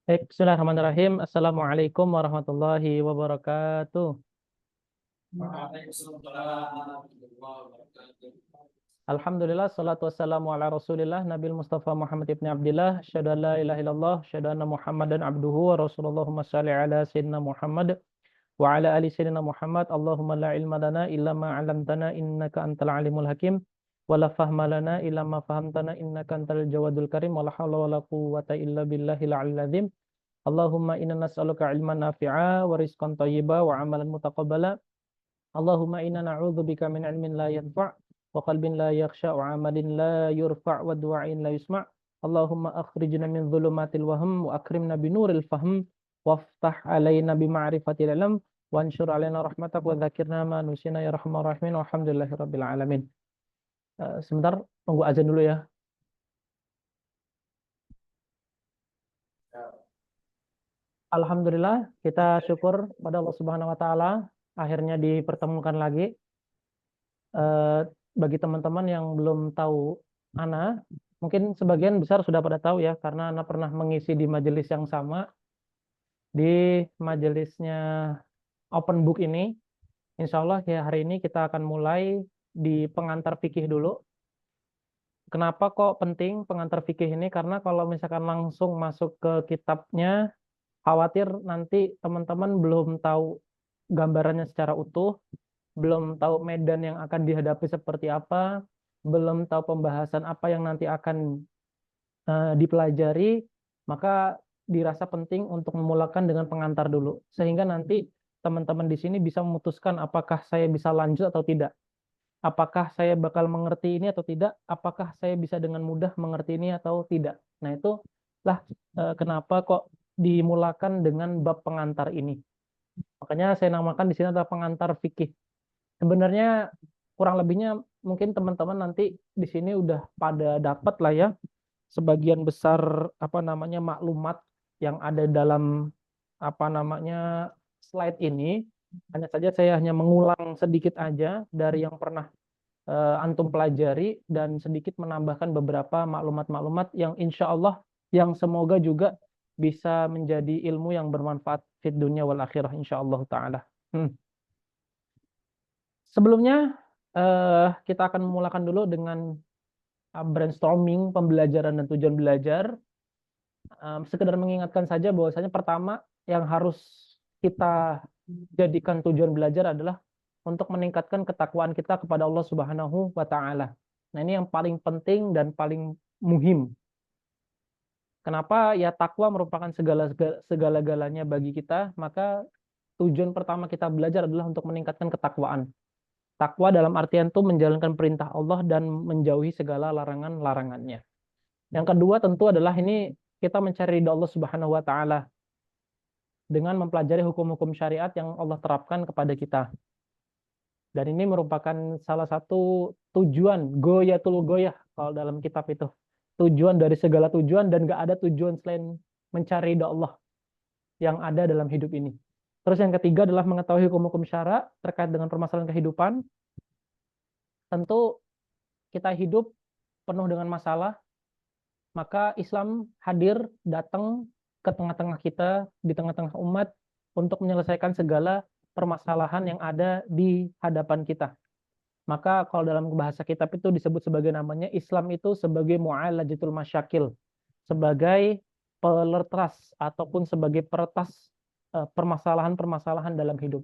Baik, bismillahirrahmanirrahim. Assalamualaikum warahmatullahi wabarakatuh. Alhamdulillah, salatu wassalamu ala rasulillah, Nabil Mustafa Muhammad ibn Abdillah, syahadu an la ilaha illallah, syahadu anna Muhammadan abduhu wa rasulullah salli ala sayyidina Muhammad wa ala ali sayyidina Muhammad. Allahumma la ilma lana illa ma 'allamtana innaka antal alimul hakim wa la fahma lana illa ma fahamtana innaka antal jawadul karim wa la hawla wa la quwwata illa billahil 'aliyyil azim. Allahumma inna nas'aluka ilman nafi'a wa rizqan thayyiba wa amalan mutaqabbala. Allahumma inna na'udzubika min ilmin la yanfa' wa qalbin la yakhsha wa amalin la yurfa' wa du'ain la yusma'. Allahumma akhrijna min dhulumatil wahm wa akrimna binuril fahm waftah alaina bima'rifatil ilm wa anshur alaina rahmatak wa dzakirna ma nusina ya rahman rahimin walhamdulillahirabbil alamin. Sebentar tunggu azan dulu ya. Alhamdulillah, kita syukur pada Allah Subhanahu wa taala akhirnya dipertemukan lagi. Eh, Bagi teman-teman yang belum tahu Ana, mungkin sebagian besar sudah pada tahu ya karena Ana pernah mengisi di majelis yang sama, di majelisnya Open Book ini. Insya Allah ya hari ini kita akan mulai di pengantar fikih dulu. Kenapa kok penting pengantar fikih ini? Karena kalau misalkan langsung masuk ke kitabnya, khawatir nanti teman-teman belum tahu gambarannya secara utuh, belum tahu medan yang akan dihadapi seperti apa, belum tahu pembahasan apa yang nanti akan dipelajari, maka dirasa penting untuk memulakan dengan pengantar dulu. Sehingga nanti teman-teman di sini bisa memutuskan apakah saya bisa lanjut atau tidak. Apakah saya bakal mengerti ini atau tidak, apakah saya bisa dengan mudah mengerti ini atau tidak. Nah, itulah kenapa kok dimulakan dengan bab pengantar ini. Makanya saya namakan di sini adalah pengantar fikih. Sebenarnya kurang lebihnya mungkin teman-teman nanti di sini udah pada dapat lah ya sebagian besar apa namanya maklumat yang ada dalam apa namanya slide ini. Hanya saja saya hanya mengulang sedikit aja dari yang pernah antum pelajari dan sedikit menambahkan beberapa maklumat-maklumat yang insya Allah yang semoga juga bisa menjadi ilmu yang bermanfaat di dunia wal akhirah insya Allah taala. Sebelumnya kita akan memulakan dulu dengan brainstorming pembelajaran dan tujuan belajar. Sekedar mengingatkan saja bahwasanya pertama yang harus kita jadikan tujuan belajar adalah untuk meningkatkan ketakwaan kita kepada Allah Subhanahu wa taala. Nah, ini yang paling penting dan paling muhim. Kenapa? Ya takwa merupakan segala-galanya bagi kita, maka tujuan pertama kita belajar adalah untuk meningkatkan ketakwaan. Takwa dalam artian itu menjalankan perintah Allah dan menjauhi segala larangan-larangannya. Yang kedua tentu adalah ini kita mencari ridha Allah Subhanahu wa taala dengan mempelajari hukum-hukum syariat yang Allah terapkan kepada kita. Dan ini merupakan salah satu tujuan goyatul goyah kalau dalam kitab itu. Tujuan dari segala tujuan dan gak ada tujuan selain mencari ridha Allah yang ada dalam hidup ini. Terus yang ketiga adalah mengetahui hukum-hukum syara terkait dengan permasalahan kehidupan. Tentu kita hidup penuh dengan masalah, maka Islam hadir datang ke tengah-tengah kita, di tengah-tengah umat untuk menyelesaikan segala permasalahan yang ada di hadapan kita. Maka kalau dalam bahasa kitab itu disebut sebagai namanya Islam itu sebagai mu'alajatul masyakil, sebagai pelertas ataupun sebagai peretas permasalahan-permasalahan dalam hidup.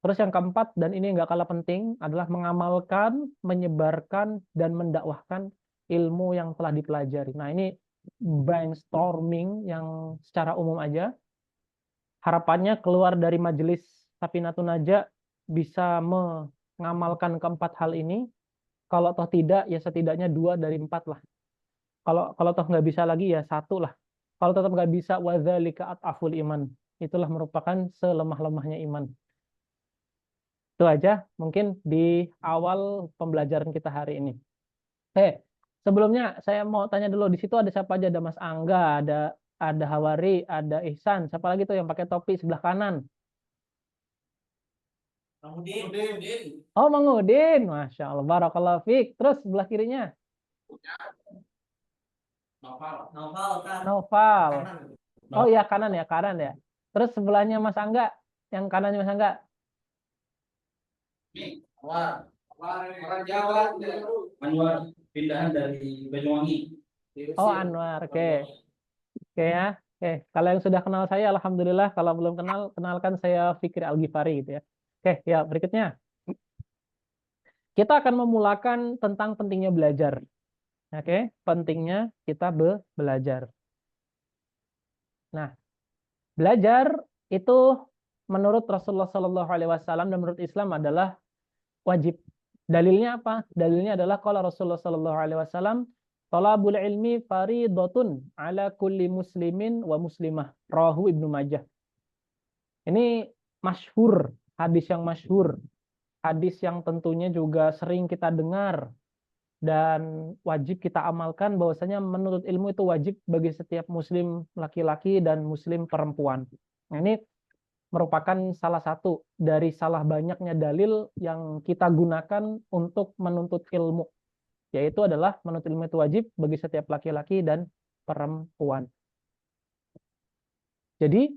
Terus yang keempat, dan ini nggak kalah penting, adalah mengamalkan, menyebarkan, dan mendakwahkan ilmu yang telah dipelajari. Nah, ini brainstorming yang secara umum aja. Harapannya keluar dari majelis Safinatun Najah bisa mengamalkan keempat hal ini. Kalau toh tidak, ya setidaknya 2 dari 4 lah. Kalau toh nggak bisa lagi, ya 1 lah. Kalau tetap nggak bisa, wadzalika at'aful iman. Itulah merupakan selemah-lemahnya iman. Itu aja mungkin di awal pembelajaran kita hari ini. Sebelumnya saya mau tanya dulu di situ ada siapa aja? Ada Mas Angga, ada Hawari, ada Ihsan. Siapa lagi tuh yang pakai topi sebelah kanan? Mang Udin. Oh, Mang Udin. Masya Allah. Barakallahu fiik. Terus sebelah kirinya? Noval. Oh iya, kanan ya, kanan ya. Terus sebelahnya Mas Angga, yang kanannya Mas Angga. Orang Jawa, Anwar, pindahan dari Banyuwangi. Oh, Anwar. Oke. Oke ya. Oke, kalau yang sudah kenal saya alhamdulillah, kalau belum kenal, kenalkan saya Fikri Al-Ghifari gitu ya. Oke, ya berikutnya. Kita akan memulakan tentang pentingnya belajar. Oke, pentingnya kita belajar. Nah, belajar itu menurut Rasulullah Shallallahu Alaihi Wasallam dan menurut Islam adalah wajib. Dalilnya apa? Dalilnya adalah kalau Rasulullah Shallallahu Alaihi Wasallam, "Thalabul ilmi faridatun ala kulli muslimin wa muslimah." Rawahu Ibnu Majah. Ini masyhur, hadis yang masyhur, hadis yang tentunya juga sering kita dengar dan wajib kita amalkan, bahwasanya menuntut ilmu itu wajib bagi setiap muslim laki-laki dan muslim perempuan. Nah, ini merupakan salah satu dari salah banyaknya dalil yang kita gunakan untuk menuntut ilmu, yaitu adalah menuntut ilmu itu wajib bagi setiap laki-laki dan perempuan. Jadi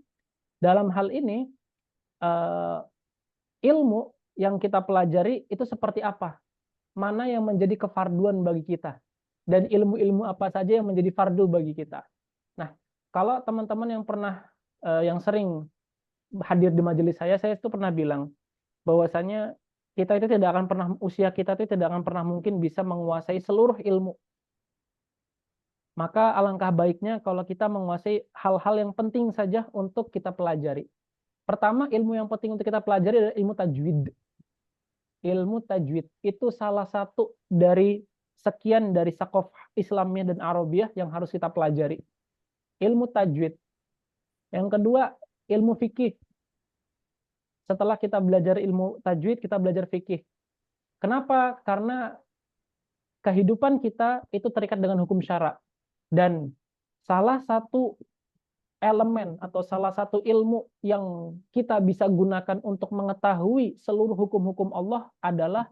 dalam hal ini ilmu yang kita pelajari itu seperti apa? Mana yang menjadi kefarduan bagi kita? Dan ilmu-ilmu apa saja yang menjadi fardu bagi kita? Nah, kalau teman-teman yang pernah yang sering hadir di majelis saya itu pernah bilang bahwasanya kita itu tidak akan pernah, usia kita itu tidak akan pernah mungkin bisa menguasai seluruh ilmu. Maka alangkah baiknya kalau kita menguasai hal-hal yang penting saja untuk kita pelajari. Pertama, ilmu yang penting untuk kita pelajari adalah ilmu tajwid. Ilmu tajwid itu salah satu dari sekian dari sakof Islamiyah dan Arabiah yang harus kita pelajari. Ilmu tajwid. Yang kedua, ilmu fikih. Setelah kita belajar ilmu tajwid, kita belajar fikih. Kenapa? Karena kehidupan kita itu terikat dengan hukum syara. Dan salah satu elemen atau salah satu ilmu yang kita bisa gunakan untuk mengetahui seluruh hukum-hukum Allah adalah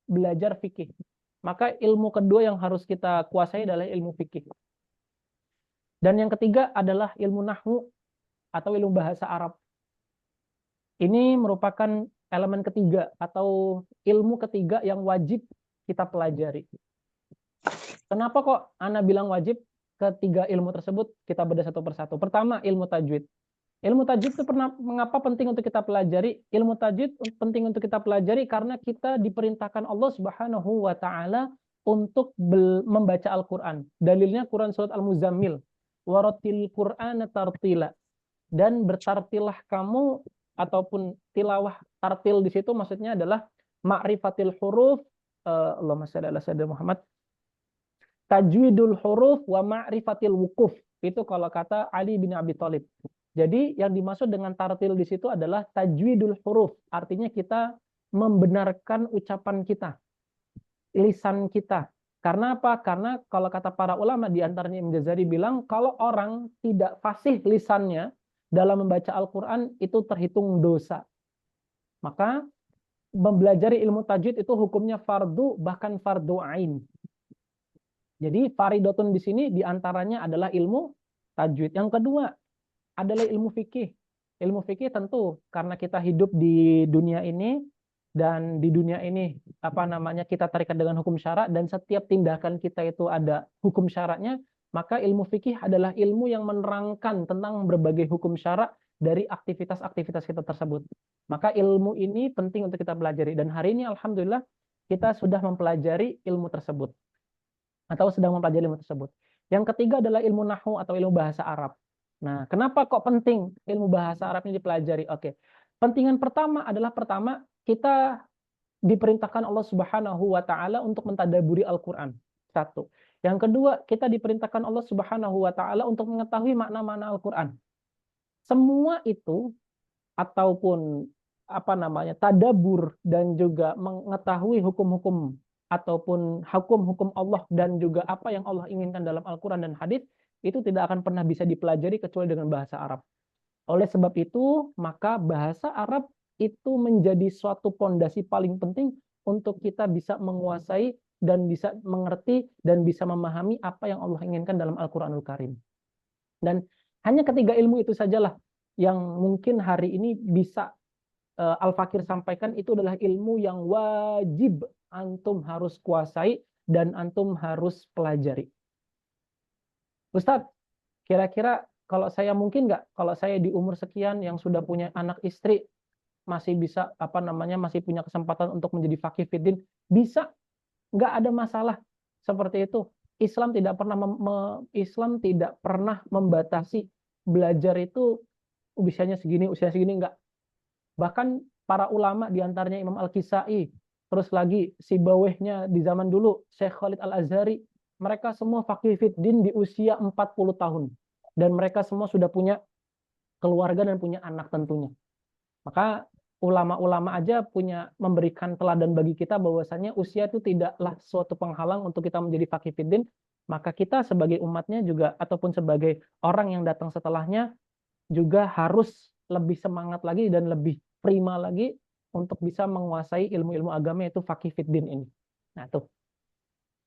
belajar fikih. Maka ilmu kedua yang harus kita kuasai adalah ilmu fikih. Dan yang ketiga adalah ilmu nahwu atau ilmu bahasa Arab. Ini merupakan elemen ketiga atau ilmu ketiga yang wajib kita pelajari. Kenapa kok Ana bilang wajib? Ketiga ilmu tersebut kita bedah satu persatu. Pertama, ilmu tajwid. Ilmu tajwid itu mengapa penting untuk kita pelajari? Ilmu tajwid penting untuk kita pelajari karena kita diperintahkan Allah Subhanahu wa taala untuk membaca Al-Qur'an. Dalilnya Quran surat Al-Muzammil. Waratil Qur'ana tartila. Dan bertartilah kamu, ataupun tilawah tartil di situ maksudnya adalah ma'rifatil huruf, Allahumma shalli ala sayyidina Muhammad, tajwidul huruf wa ma'rifatil wukuf. Itu kalau kata Ali bin Abi Thalib. Jadi yang dimaksud dengan tartil di situ adalah tajwidul huruf. Artinya kita membenarkan ucapan kita, lisan kita. Karena apa? Karena kalau kata para ulama, di antaranya Imam Jazari bilang, kalau orang tidak fasih lisannya dalam membaca Al-Quran, itu terhitung dosa. Maka mempelajari ilmu tajwid itu hukumnya fardu, bahkan fardu ain. Jadi faridotun di sini diantaranya adalah ilmu tajwid. Yang kedua adalah ilmu fikih. Ilmu fikih tentu karena kita hidup di dunia ini, dan di dunia ini kita terikat dengan hukum syara, dan setiap tindakan kita itu ada hukum syaratnya, maka ilmu fikih adalah ilmu yang menerangkan tentang berbagai hukum syara dari aktivitas-aktivitas kita tersebut. Maka ilmu ini penting untuk kita pelajari, dan hari ini alhamdulillah kita sudah mempelajari ilmu tersebut atau sedang mempelajari ilmu tersebut. Yang ketiga adalah ilmu nahwu atau ilmu bahasa Arab. Nah, kenapa kok penting ilmu bahasa Arab ini dipelajari? Oke. Pentingan pertama adalah kita diperintahkan Allah Subhanahu wa taala untuk mentadaburi Al-Qur'an. Satu. Yang kedua, kita diperintahkan Allah Subhanahu wa taala untuk mengetahui makna-makna Al-Qur'an. Semua itu ataupun tadabur dan juga mengetahui hukum-hukum ataupun hukum-hukum Allah dan juga apa yang Allah inginkan dalam Al-Qur'an dan hadis, itu tidak akan pernah bisa dipelajari kecuali dengan bahasa Arab. Oleh sebab itu, maka bahasa Arab itu menjadi suatu pondasi paling penting untuk kita bisa menguasai dan bisa mengerti dan bisa memahami apa yang Allah inginkan dalam Al-Qur'anul Karim. Dan hanya ketiga ilmu itu sajalah yang mungkin hari ini bisa Al-Fakir sampaikan, itu adalah ilmu yang wajib antum harus kuasai dan antum harus pelajari. Ustadz, kira-kira kalau saya mungkin nggak, kalau saya di umur sekian yang sudah punya anak istri, masih bisa masih punya kesempatan untuk menjadi faqih fiddin, bisa, nggak ada masalah seperti itu. Islam tidak pernah membatasi belajar itu usia segini nggak. Bahkan para ulama diantaranya Imam Al-Kisai, terus lagi Sibawehnya di zaman dulu, Syekh Khalid Al-Azhari, mereka semua faqih fiddin di usia 40 tahun. Dan mereka semua sudah punya keluarga dan punya anak tentunya. Maka ulama-ulama aja memberikan teladan bagi kita bahwasanya usia itu tidaklah suatu penghalang untuk kita menjadi faqih fiddin. Maka kita sebagai umatnya juga ataupun sebagai orang yang datang setelahnya juga harus lebih semangat lagi dan lebih prima lagi untuk bisa menguasai ilmu-ilmu agama, yaitu faqih fiddin ini. Nah, tuh.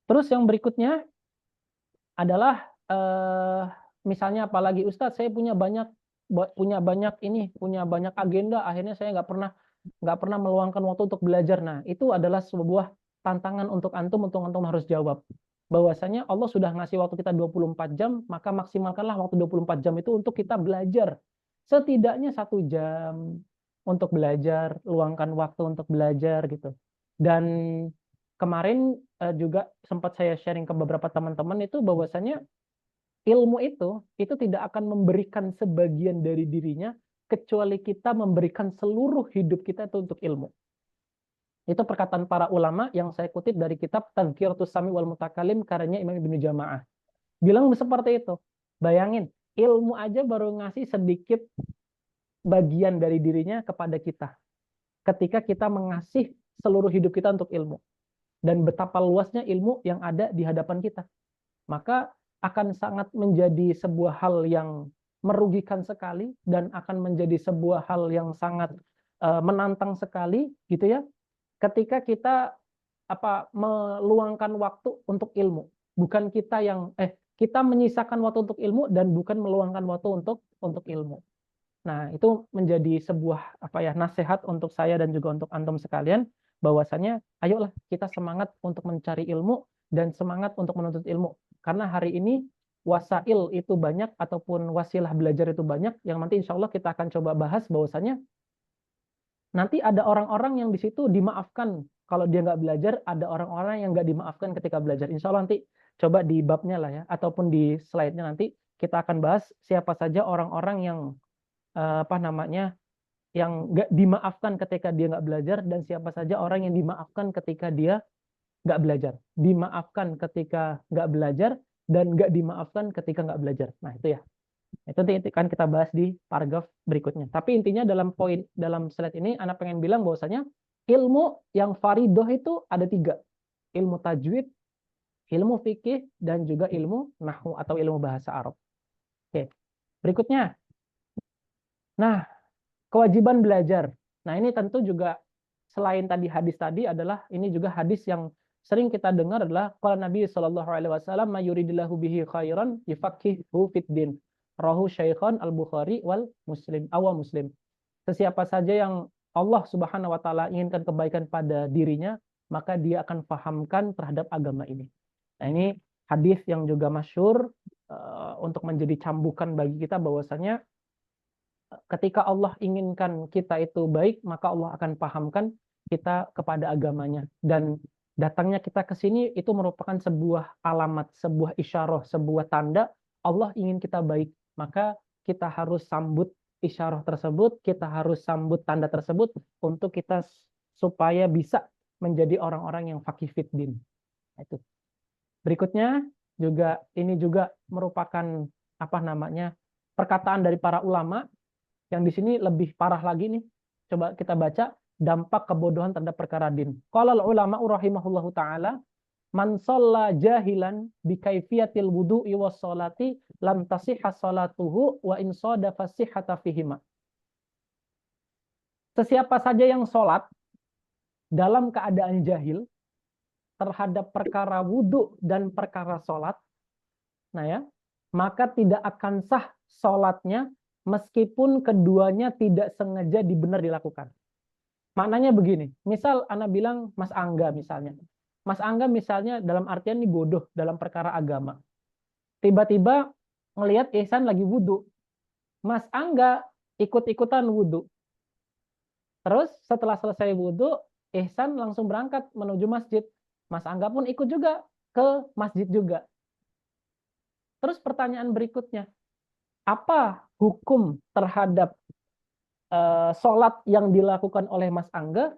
Terus yang berikutnya adalah misalnya apalagi Ustadz, saya punya banyak agenda, akhirnya saya nggak pernah meluangkan waktu untuk belajar. Nah, itu adalah sebuah tantangan untuk antum harus jawab bahwasanya Allah sudah ngasih waktu kita 24 jam, maka maksimalkanlah waktu 24 jam itu untuk kita belajar. Setidaknya 1 jam untuk belajar, luangkan waktu untuk belajar gitu. Dan kemarin juga sempat saya sharing ke beberapa teman-teman itu bahwasanya ilmu itu tidak akan memberikan sebagian dari dirinya kecuali kita memberikan seluruh hidup kita itu untuk ilmu. Itu perkataan para ulama yang saya kutip dari kitab Tazkiratus Sami wal Mutakalim karyanya Imam Ibnu Jamaah. Bilang seperti itu. Bayangin, ilmu aja baru ngasih sedikit bagian dari dirinya kepada kita. Ketika kita mengasih seluruh hidup kita untuk ilmu. Dan betapa luasnya ilmu yang ada di hadapan kita. Maka akan sangat menjadi sebuah hal yang merugikan sekali dan akan menjadi sebuah hal yang sangat menantang sekali gitu ya, ketika kita meluangkan waktu untuk ilmu, bukan kita menyisakan waktu untuk ilmu dan bukan meluangkan waktu untuk ilmu. Nah, itu menjadi sebuah nasihat untuk saya dan juga untuk antum sekalian, bahwasanya ayolah kita semangat untuk mencari ilmu dan semangat untuk menuntut ilmu. Karena hari ini wasail itu banyak ataupun wasilah belajar itu banyak, yang nanti insya Allah kita akan coba bahas bahwasanya nanti ada orang-orang yang di situ dimaafkan kalau dia nggak belajar, ada orang-orang yang nggak dimaafkan ketika belajar. Insya Allah nanti coba di babnya lah ya, ataupun di slide-nya nanti kita akan bahas siapa saja orang-orang yang yang nggak dimaafkan ketika dia nggak belajar, dan siapa saja orang yang dimaafkan ketika dia nggak belajar. Dimaafkan ketika nggak belajar dan nggak dimaafkan ketika nggak belajar. Nah, itu ya. Itu nanti kan kita bahas di paragraf berikutnya. Tapi intinya dalam slide ini anak pengen bilang bahwasanya ilmu yang faridoh itu ada 3. Ilmu tajwid, ilmu fikih, dan juga ilmu nahwu atau ilmu bahasa Arab. Oke. Berikutnya. Nah, kewajiban belajar. Nah, ini tentu juga selain tadi hadis tadi adalah ini juga hadis yang sering kita dengar adalah qala Nabi sallallahu alaihi wasallam may yuridillahu bihi khairan yufaqihuhu fid din. Rahu Syaikhan Al-Bukhari wal Muslim Muslim. Sesiapa saja yang Allah Subhanahu wa taala inginkan kebaikan pada dirinya, maka dia akan fahamkan terhadap agama ini. Nah, ini hadis yang juga masyhur untuk menjadi cambukan bagi kita bahwasanya ketika Allah inginkan kita itu baik, maka Allah akan pahamkan kita kepada agamanya. Dan datangnya kita ke sini itu merupakan sebuah alamat, sebuah isyarah, sebuah tanda Allah ingin kita baik. Maka kita harus sambut isyarah tersebut, kita harus sambut tanda tersebut untuk kita supaya bisa menjadi orang-orang yang faqih fiddin. Itu. Berikutnya ini juga merupakan perkataan dari para ulama yang di sini lebih parah lagi nih. Coba kita baca dampak kebodohan terhadap perkara din. Qala ulama rahimahullahu taala, man shalla jahilan bi kaifiyatil wudu'i was sholati lam tasihha sholatuhu wa in sadafa sihhata fihima. Sesiapa saja yang sholat dalam keadaan jahil terhadap perkara wudhu dan perkara sholat, nah ya, maka tidak akan sah sholatnya meskipun keduanya tidak sengaja benar dilakukan. Maknanya begini, misal Ana bilang Mas Angga misalnya. Mas Angga misalnya dalam artian ini bodoh dalam perkara agama. Tiba-tiba ngelihat Ihsan lagi wudhu. Mas Angga ikut-ikutan wudhu. Terus setelah selesai wudhu, Ihsan langsung berangkat menuju masjid. Mas Angga pun ikut juga ke masjid juga. Terus pertanyaan berikutnya, apa hukum terhadap sholat yang dilakukan oleh Mas Angga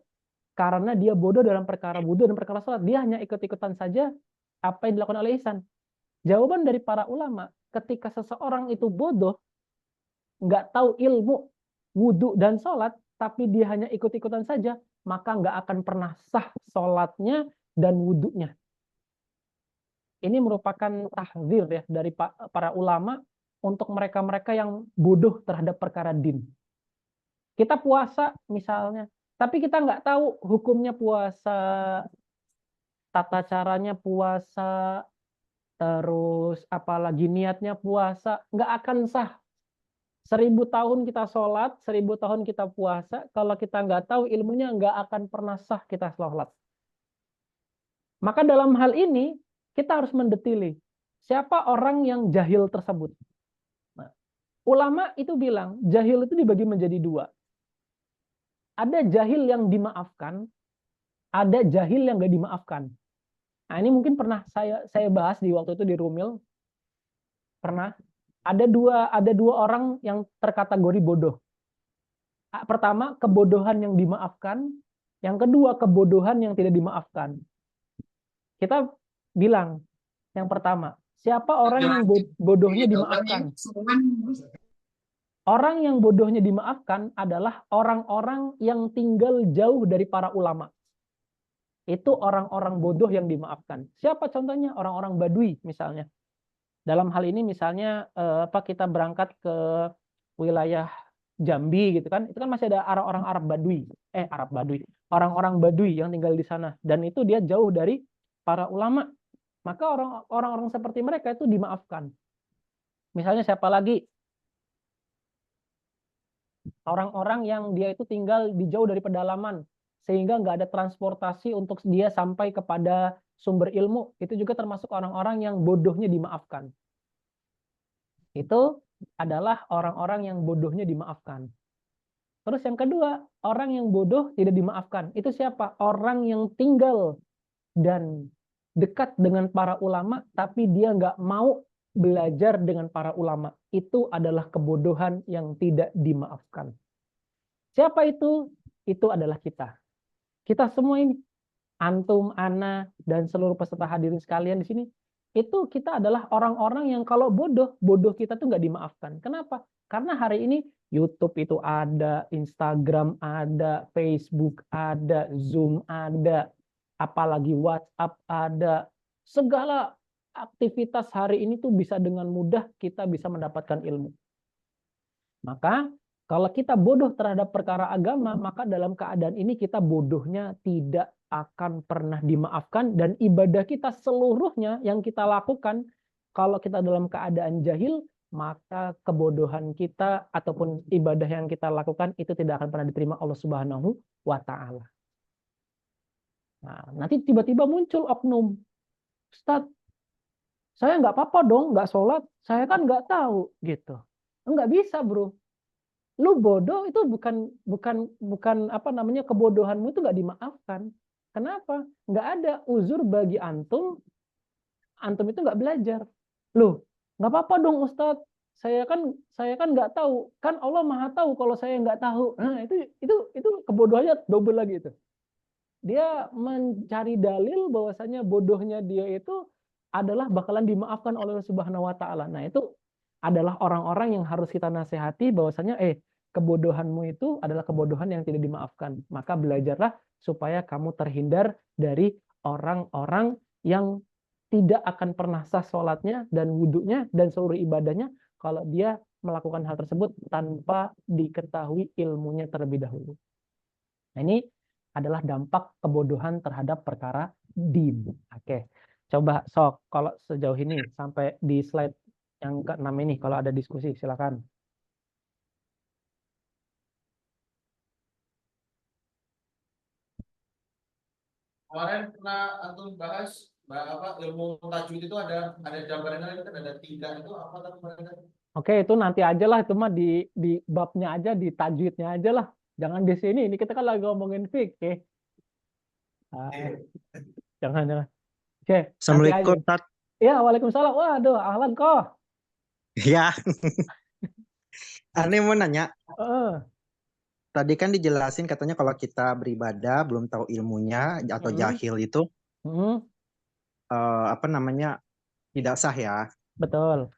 karena dia bodoh dalam perkara wudhu dan perkara sholat? Dia hanya ikut-ikutan saja apa yang dilakukan oleh Ihsan. Jawaban dari para ulama, ketika seseorang itu bodoh, nggak tahu ilmu wudhu dan sholat, tapi dia hanya ikut-ikutan saja, maka nggak akan pernah sah sholatnya dan wudhunya. Ini merupakan tahdzir ya dari para ulama untuk mereka-mereka yang bodoh terhadap perkara din. Kita puasa misalnya, tapi kita nggak tahu hukumnya puasa, tata caranya puasa, terus apalagi niatnya puasa, nggak akan sah. 1000 tahun kita sholat, 1000 tahun kita puasa, kalau kita nggak tahu ilmunya nggak akan pernah sah kita sholat. Maka dalam hal ini kita harus mendetili siapa orang yang jahil tersebut. Nah, ulama itu bilang jahil itu dibagi menjadi dua. Ada jahil yang dimaafkan, ada jahil yang nggak dimaafkan. Nah, ini mungkin pernah saya bahas di waktu itu di Rumil. Pernah ada dua orang yang terkategori bodoh. Pertama, kebodohan yang dimaafkan, yang kedua kebodohan yang tidak dimaafkan. Kita bilang yang pertama, siapa orang yang bodohnya dimaafkan? Orang yang bodohnya dimaafkan adalah orang-orang yang tinggal jauh dari para ulama. Itu orang-orang bodoh yang dimaafkan. Siapa contohnya? Orang-orang Badui misalnya. Dalam hal ini misalnya kita berangkat ke wilayah Jambi gitu kan, itu kan masih ada orang-orang Arab Badui, orang-orang Badui yang tinggal di sana, dan itu dia jauh dari para ulama. Maka orang-orang seperti mereka itu dimaafkan. Misalnya siapa lagi? Orang-orang yang dia itu tinggal di jauh dari pedalaman, sehingga nggak ada transportasi untuk dia sampai kepada sumber ilmu, itu juga termasuk orang-orang yang bodohnya dimaafkan. Itu adalah orang-orang yang bodohnya dimaafkan. Terus yang kedua, orang yang bodoh tidak dimaafkan. Itu siapa? Orang yang tinggal dan dekat dengan para ulama, tapi dia nggak mau belajar dengan para ulama. Itu adalah kebodohan yang tidak dimaafkan. Siapa itu? Itu adalah kita. Kita semua ini, antum, ana, dan seluruh peserta hadirin sekalian di sini, itu kita adalah orang-orang yang kalau bodoh kita tuh nggak dimaafkan. Kenapa? Karena hari ini YouTube itu ada, Instagram ada, Facebook ada, Zoom ada, apalagi WhatsApp ada. Segala aktivitas hari ini tuh bisa dengan mudah kita bisa mendapatkan ilmu. Maka kalau kita bodoh terhadap perkara agama, maka dalam keadaan ini kita bodohnya tidak akan pernah dimaafkan, dan ibadah kita seluruhnya yang kita lakukan, kalau kita dalam keadaan jahil, maka kebodohan kita ataupun ibadah yang kita lakukan itu tidak akan pernah diterima Allah Subhanahu wa Ta'ala. Nah, nanti tiba-tiba muncul oknum, Ustadz, saya nggak apa-apa dong, nggak sholat, saya kan nggak tahu gitu. Nggak bisa, bro. Lu bodoh itu bukan apa namanya, kebodohanmu itu nggak dimaafkan. Kenapa? Nggak ada uzur bagi antum itu nggak belajar. Loh, nggak apa-apa dong Ustadz, saya kan nggak tahu, kan Allah Maha tahu kalau saya nggak tahu. Nah, itu kebodohannya double lagi itu. Dia mencari dalil bahwasanya bodohnya dia itu adalah bakalan dimaafkan oleh Allah Subhanahu wa Ta'ala. Nah, itu adalah orang-orang yang harus kita nasihati bahwasanya kebodohanmu itu adalah kebodohan yang tidak dimaafkan. Maka belajarlah supaya kamu terhindar dari orang-orang yang tidak akan pernah sah sholatnya dan wudhunya dan seluruh ibadahnya kalau dia melakukan hal tersebut tanpa diketahui ilmunya terlebih dahulu. Nah, ini adalah dampak kebodohan terhadap perkara Din. Oke. Coba sok kalau sejauh ini sampai di slide yang ke-6 ini kalau ada diskusi silakan. Kemarin pernah antum bahas apa ilmu tajwid itu ada gambarannya itu kan ada tiga itu apa namanya? Oke, itu nanti aja lah, itu mah di babnya aja, di tajwidnya aja lah. Jangan di sini. Ini kita kan lagi ngomongin fikih. Ah, jangan. Oke, nanti aja. Assalamualaikum, Tat. Ya, waalaikumsalam. Waduh, ahlan kok. Ya, aneh mau nanya. Heeh. Tadi kan dijelasin katanya kalau kita beribadah belum tahu ilmunya atau Mm-mm. jahil itu Mm-mm. apa namanya tidak sah ya. Betul,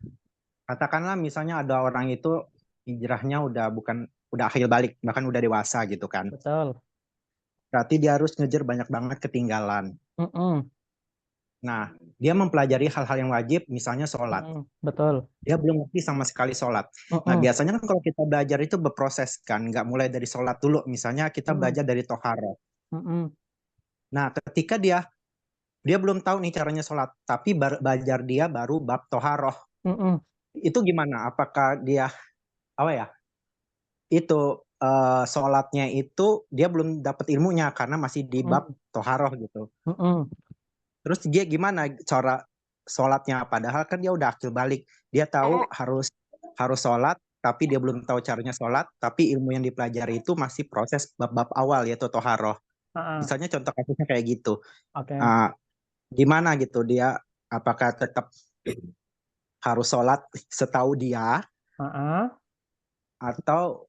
Katakanlah misalnya ada orang itu hijrahnya udah akhir balik bahkan udah dewasa gitu kan. betul. Berarti dia harus ngejar banyak banget ketinggalan. Mm-mm. Nah, dia mempelajari hal-hal yang wajib, misalnya sholat. Mm-mm. Betul. Dia belum ngerti sama sekali sholat. Nah, Mm-mm. biasanya kan kalau kita belajar itu berproses kan, nggak mulai dari sholat dulu. Misalnya kita Mm-mm. belajar dari toharoh. Mm-mm. Nah, ketika dia belum tahu nih caranya sholat, tapi belajar dia baru bab toharoh. Mm-mm. Itu gimana? Apakah dia apa ya? Itu sholatnya itu dia belum dapat ilmunya karena masih di bab Mm-mm. toharoh gitu. Mm-mm. Terus dia gimana cara sholatnya? Padahal kan dia udah akil balik. Dia tahu harus harus sholat, tapi dia belum tahu caranya sholat. Tapi ilmu yang dipelajari itu masih proses bab-bab awal yaitu toharoh. Ah, Misalnya contoh kasusnya kayak gitu. oke. Uh, Gimana gitu dia? Apakah tetap harus sholat setahu dia Ah, atau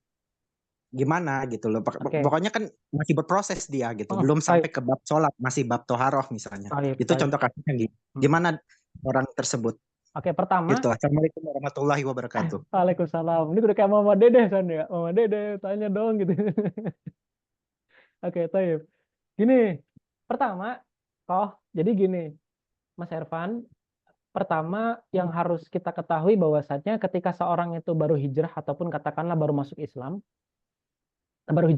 gimana gitu loh. oke. Pokoknya kan masih berproses dia gitu. Oh, Belum baik, sampai ke bab sholat, masih bab toharoh misalnya. baik, Itu baik. contoh kasusnya gitu. Mm. Gimana orang tersebut? Oke, pertama, Gitu. Assalamualaikum warahmatullahi wabarakatuh. waalaikumsalam. Ini udah kayak Mama Dede kan ya. Mama Dede, tanya dong gitu. Oke, taib. Gini, pertama, jadi gini, Mas Ervan, pertama yang harus kita ketahui bahwasanya ketika seorang itu baru hijrah ataupun katakanlah baru masuk Islam, baru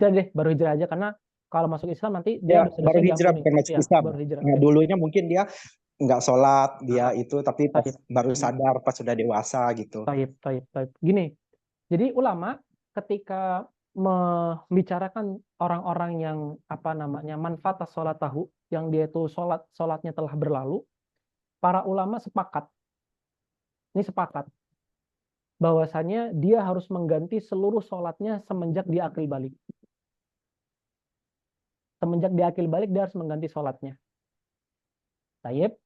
hijrah aja karena kalau masuk Islam nanti dia Ya, baru dosa-dosanya hijrah diampuni. bukan masuk Ya, Islam. baru hijrah. Nah, Oke. dulunya mungkin dia nggak sholat, dia Ah, itu, tapi pas taib. baru Hmm, sadar pas sudah dewasa gitu. taib. Gini, jadi ulama ketika membicarakan orang-orang yang apa namanya manfaat sholat tahu yang dia itu sholatnya telah berlalu, para ulama sepakat bahwasanya dia harus mengganti seluruh sholatnya semenjak dia akil balik. Semenjak dia akil balik dia harus mengganti sholatnya. Taib.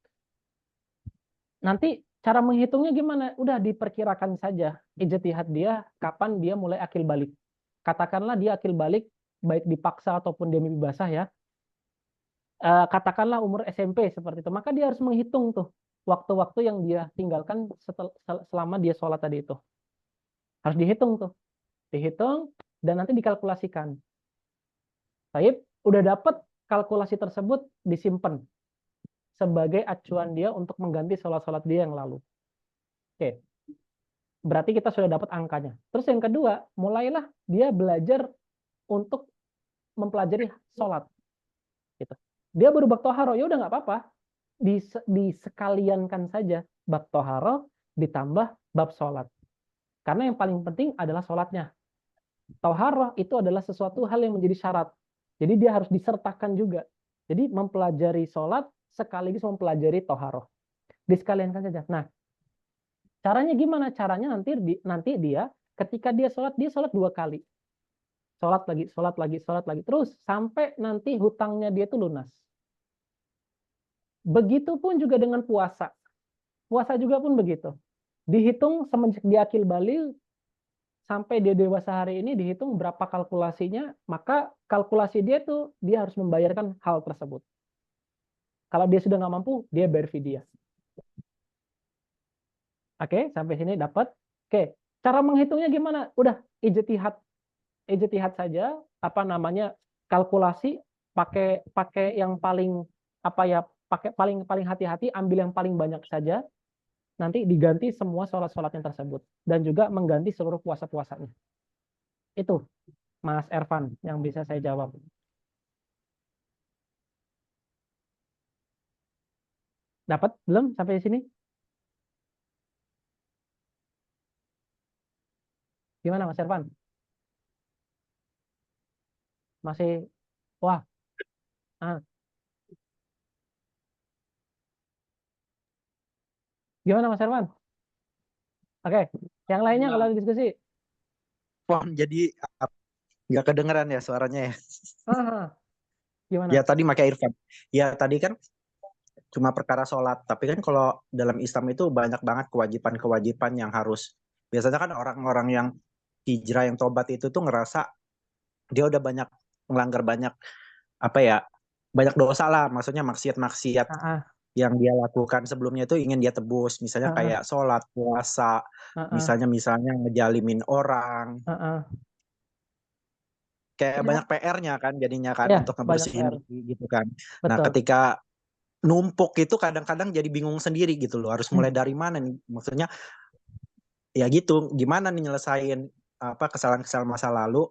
Nanti cara menghitungnya gimana? Udah diperkirakan saja ijtihad dia kapan dia mulai akil balik. Katakanlah dia akil balik baik dipaksa ataupun dia mimpi basah ya. Katakanlah umur SMP seperti itu, maka dia harus menghitung tuh waktu-waktu yang dia tinggalkan selama dia sholat tadi itu. Harus dihitung tuh. Dihitung dan nanti dikalkulasikan. Taib, udah dapat kalkulasi tersebut disimpan sebagai acuan dia untuk mengganti sholat-sholat dia yang lalu. Oke, berarti kita sudah dapat angkanya. Terus yang kedua, mulailah dia belajar untuk mempelajari sholat. Gitu. Dia baru bab toharo, ya udah nggak apa-apa, disekaliankan saja bab toharo ditambah bab sholat. Karena yang paling penting adalah sholatnya. Toharo itu adalah sesuatu hal yang menjadi syarat. Jadi dia harus disertakan juga. Jadi mempelajari sholat sekaligus mempelajari toharo. Disekaliankan saja. Nah, caranya gimana? Caranya nanti dia ketika dia sholat 2 kali. Sholat lagi. Terus sampai nanti hutangnya dia itu lunas. Begitupun juga dengan puasa. Puasa juga pun begitu. Dihitung semenjak dia akil balik sampai dia dewasa hari ini dihitung berapa kalkulasinya, maka kalkulasi dia tuh dia harus membayarkan hal tersebut. Kalau dia sudah nggak mampu, dia bayar fidyah. Oke, sampai sini dapat. Oke, cara menghitungnya gimana? Udah ijtihad saja, apa namanya kalkulasi, pakai yang paling apa ya, pakai paling hati-hati, ambil yang paling banyak saja, nanti diganti semua sholat-sholatnya tersebut dan juga mengganti seluruh puasa-puasanya. Itu Mas Ervan yang bisa saya jawab. Dapat belum sampai sini? Gimana Mas Irfan? Masih, wah, ah, gimana Mas Irfan? Oke, yang lainnya kalau ada diskusi. Pon, jadi nggak kedengeran ya suaranya ya. Ah, gimana? Ya tadi pakai Irfan. Ya tadi kan cuma perkara sholat. Tapi kan kalau dalam Islam itu banyak banget kewajiban-kewajiban yang harus. Biasanya kan orang-orang yang hijrah yang tobat itu tuh ngerasa dia udah banyak melanggar banyak apa ya banyak dosa lah. Maksudnya maksiat-maksiat Ah, ah, yang dia lakukan sebelumnya itu ingin dia tebus. Misalnya ah, kayak sholat, puasa, ah, ah, misalnya ngejalimin orang. ah, ah. Kayak Ya, banyak PR-nya kan jadinya kan ya, untuk banyak ngebersihin PR. diri gitu kan. Nah, Betul. ketika numpuk itu kadang-kadang jadi bingung sendiri gitu loh. Harus mulai dari mana nih? Maksudnya ya gitu, gimana nih nyelesain apa kesalahan-kesalahan masa lalu,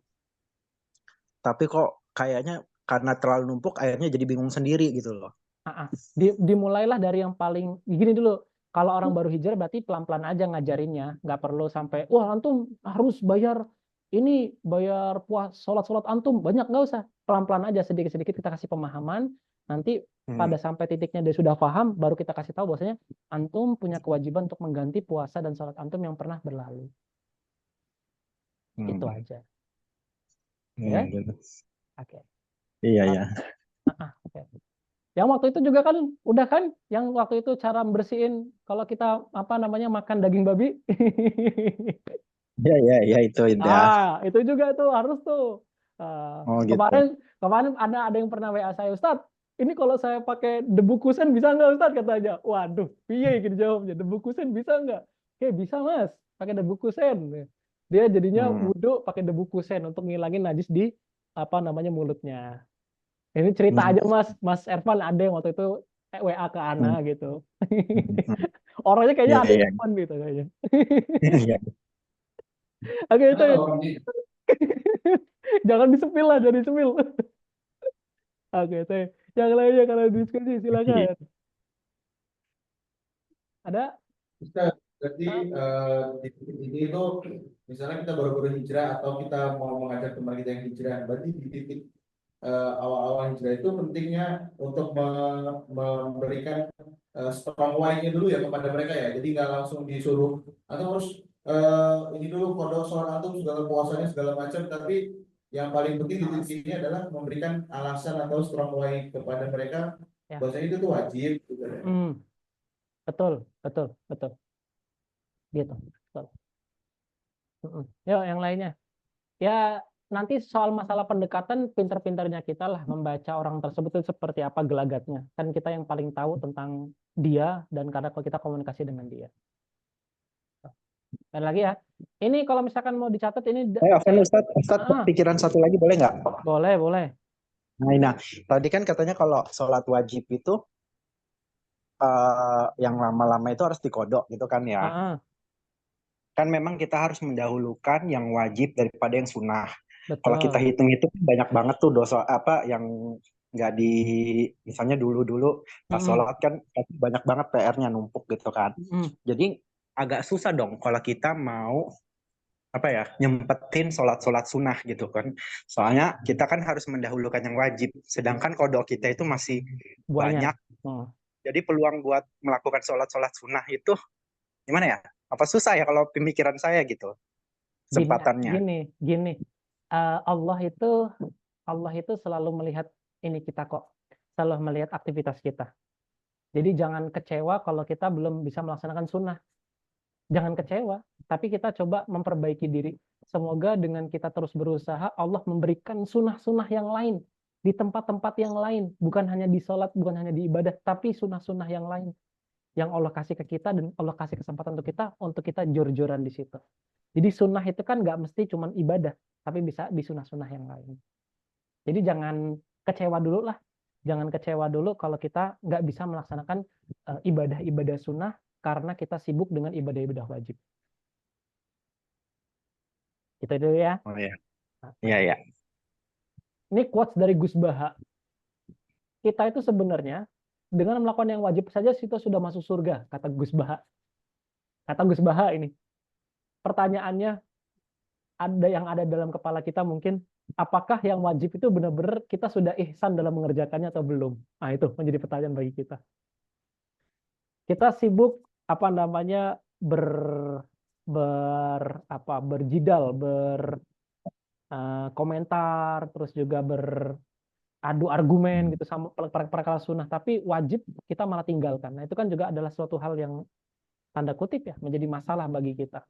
tapi kok kayaknya karena terlalu numpuk akhirnya jadi bingung sendiri gitu loh. Ah, ah. Dimulailah dari yang paling gini dulu. Kalau orang baru hijrah berarti pelan-pelan aja ngajarinnya, nggak perlu sampai wah antum harus bayar ini bayar sholat antum banyak, nggak usah, pelan-pelan aja sedikit-sedikit kita kasih pemahaman. Nanti Hmm. pada sampai titiknya dia sudah paham, baru kita kasih tahu bahwasanya antum punya kewajiban untuk mengganti puasa dan sholat antum yang pernah berlalu. Itu Hmm. aja, Iya, ya. gitu. Oke. Iya, ya. Oke. Yang waktu itu juga kan udah kan yang waktu itu cara bersihin kalau kita apa namanya makan daging babi. Iya, iya, iya itu ya. Itu juga tuh harus tuh. Oh gitu. Kemarin kemarin ada yang pernah WA saya, Ustadz, ini kalau saya pakai debu kusen bisa nggak Ustadz katanya. Waduh, piye gitu jawabnya. Debu kusen bisa nggak? Oke, bisa Mas, pakai debu kusen. Dia jadinya Hmm. wudhu pakai debu kusen untuk ngilangin najis di apa namanya mulutnya. Ini cerita Hmm. aja Mas, Mas Ervan ada yang waktu itu WA ke Ana Hmm. gitu. Hmm. Orangnya kayaknya Iya, ada iya. Ervan gitu kayaknya. Iya. Oke itu ya. Jangan disepil lah, jangan disepil. Oke, teh. Yang lainnya kalau diskusi Iya. silakan. Ada? Bisa, berarti Ah, di titik ini itu misalnya kita baru-baru hijrah atau kita mau mengajak teman kita yang hijrah, berarti di titik awal-awal hijrah itu pentingnya untuk memberikan strong why-nya dulu ya kepada mereka ya. Jadi nggak langsung disuruh atau harus ini dulu kodok soal antum segala puasanya segala macam, tapi yang paling penting di titik ini adalah memberikan alasan atau strong why kepada mereka ya. bahwasanya itu tuh wajib gitu ya. Hmm, betul, betul, betul. Gitu. Betul. Mm-mm. Yuk, yang lainnya. Ya, nanti soal masalah pendekatan, pinter-pinternya kita lah membaca orang tersebut itu seperti apa gelagatnya. Kan kita yang paling tahu tentang dia dan kadang kalau kita komunikasi dengan dia. Dan lagi ya, ini kalau misalkan mau dicatat ini Afwan Ustadz, ah, pikiran satu lagi boleh nggak? boleh, boleh. Nah, tadi kan katanya kalau sholat wajib itu yang lama-lama itu harus dikodok gitu kan ya. Ah, ah, Kan memang kita harus mendahulukan yang wajib daripada yang sunnah. Kalau kita betul. hitung itu banyak banget tuh dosa apa yang nggak di misalnya dulu-dulu pas Mm-mm, sholat kan pasti banyak banget PR-nya numpuk gitu kan. mm-mm. Jadi agak susah dong kalau kita mau apa ya nyempetin sholat-sholat sunnah gitu kan. Soalnya kita kan harus mendahulukan yang wajib. Sedangkan kodok kita itu masih Banyak. banyak. Oh. Jadi peluang buat melakukan sholat-sholat sunnah itu gimana ya? Apa susah ya kalau pemikiran saya gitu Gini, kesempatannya. gini, gini. Eh, Allah itu Allah itu selalu melihat ini kita kok, selalu melihat aktivitas kita. Jadi jangan kecewa kalau kita belum bisa melaksanakan sunnah. Jangan kecewa, tapi kita coba memperbaiki diri. Semoga dengan kita terus berusaha, Allah memberikan sunnah-sunnah yang lain di tempat-tempat yang lain, bukan hanya di sholat, bukan hanya di ibadah, tapi sunnah-sunnah yang lain yang Allah kasih ke kita dan Allah kasih kesempatan untuk kita jor-joran di situ. Jadi sunnah itu kan nggak mesti cuma ibadah, tapi bisa di sunnah-sunnah yang lain. Jadi jangan kecewa dulu lah. Jangan kecewa dulu kalau kita nggak bisa melaksanakan ibadah-ibadah sunnah karena kita sibuk dengan ibadah-ibadah wajib. Itu dulu ya. Oh iya, Oke. iya iya. Ini quotes dari Gus Baha. Kita itu sebenarnya dengan melakukan yang wajib saja kita sudah masuk surga, kata Gus Baha. Kata Gus Baha ini. Pertanyaannya ada yang ada dalam kepala kita mungkin, apakah yang wajib itu benar-benar kita sudah ihsan dalam mengerjakannya atau belum? Nah, itu menjadi pertanyaan bagi kita. Kita sibuk apa namanya berjidal, komentar, terus juga adu argumen gitu sama perkara sunnah, tapi wajib kita malah tinggalkan. Nah, itu kan juga adalah suatu hal yang tanda kutip ya menjadi masalah bagi kita.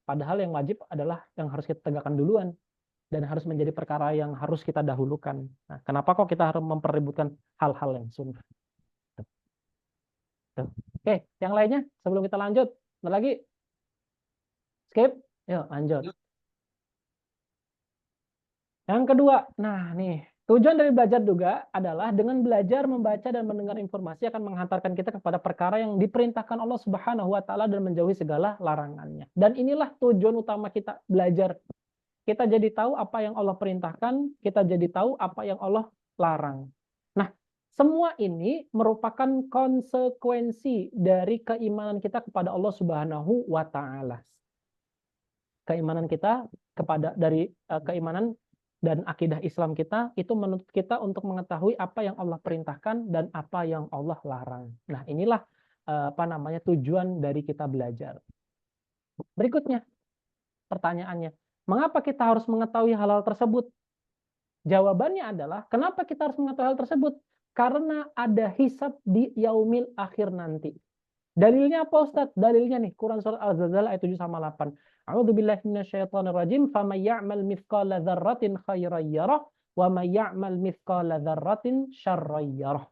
Padahal yang wajib adalah yang harus kita tegakkan duluan dan harus menjadi perkara yang harus kita dahulukan. Nah, kenapa kok kita harus mempeributkan hal-hal yang sunnah? Oke, yang lainnya sebelum kita lanjut, ada lagi? Skip? Yuk, lanjut. Yang kedua, nah nih, tujuan dari belajar juga adalah dengan belajar, membaca, dan mendengar informasi akan menghantarkan kita kepada perkara yang diperintahkan Allah Subhanahu wa Ta'ala dan menjauhi segala larangannya. Dan inilah tujuan utama kita belajar. Kita jadi tahu apa yang Allah perintahkan, kita jadi tahu apa yang Allah larang. Nah, semua ini merupakan konsekuensi dari keimanan kita kepada Allah Subhanahu wa Ta'ala. Keimanan kita keimanan dan akidah Islam kita itu menuntut kita untuk mengetahui apa yang Allah perintahkan dan apa yang Allah larang. Nah, inilah tujuan dari kita belajar. Berikutnya, pertanyaannya, mengapa kita harus mengetahui hal-hal tersebut? Jawabannya adalah, kenapa kita harus mengetahui hal tersebut? Karena ada hisab di yaumil akhir nanti. Dalilnya apa Ustadz? Dalilnya nih, Quran Surat Al-Zalzalah ayat 7 sama 8. A'udzubillahi minasyaitonirrajim. Faman ya'mal mithqala dzarratin khairan yarah wa man ya'mal mithqala dzarratin syarran yarah.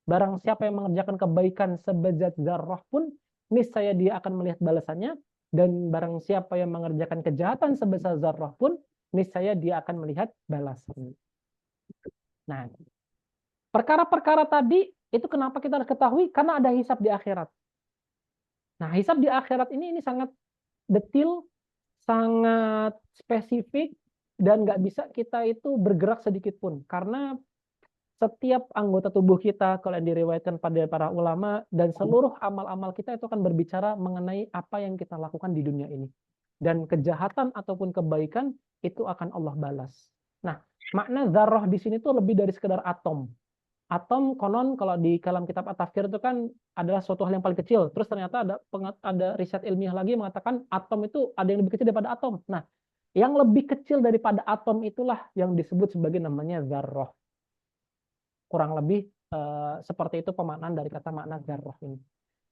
Barang siapa yang mengerjakan kebaikan sebejat zarrah pun, niscaya dia akan melihat balasannya, dan barang siapa yang mengerjakan kejahatan sebesar zarrah pun, niscaya dia akan melihat balasannya. Nah, perkara-perkara tadi itu kenapa kita harus ketahui? Karena ada hisab di akhirat. Nah, hisab di akhirat ini sangat detil, sangat spesifik, dan nggak bisa kita itu bergerak sedikit pun. Karena setiap anggota tubuh kita, kalau yang diriwayatkan pada para ulama, dan seluruh amal-amal kita itu akan berbicara mengenai apa yang kita lakukan di dunia ini. Dan kejahatan ataupun kebaikan itu akan Allah balas. Nah, makna zarrah di sini tuh lebih dari sekedar atom. Atom konon kalau di kalam kitab At-Tafsir itu kan adalah suatu hal yang paling kecil. Terus ternyata ada riset ilmiah lagi yang mengatakan atom itu ada yang lebih kecil daripada atom. Nah, yang lebih kecil daripada atom itulah yang disebut sebagai namanya zarrah. Kurang lebih seperti itu pemaknaan dari kata makna zarrah ini.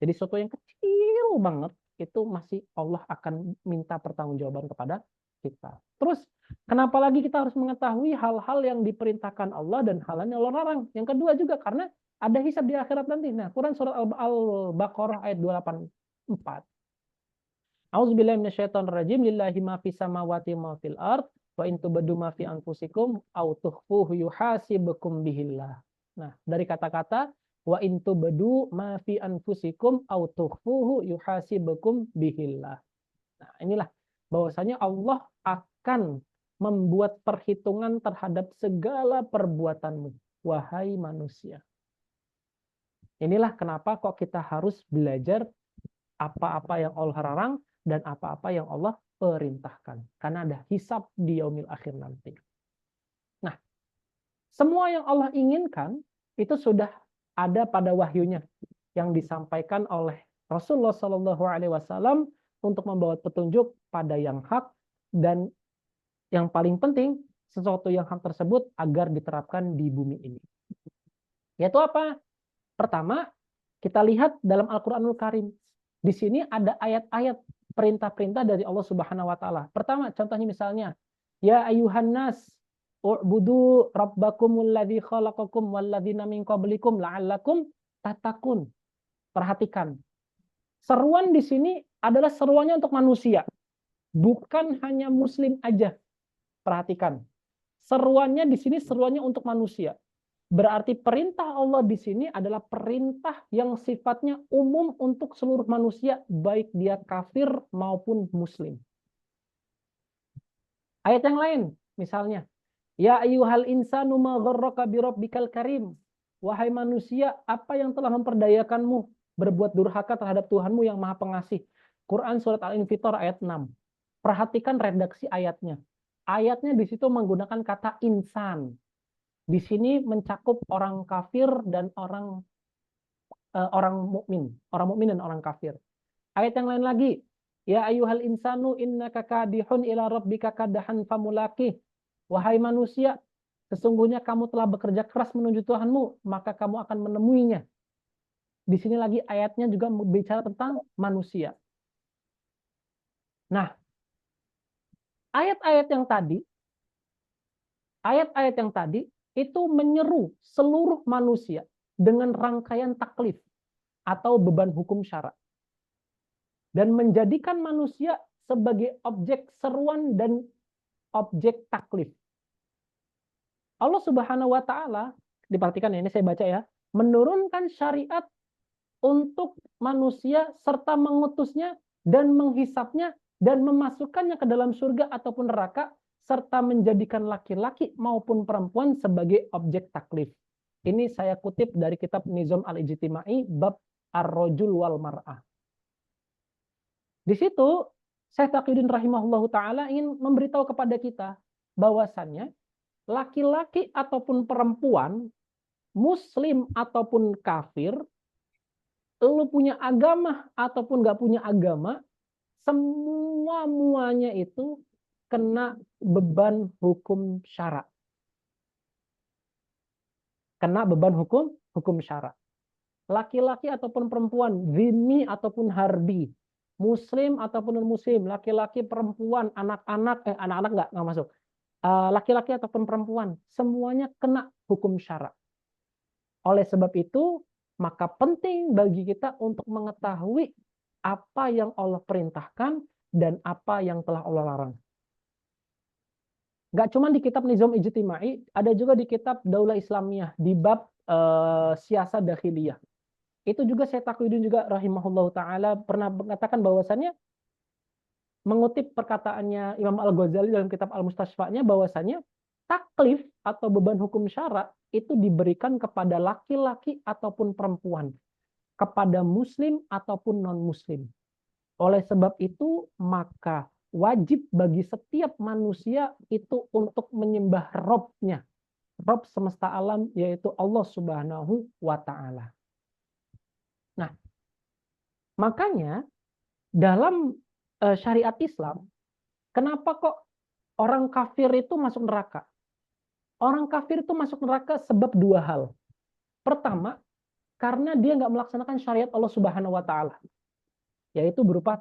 Jadi sesuatu yang kecil banget itu masih Allah akan minta pertanggungjawaban kepada kita. Terus kenapa lagi kita harus mengetahui hal-hal yang diperintahkan Allah dan hal yang Allah larang? Yang kedua juga karena ada hisab di akhirat nanti. Nah, Quran surat Al-Baqarah ayat 284. A'udzubillahi minasyaitonirrajim. Lillahi ma fis samawati ma fil ard wa in tubdu ma fi anfusikum aw tukhfuhu yuhasibukum bihillah. Nah, dari kata-kata wa in tubdu ma fi anfusikum aw tukhfuhu yuhasibukum bihillah. Nah, inilah bahwasanya Allah akan membuat perhitungan terhadap segala perbuatanmu, wahai manusia. Inilah kenapa kok kita harus belajar apa-apa yang Allah larang dan apa-apa yang Allah perintahkan. Karena ada hisab di yaumil akhir nanti. Nah, semua yang Allah inginkan itu sudah ada pada wahyunya yang disampaikan oleh Rasulullah SAW untuk membawa petunjuk pada yang hak, dan yang paling penting sesuatu yang hak tersebut agar diterapkan di bumi ini. Yaitu apa? Pertama, kita lihat dalam Al-Qur'anul Karim. Di sini ada ayat-ayat perintah-perintah dari Allah Subhanahu wa taala. Pertama, contohnya misalnya, ya ayuhan nas u'budu rabbakumul ladzi khalaqakum wal ladzina min qablikum la'allakum tattaqun. Perhatikan. Seruan di sini adalah seruannya untuk manusia. Bukan hanya muslim aja. Perhatikan. Seruannya di sini seruannya untuk manusia. Berarti perintah Allah di sini adalah perintah yang sifatnya umum untuk seluruh manusia, baik dia kafir maupun muslim. Ayat yang lain, misalnya, ya ayyuhal insanu ma gharraka bi rabbikal karim. wahai manusia, apa yang telah memperdayakanmu berbuat durhaka terhadap Tuhanmu yang Maha Pengasih. Quran surat Al-Infitor ayat 6. Perhatikan redaksi ayatnya. Ayatnya di situ menggunakan kata insan. Di sini mencakup orang kafir dan orang mukmin, orang mukmin dan orang kafir. Ayat yang lain lagi, ya ayyuhal insanu innaka kadihun ila rabbika kadahan famulaqih. Wahai manusia, sesungguhnya kamu telah bekerja keras menuju Tuhanmu, maka kamu akan menemuinya. Di sini lagi ayatnya juga bicara tentang manusia. Nah, ayat-ayat yang tadi itu menyeru seluruh manusia dengan rangkaian taklif atau beban hukum syara dan menjadikan manusia sebagai objek seruan dan objek taklif. Allah Subhanahu wa taala, diperhatikan ya, ini saya baca ya, menurunkan syariat untuk manusia serta mengutusnya dan menghisapnya dan memasukkannya ke dalam surga ataupun neraka serta menjadikan laki-laki maupun perempuan sebagai objek taklif. Ini saya kutip dari kitab Nizam Al-Ijtimai bab Ar-Rajul wal Mar'ah. Di situ Syekh Taqiyuddin rahimahullahu taala ingin memberitahu kepada kita bahwasannya laki-laki ataupun perempuan, muslim ataupun kafir, lu punya agama ataupun nggak punya agama, semuanya itu kena beban hukum syara. Kena beban hukum syara. Laki-laki ataupun perempuan, zimmi ataupun harbi, muslim ataupun non-muslim, laki-laki, perempuan, anak-anak, anak-anak nggak masuk. Laki-laki ataupun perempuan, semuanya kena hukum syara. Oleh sebab itu, maka penting bagi kita untuk mengetahui apa yang Allah perintahkan dan apa yang telah Allah larang. Nggak cuma di kitab Nizam Ijtimai, ada juga di kitab Daulah Islamiyah, di bab siasat dakhiliyah. Itu juga Syekh Taqiyuddin juga rahimahullahu ta'ala pernah mengatakan bahwasannya, mengutip perkataannya Imam Al-Ghazali dalam kitab Al-Mustashfa'nya, bahwasannya taklif atau beban hukum syara itu diberikan kepada laki-laki ataupun perempuan, kepada muslim ataupun non-muslim. Oleh sebab itu, maka wajib bagi setiap manusia itu untuk menyembah Robnya, Rob semesta alam, yaitu Allah Subhanahu wa Ta'ala. Nah, makanya dalam syariat Islam, kenapa kok orang kafir itu masuk neraka? Orang kafir itu masuk neraka sebab dua hal. Pertama, karena dia nggak melaksanakan syariat Allah Subhanahu wa Ta'ala, yaitu berupa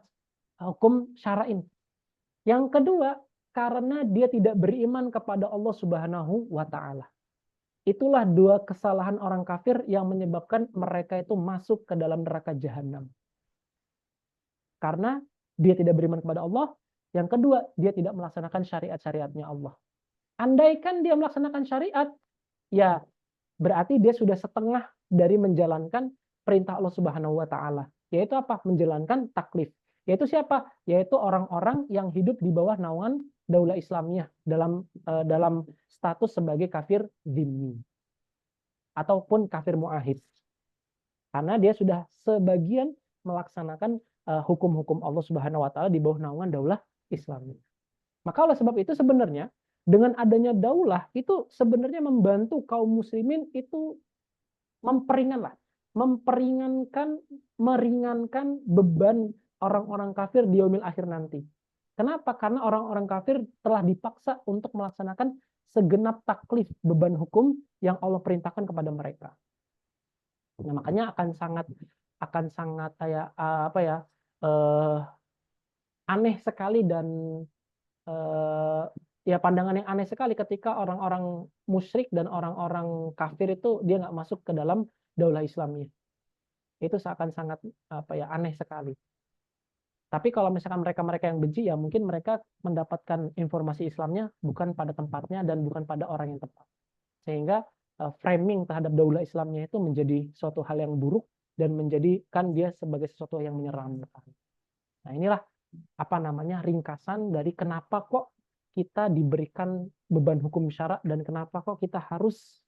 hukum syara'in. Yang kedua, karena dia tidak beriman kepada Allah Subhanahu wa Ta'ala. Itulah dua kesalahan orang kafir yang menyebabkan mereka itu masuk ke dalam neraka jahanam. Karena dia tidak beriman kepada Allah, yang kedua, dia tidak melaksanakan syariat-syariatnya Allah. Andaikan dia melaksanakan syariat, ya berarti dia sudah setengah dari menjalankan perintah Allah Subhanahu wa Ta'ala. Yaitu apa? Menjalankan taklif. Yaitu siapa? Yaitu orang-orang yang hidup di bawah naungan Daulah Islamiyah dalam status sebagai kafir zimmi ataupun kafir mu'ahid. Karena dia sudah sebagian melaksanakan hukum-hukum Allah Subhanahu wa Ta'ala di bawah naungan Daulah Islamiyah. Maka oleh sebab itu sebenarnya dengan adanya daulah itu sebenarnya membantu kaum muslimin itu meringankan beban orang-orang kafir di yaumil akhir nanti. Kenapa? Karena orang-orang kafir telah dipaksa untuk melaksanakan segenap taklif beban hukum yang Allah perintahkan kepada mereka. Nah, makanya akan sangat kayak aneh sekali dan ya pandangan yang aneh sekali ketika orang-orang musyrik dan orang-orang kafir itu dia nggak masuk ke dalam Daulah Islamiyah. Itu akan sangat aneh sekali. Tapi kalau misalkan mereka yang benci, ya mungkin mereka mendapatkan informasi Islamnya bukan pada tempatnya dan bukan pada orang yang tepat. Sehingga framing terhadap Daulah Islamnya itu menjadi suatu hal yang buruk dan menjadikan dia sebagai sesuatu yang menyeramkan. Nah, inilah ringkasan dari kenapa kok kita diberikan beban hukum syara dan kenapa kok kita harus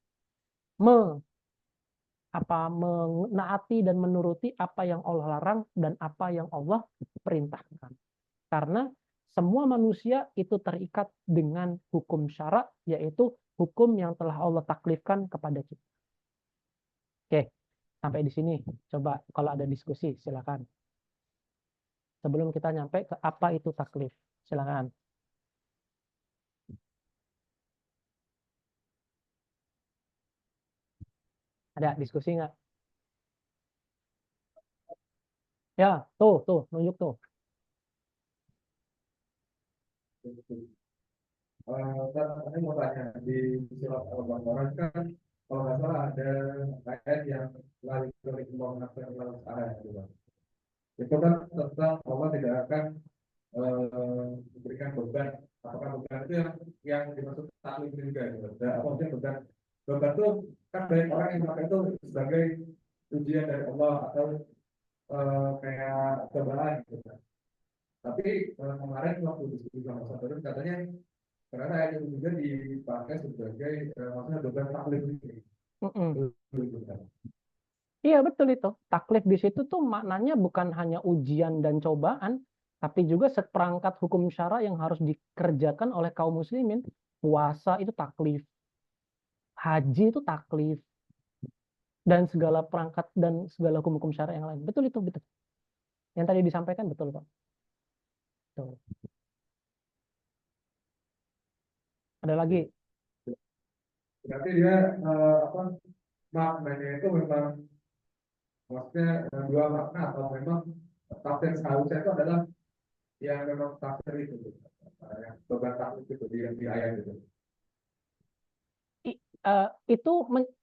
menaati dan menuruti apa yang Allah larang dan apa yang Allah perintahkan. Karena semua manusia itu terikat dengan hukum syara, yaitu hukum yang telah Allah taklifkan kepada kita. Oke, sampai di sini. Coba kalau ada diskusi, silakan. Sebelum kita nyampe ke apa itu taklif, silakan. Ada diskusi nggak? Ya, tuh, nunjuk tuh. Saya mau tanya di surat Al-Baqarah kan kalau nggak salah ada ayat yang lari ke ayat gitu, Bang. Itu kan tentang Allah tidak akan memberikan beban. Apakah beban itu yang dimaksud taklim juga gitu. Dan apa maksudnya beban itu kan banyak orang yang memakai itu sebagai ujian dari Allah atau kayak cobaan gitu kan. Tapi kemarin waktu diskusi sama Saudara katanya karena ayat itu juga dipakai sebagai maksudnya beban taklim gitu. Iya betul itu. Taklif di situ tuh maknanya bukan hanya ujian dan cobaan, tapi juga seperangkat hukum syara yang harus dikerjakan oleh kaum muslimin. Puasa itu taklif, haji itu taklif, dan segala perangkat dan segala hukum-hukum syara yang lain. Betul itu, betul. Yang tadi disampaikan betul kok. Betul. Ada lagi? Berarti dia apa maknanya itu memang maksudnya dua makna atau memang tafsir seharusnya itu adalah yang memang tafsir itu gitu. Yang beban taklim itu di ayat itu.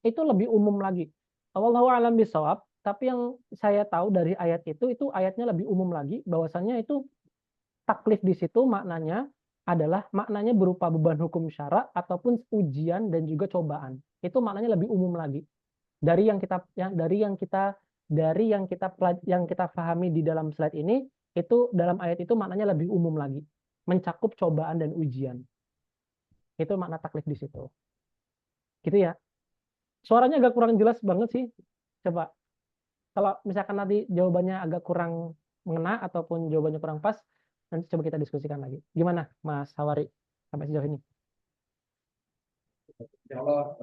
Itu lebih umum lagi. Wallahu a'lam bishawab. Tapi yang saya tahu dari ayat itu ayatnya lebih umum lagi, bahwasanya itu taklif di situ maknanya adalah maknanya berupa beban hukum syara ataupun ujian dan juga cobaan. Itu maknanya lebih umum lagi dari yang kita pahami di dalam slide ini. Itu dalam ayat itu maknanya lebih umum lagi, mencakup cobaan dan ujian. Itu makna taklif di situ. Gitu ya. Suaranya agak kurang jelas banget sih. Coba kalau misalkan nanti jawabannya agak kurang mengena ataupun jawabannya kurang pas, nanti coba kita diskusikan lagi. Gimana, Mas Hawari, sampai sejauh ini? Insya Allah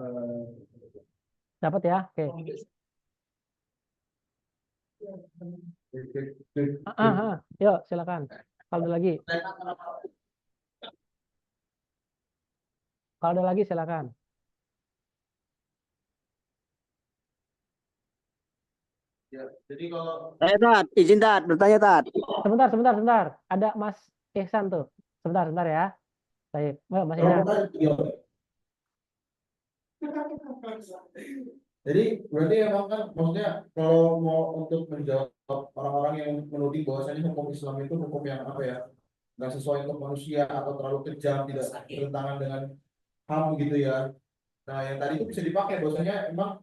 Dapat ya? Oke. Yuk, silakan. Kalau ada lagi. Kalau ada lagi, silakan. ya, jadi kalau Tat, izin Tat, bertanya Tat. Sebentar. Ada Mas Ihsan tuh. Sebentar ya. Baik. Mas Ihsan. Jadi berarti emang kan maksudnya kalau mau untuk menjawab orang-orang yang menuding bahwasanya hukum Islam itu hukum yang apa ya nggak sesuai untuk manusia atau terlalu kejam tidak bertentangan dengan HAM gitu ya. Nah yang tadi itu bisa dipakai bahwasanya emang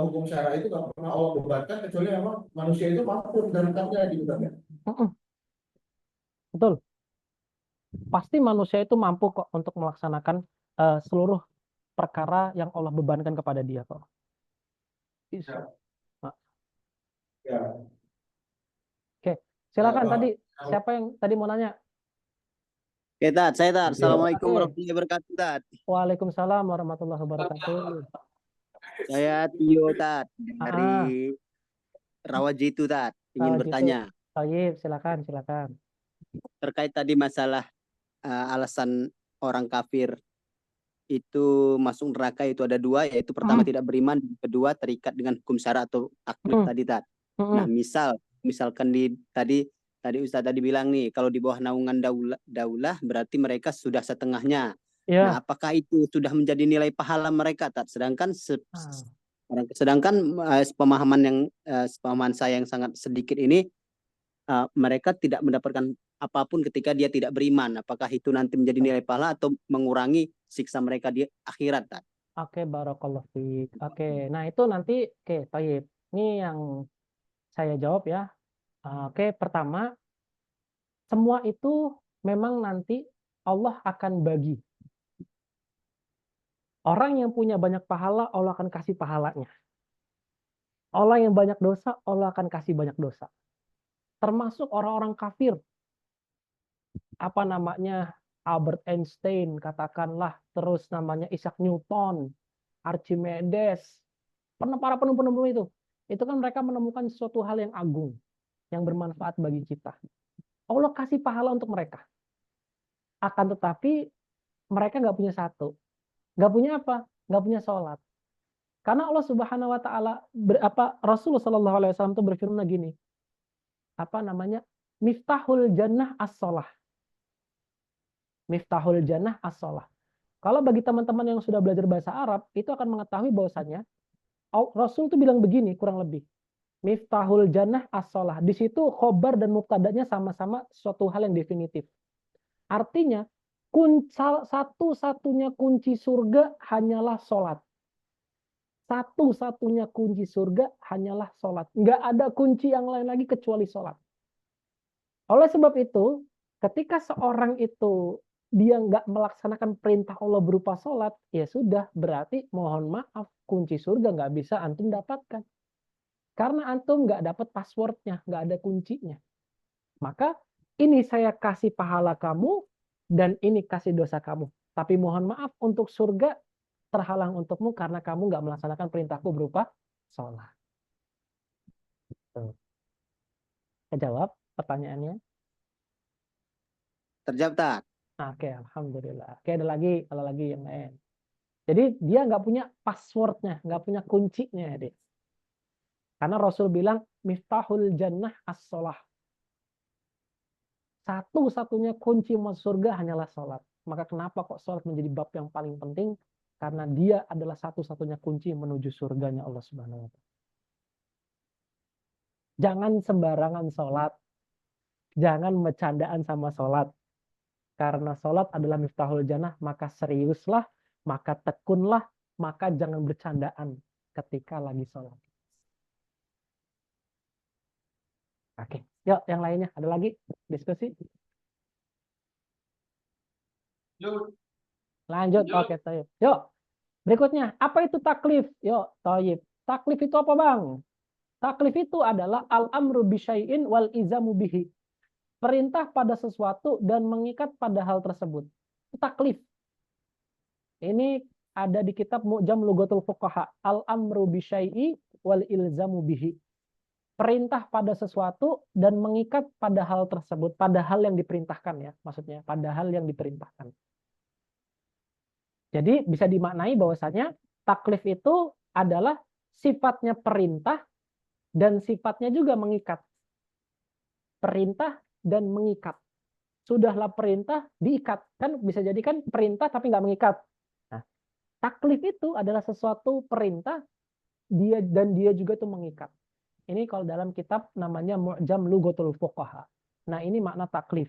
hukum syara itu nggak pernah Allah bebankan kecuali memang manusia itu mampu menjalankannya gitu kan ya. Betul. Pasti manusia itu mampu kok untuk melaksanakan seluruh perkara yang Allah bebankan kepada dia kok. Ya. Nah. Ya. Oke, silakan tadi siapa yang tadi mau nanya? Oke Tat, saya Tat. Assalamualaikum Oke. warahmatullahi wabarakatuh Tat. Waalaikumsalam warahmatullahi wabarakatuh. Saya Tio Tat dari Rawajitu Tat. Ingin bertanya. Tayyib, silakan. Terkait tadi masalah alasan orang kafir itu masuk neraka itu ada dua, yaitu pertama tidak beriman, kedua terikat dengan hukum syara atau taklif tadi Tat. Nah misalkan tadi Ustaz tadi bilang nih kalau di bawah naungan daulah berarti mereka sudah setengahnya. Ya. Nah apakah itu sudah menjadi nilai pahala mereka Tat? Sedangkan pemahaman saya yang sangat sedikit ini mereka tidak mendapatkan apapun ketika dia tidak beriman. Apakah itu nanti menjadi nilai pahala atau mengurangi siksa mereka di akhirat? Tat? Oke, barakallahu fiik. Oke, nah itu nanti, Tayyib. Ini yang saya jawab ya. Oke, pertama, semua itu memang nanti Allah akan bagi. Orang yang punya banyak pahala, Allah akan kasih pahalanya. Orang yang banyak dosa, Allah akan kasih banyak dosa. Termasuk orang-orang kafir. Apa namanya? Albert Einstein, katakanlah. Terus namanya Isaac Newton, Archimedes. Para penemu-penemu itu. Itu kan mereka menemukan suatu hal yang agung. Yang bermanfaat bagi kita. Allah kasih pahala untuk mereka. Akan tetapi mereka nggak punya satu. Nggak punya apa? Nggak punya sholat. Karena Allah Subhanahu Wa Taala Rasulullah Shallallahu Alaihi Wasallam itu berfirman gini, apa namanya? Miftahul jannah as-sholah. Miftahul jannah as-sholah. Kalau bagi teman-teman yang sudah belajar bahasa Arab, itu akan mengetahui bahwasanya Rasul itu bilang begini kurang lebih. Miftahul jannah as-sholah. Di situ khobar dan mubtadanya sama-sama suatu hal yang definitif. Artinya, satu-satunya kunci surga hanyalah sholat. Satu-satunya kunci surga hanyalah sholat. Nggak ada kunci yang lain lagi kecuali sholat. Oleh sebab itu, ketika seorang itu dia nggak melaksanakan perintah Allah berupa sholat, ya sudah, berarti mohon maaf, kunci surga nggak bisa antum dapatkan. Karena antum nggak dapat passwordnya, nggak ada kuncinya. Maka ini saya kasih pahala kamu, dan ini kasih dosa kamu. Tapi mohon maaf, untuk surga terhalang untukmu karena kamu nggak melaksanakan perintahku berupa sholat. Tuh. Kejawab pertanyaannya? Terjawab tak? Oke, alhamdulillah. Oke, ada lagi yang lain. Jadi dia nggak punya passwordnya, nggak punya kuncinya, deh. Karena Rasul bilang miftahul jannah as-sholah. Satu-satunya kunci masuk surga hanyalah sholat. Maka kenapa kok sholat menjadi bab yang paling penting? Karena dia adalah satu-satunya kunci menuju surganya Allah Subhanahu wa Ta'ala. Jangan sembarangan sholat. Jangan bercandaan sama sholat. Karena sholat adalah miftahul jannah, maka seriuslah, maka tekunlah, maka jangan bercandaan ketika lagi sholat. Oke, yuk yang lainnya. Ada lagi diskusi? Lanjut, oke, tayyib. Yuk, berikutnya, apa itu taklif? Yuk, tayyib. Taklif itu apa, Bang? Taklif itu adalah al-amru bisyai'in wal izamu bihi. Perintah pada sesuatu dan mengikat pada hal tersebut. Taklif. Ini ada di kitab Mu'jam Lughatul Fuqaha. Al-amru bisyai'i wal ilzamu bihi. Perintah pada sesuatu dan mengikat pada hal tersebut. Pada hal yang diperintahkan ya. Maksudnya, pada hal yang diperintahkan. Jadi bisa dimaknai bahwasanya taklif itu adalah sifatnya perintah dan sifatnya juga mengikat. Perintah dan mengikat. Sudahlah perintah, diikat. Kan bisa jadi kan perintah tapi nggak mengikat. Nah, taklif itu adalah sesuatu perintah dan dia juga tuh mengikat. Ini kalau dalam kitab namanya Mu'jam Lughatul Fuqaha. Nah, ini makna taklif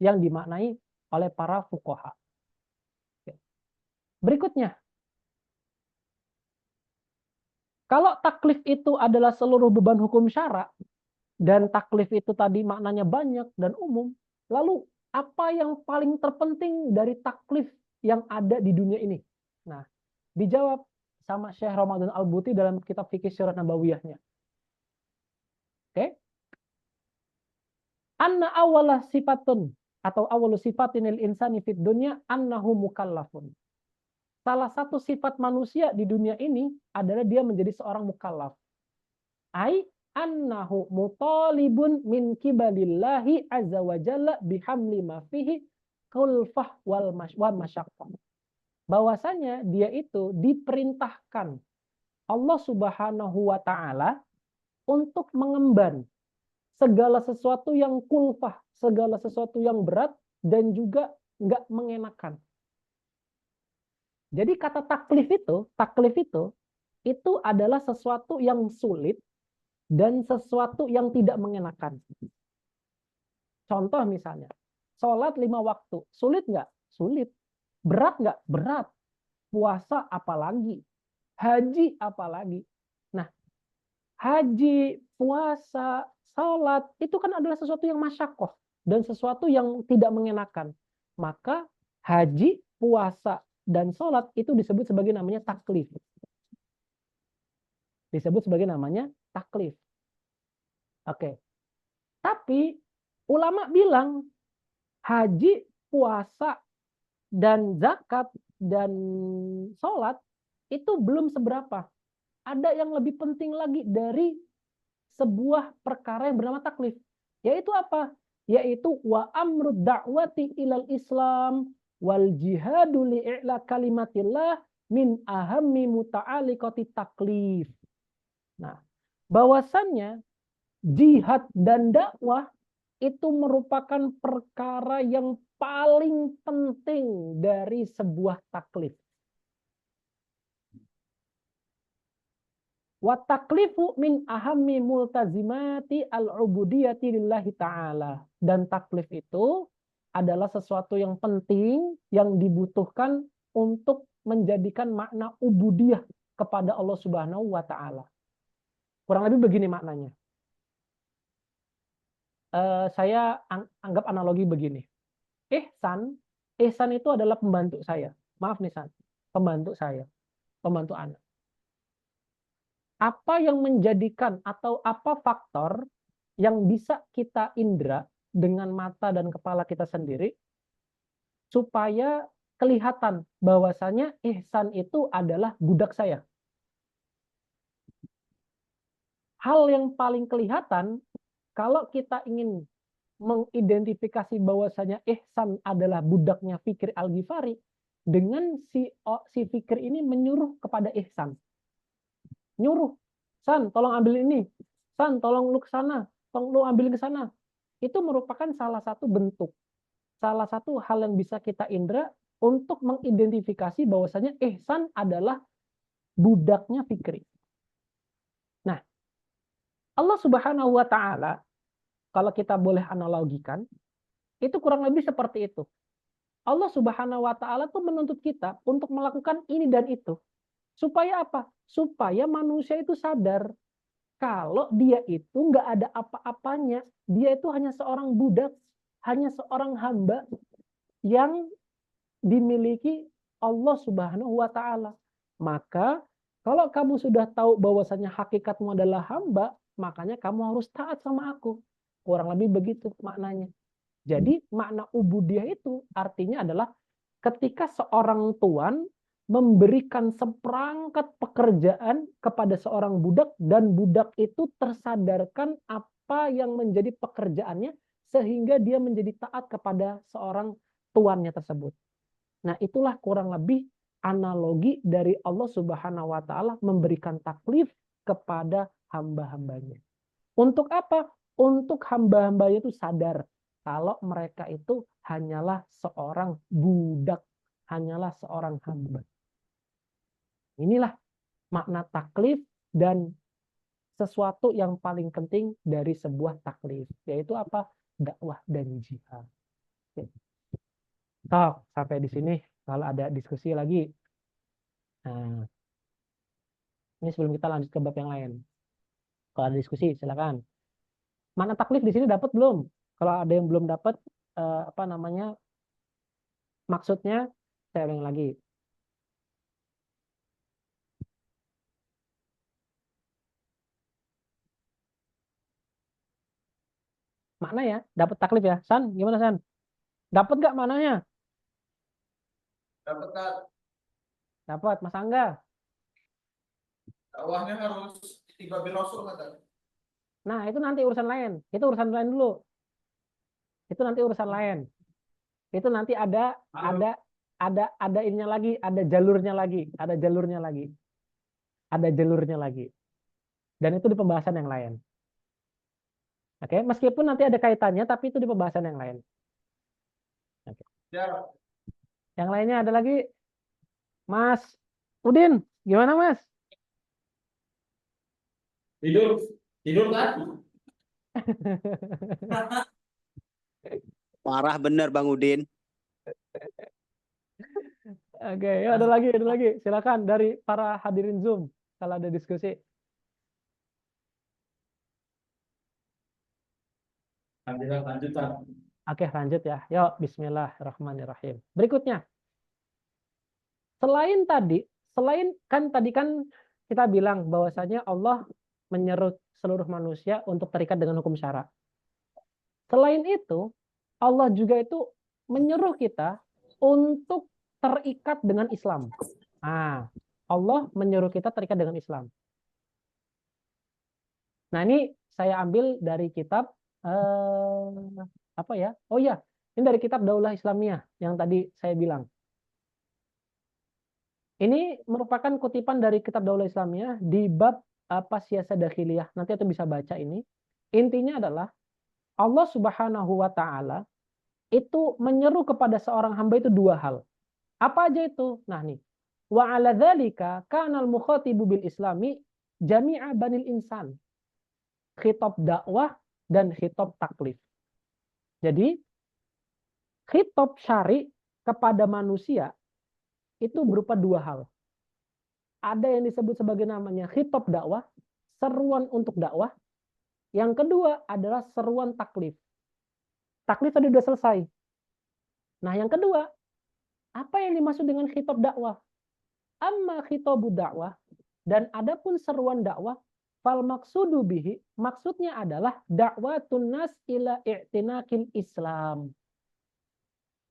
yang dimaknai oleh para fuqaha. Berikutnya, kalau taklif itu adalah seluruh beban hukum syara, dan taklif itu tadi maknanya banyak dan umum, lalu apa yang paling terpenting dari taklif yang ada di dunia ini? Nah, dijawab sama Syekh Ramadan Al-Buti dalam kitab Fikih Syirat Nabawiyahnya. Oke? Anna awala sifatun atau awalu sifatinil insani fid dunya annahu mukallafun. Salah satu sifat manusia di dunia ini adalah dia menjadi seorang mukallaf. Ai annahu mutalibun min kibalillahi azza wa jalla bihamli ma fihi kulfah wal masyaqqah. Bahwasanya dia itu diperintahkan Allah Subhanahu wa taala untuk mengemban segala sesuatu yang kulfah, segala sesuatu yang berat dan juga nggak mengenakan. Jadi kata taklif itu adalah sesuatu yang sulit dan sesuatu yang tidak mengenakan. Contoh misalnya, sholat 5 waktu, sulit nggak? Sulit. Berat nggak? Berat. Puasa apalagi? Haji apalagi? Nah, haji, puasa, sholat itu kan adalah sesuatu yang masyakoh dan sesuatu yang tidak mengenakan. Maka haji, puasa, dan sholat itu disebut sebagai namanya taklif. Disebut sebagai namanya taklif. Oke. Tapi ulama bilang haji, puasa, dan zakat, dan sholat itu belum seberapa. Ada yang lebih penting lagi dari sebuah perkara yang bernama taklif. Yaitu apa? Yaitu wa amrud da'wati ilal Islam wal jihadu li'ila kalimatillah min ahammi muta'aliqati taklif. Nah, bahwasannya jihad dan dakwah itu merupakan perkara yang paling penting dari sebuah taklif. Wa taklifu min ahammi multazimati al-ubudiyati lillahi ta'ala. Dan taklif itu adalah sesuatu yang penting yang dibutuhkan untuk menjadikan makna ubudiyah kepada Allah Subhanahu wa taala. Kurang lebih begini maknanya. Saya anggap analogi begini. Ihsan itu adalah pembantu saya. Maaf nih San, pembantu saya, pembantu anak. Apa yang menjadikan atau apa faktor yang bisa kita indra dengan mata dan kepala kita sendiri supaya kelihatan bahwasanya Ihsan itu adalah budak saya. Hal yang paling kelihatan kalau kita ingin mengidentifikasi bahwasanya Ihsan adalah budaknya Fikri Al-Ghifari dengan si Fikri ini menyuruh kepada Ihsan. Nyuruh, San, tolong ambil ini. San, tolong lu ke sana. Tolong lu ambil ke sana. Itu merupakan salah satu bentuk. Salah satu hal yang bisa kita indra untuk mengidentifikasi bahwasanya Ihsan adalah budaknya Fikri. Nah, Allah Subhanahu wa taala kalau kita boleh analogikan, itu kurang lebih seperti itu. Allah Subhanahu wa taala tuh menuntut kita untuk melakukan ini dan itu. Supaya apa? Supaya manusia itu sadar kalau dia itu nggak ada apa-apanya. Dia itu hanya seorang budak, hanya seorang hamba yang dimiliki Allah Subhanahu wa taala. Maka kalau kamu sudah tahu bahwasanya hakikatmu adalah hamba, makanya kamu harus taat sama aku. Kurang lebih begitu maknanya. Jadi makna ubudiyah itu artinya adalah ketika seorang tuan memberikan seperangkat pekerjaan kepada seorang budak dan budak itu tersadarkan apa yang menjadi pekerjaannya sehingga dia menjadi taat kepada seorang tuannya tersebut. Nah, itulah kurang lebih analogi dari Allah Subhanahu wa taala memberikan taklif kepada hamba-hambanya. Untuk apa? Untuk hamba-hambanya itu sadar kalau mereka itu hanyalah seorang budak, hanyalah seorang hamba. Inilah makna taklif dan sesuatu yang paling penting dari sebuah taklif, yaitu apa? Dakwah dan jihad. Toh, sampai di sini kalau ada diskusi lagi. Nah, ini sebelum kita lanjut ke bab yang lain. Kalau ada diskusi, silakan. Makna taklif di sini dapat belum? Kalau ada yang belum dapat, maksudnya saya ulang lagi. Makna ya, dapat taklif ya. San, gimana San? Dapat nggak maknanya? Dapat Kak. Dapat, Mas Angga. Dakwahnya harus tiba bil Rasul Kak. Nah, itu nanti urusan lain. Itu urusan lain dulu. Itu nanti urusan lain. Itu nanti ada ininya lagi, ada jalurnya lagi, ada jalurnya lagi. Ada jalurnya lagi. Dan itu di pembahasan yang lain. Oke, meskipun nanti ada kaitannya, tapi itu di pembahasan yang lain. Oke. Ya. Yang lainnya ada lagi, Mas Udin, gimana Mas? Tidur kan? Parah bener Bang Udin. Oke, ya ada lagi. Silakan dari para hadirin Zoom kalau ada diskusi. Lanjutan. Oke, lanjut ya. Yuk, bismillahirrahmanirrahim. Berikutnya. Selain kan kita bilang bahwasanya Allah menyeru seluruh manusia untuk terikat dengan hukum syara. Selain itu, Allah juga itu menyeru kita untuk terikat dengan Islam. Nah, Allah menyeru kita terikat dengan Islam. Nah, ini saya ambil dari kitab apa ya? Oh ya, ini dari kitab Daulah Islamiyah yang tadi saya bilang. Ini merupakan kutipan dari kitab Daulah Islamiyah di bab apa siasa dakhiliyah. Nanti itu bisa baca ini. Intinya adalah Allah Subhanahu wa taala itu menyeru kepada seorang hamba itu dua hal. Apa aja itu? Nah nih. Wa 'ala dzalika kana al-mukhatibu bil islami jami'a banil insan. Khitab dakwah dan khitab taklif. Jadi khitab syari kepada manusia itu berupa dua hal. Ada yang disebut sebagai namanya khitab dakwah, seruan untuk dakwah. Yang kedua adalah seruan taklif. Taklif tadi sudah selesai. Nah, yang kedua, apa yang dimaksud dengan khitab dakwah? Amma khitabu dakwah, dan adapun seruan dakwah, fal maksudu bihi, maksudnya adalah dakwatun nas ila i'tinakil Islam.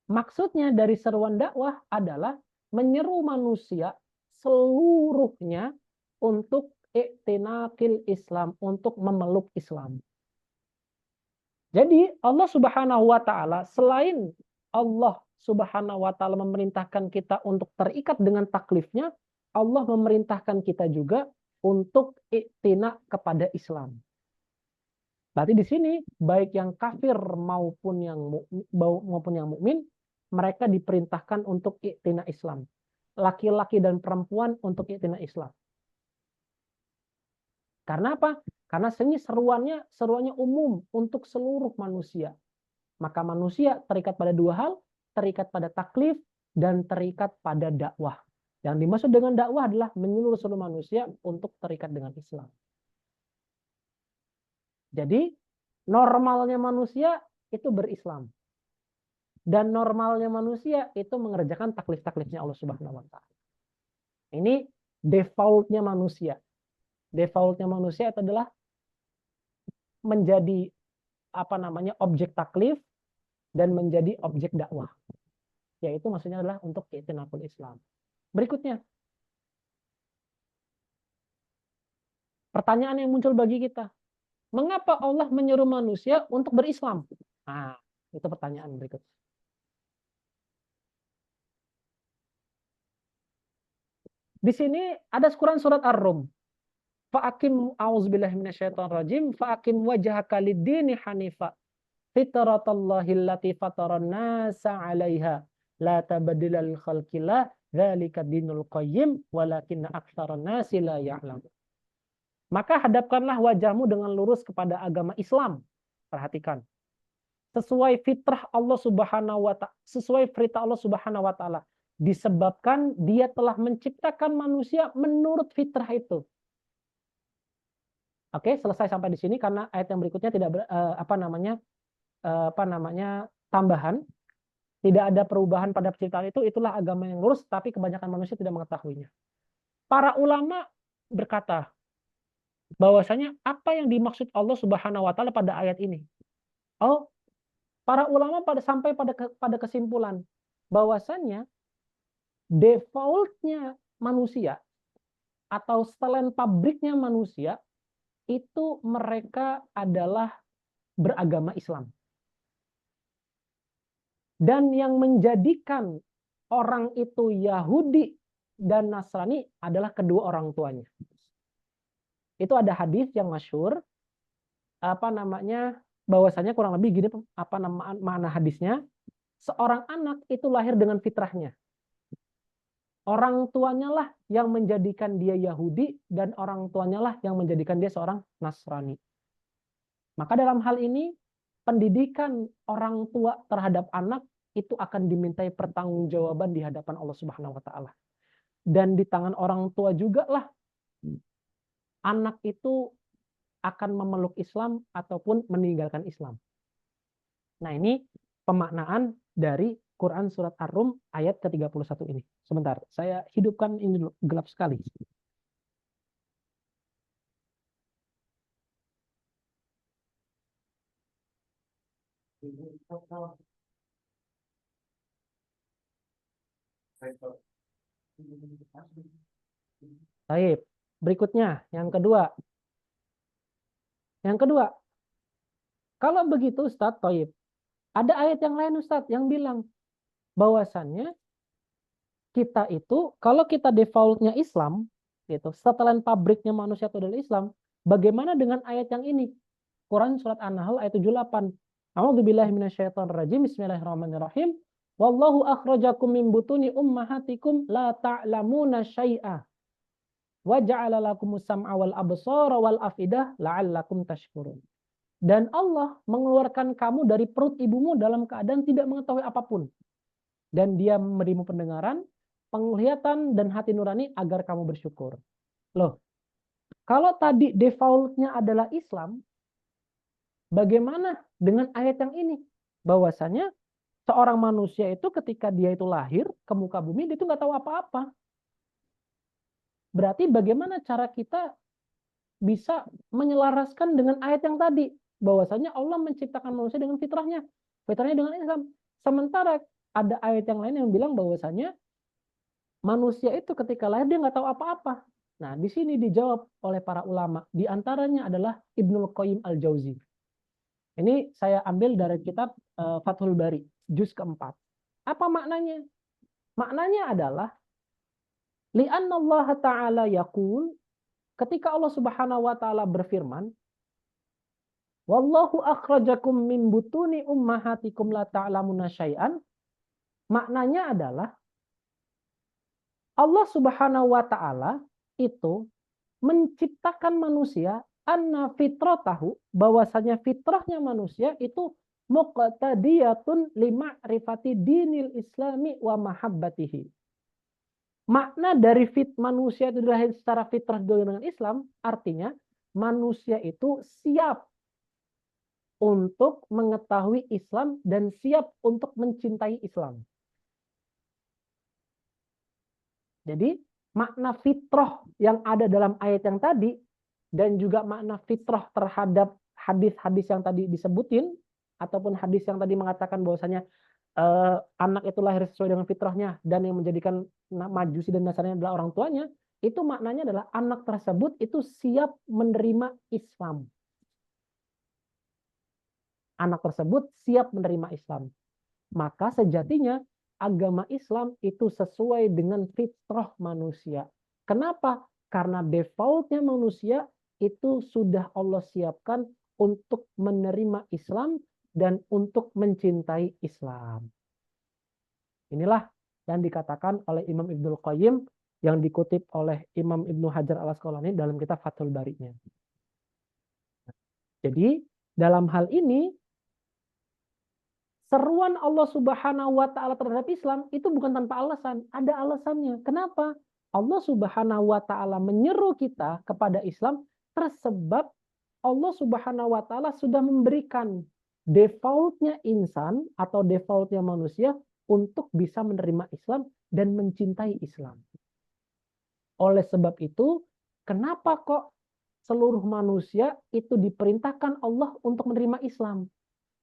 Maksudnya dari seruan dakwah adalah menyeru manusia seluruhnya untuk i'tinakil Islam, untuk memeluk Islam. Jadi Allah Subhanahu wa taala, selain Allah Subhanahu wa taala memerintahkan kita untuk terikat dengan taklifnya, Allah memerintahkan kita juga untuk i'tina kepada Islam. Berarti di sini baik yang kafir maupun yang mukmin, mereka diperintahkan untuk i'tina Islam. Laki-laki dan perempuan untuk i'tina Islam. Karena apa? Karena sini seruannya umum untuk seluruh manusia. Maka manusia terikat pada dua hal, terikat pada taklif dan terikat pada dakwah. Yang dimaksud dengan dakwah adalah menyuruh seluruh manusia untuk terikat dengan Islam. Jadi normalnya manusia itu berislam. Dan normalnya manusia itu mengerjakan taklif-taklifnya Allah Subhanahu wa taala. Ini defaultnya manusia. Defaultnya manusia itu adalah menjadi objek taklif dan menjadi objek dakwah. Yaitu maksudnya adalah untuk i'tinakul Islam. Berikutnya, pertanyaan yang muncul bagi kita, mengapa Allah menyuruh manusia untuk berislam? Nah, itu pertanyaan berikutnya. Di sini ada Quran surat Ar-Rum. Fa'akim a'udzubillahi minasyaitonirrajim fa'akim wajhaka lid-dini hanifa fitratallahi allati fataran nasa 'alaiha la tabdila lil khalqillah dzalika dinul qayyim walakinna aktsaran nasi la ya'lamun. Maka hadapkanlah wajahmu dengan lurus kepada agama Islam. Perhatikan. Sesuai fitrah Allah Subhanahu wa taala, sesuai perintah Allah Subhanahu wa taala. Disebabkan dia telah menciptakan manusia menurut fitrah itu. Oke, selesai sampai di sini karena ayat yang berikutnya tidak tambahan. Tidak ada perubahan pada penciptaan itu, itulah agama yang lurus, tapi kebanyakan manusia tidak mengetahuinya. Para ulama berkata bahwasanya apa yang dimaksud Allah Subhanahu wa taala pada ayat ini? Oh, para ulama sampai pada kesimpulan bahwasanya defaultnya manusia atau setelan pabriknya manusia itu mereka adalah beragama Islam. Dan yang menjadikan orang itu Yahudi dan Nasrani adalah kedua orang tuanya. Itu ada hadis yang masyhur bahwasanya kurang lebih gini makna hadisnya, seorang anak itu lahir dengan fitrahnya. Orang tuanya lah yang menjadikan dia Yahudi dan orang tuanya lah yang menjadikan dia seorang Nasrani. Maka dalam hal ini pendidikan orang tua terhadap anak itu akan dimintai pertanggungjawaban di hadapan Allah Subhanahu wa taala. Dan di tangan orang tua juga lah anak itu akan memeluk Islam ataupun meninggalkan Islam. Nah, ini pemaknaan dari Quran surat Ar-Rum ayat ke-31 ini. Sebentar, saya hidupkan ini dulu, gelap sekali. Baik. Berikutnya, yang kedua. Yang kedua, kalau begitu Ustadz Toib, ada ayat yang lain Ustadz yang bilang bahwasannya kita itu, kalau kita defaultnya Islam, gitu, setelan pabriknya manusia itu adalah Islam, bagaimana dengan ayat yang ini? Quran surat An-Nahl ayat 78. A'udzubillahi minasyaitonirrajim. Bismillahirrahmanirrahim. Wallahu akhrajakum min butuni ummahatikum la ta'lamuna syai'a. Wa ja'ala lakumus sam'a wal absara wal afidah la'allakum tashkurun. Dan Allah mengeluarkan kamu dari perut ibumu dalam keadaan tidak mengetahui apapun. Dan dia memberimu pendengaran, penglihatan, dan hati nurani agar kamu bersyukur. Loh, kalau tadi defaultnya adalah Islam, bagaimana dengan ayat yang ini? Bahwasanya seorang manusia itu ketika dia itu lahir ke muka bumi, dia itu nggak tahu apa-apa. Berarti bagaimana cara kita bisa menyelaraskan dengan ayat yang tadi? Bahwasanya Allah menciptakan manusia dengan fitrahnya. Fitrahnya dengan Islam. Sementara ada ayat yang lain yang bilang bahwasanya manusia itu ketika lahir dia nggak tahu apa-apa. Nah, di sini dijawab oleh para ulama. Di antaranya adalah Ibnul Qayyim Al-Jauzi. Ini saya ambil dari kitab Fathul Bari, juz keempat. Apa maknanya? Maknanya adalah li'anna Allah Ta'ala yaqul, ketika Allah Subhanahu wa taala berfirman, wallahu akhrajakum min butuni ummahatikum la ta'lamuna syai'an, maknanya adalah Allah Subhanahu wa taala itu menciptakan manusia anna fitratahu, bahwasanya fitrahnya manusia itu muqtadiyatun lima'rifati dinil islami wa mahabbatihi. Makna dari manusia itu lahir secara fitrah dengan Islam, artinya manusia itu siap untuk mengetahui Islam dan siap untuk mencintai Islam. Jadi makna fitrah yang ada dalam ayat yang tadi dan juga makna fitrah terhadap hadis-hadis yang tadi disebutin ataupun hadis yang tadi mengatakan bahwasanya anak itu lahir sesuai dengan fitrahnya dan yang menjadikan Majusi dan Nasrani adalah orang tuanya, itu maknanya adalah anak tersebut itu siap menerima Islam. Anak tersebut siap menerima Islam. Maka sejatinya agama Islam itu sesuai dengan fitrah manusia. Kenapa? Karena defaultnya manusia itu sudah Allah siapkan untuk menerima Islam dan untuk mencintai Islam. Inilah yang dikatakan oleh Imam Ibnul Qayyim yang dikutip oleh Imam Ibnu Hajar Al-Asqalani dalam kitab Fathul Bari-nya. Jadi dalam hal ini seruan Allah Subhanahu wa taala terhadap Islam itu bukan tanpa alasan, ada alasannya. Kenapa? Allah Subhanahu wa taala menyeru kita kepada Islam tersebab Allah Subhanahu wa taala sudah memberikan defaultnya insan atau defaultnya manusia untuk bisa menerima Islam dan mencintai Islam. Oleh sebab itu, kenapa kok seluruh manusia itu diperintahkan Allah untuk menerima Islam?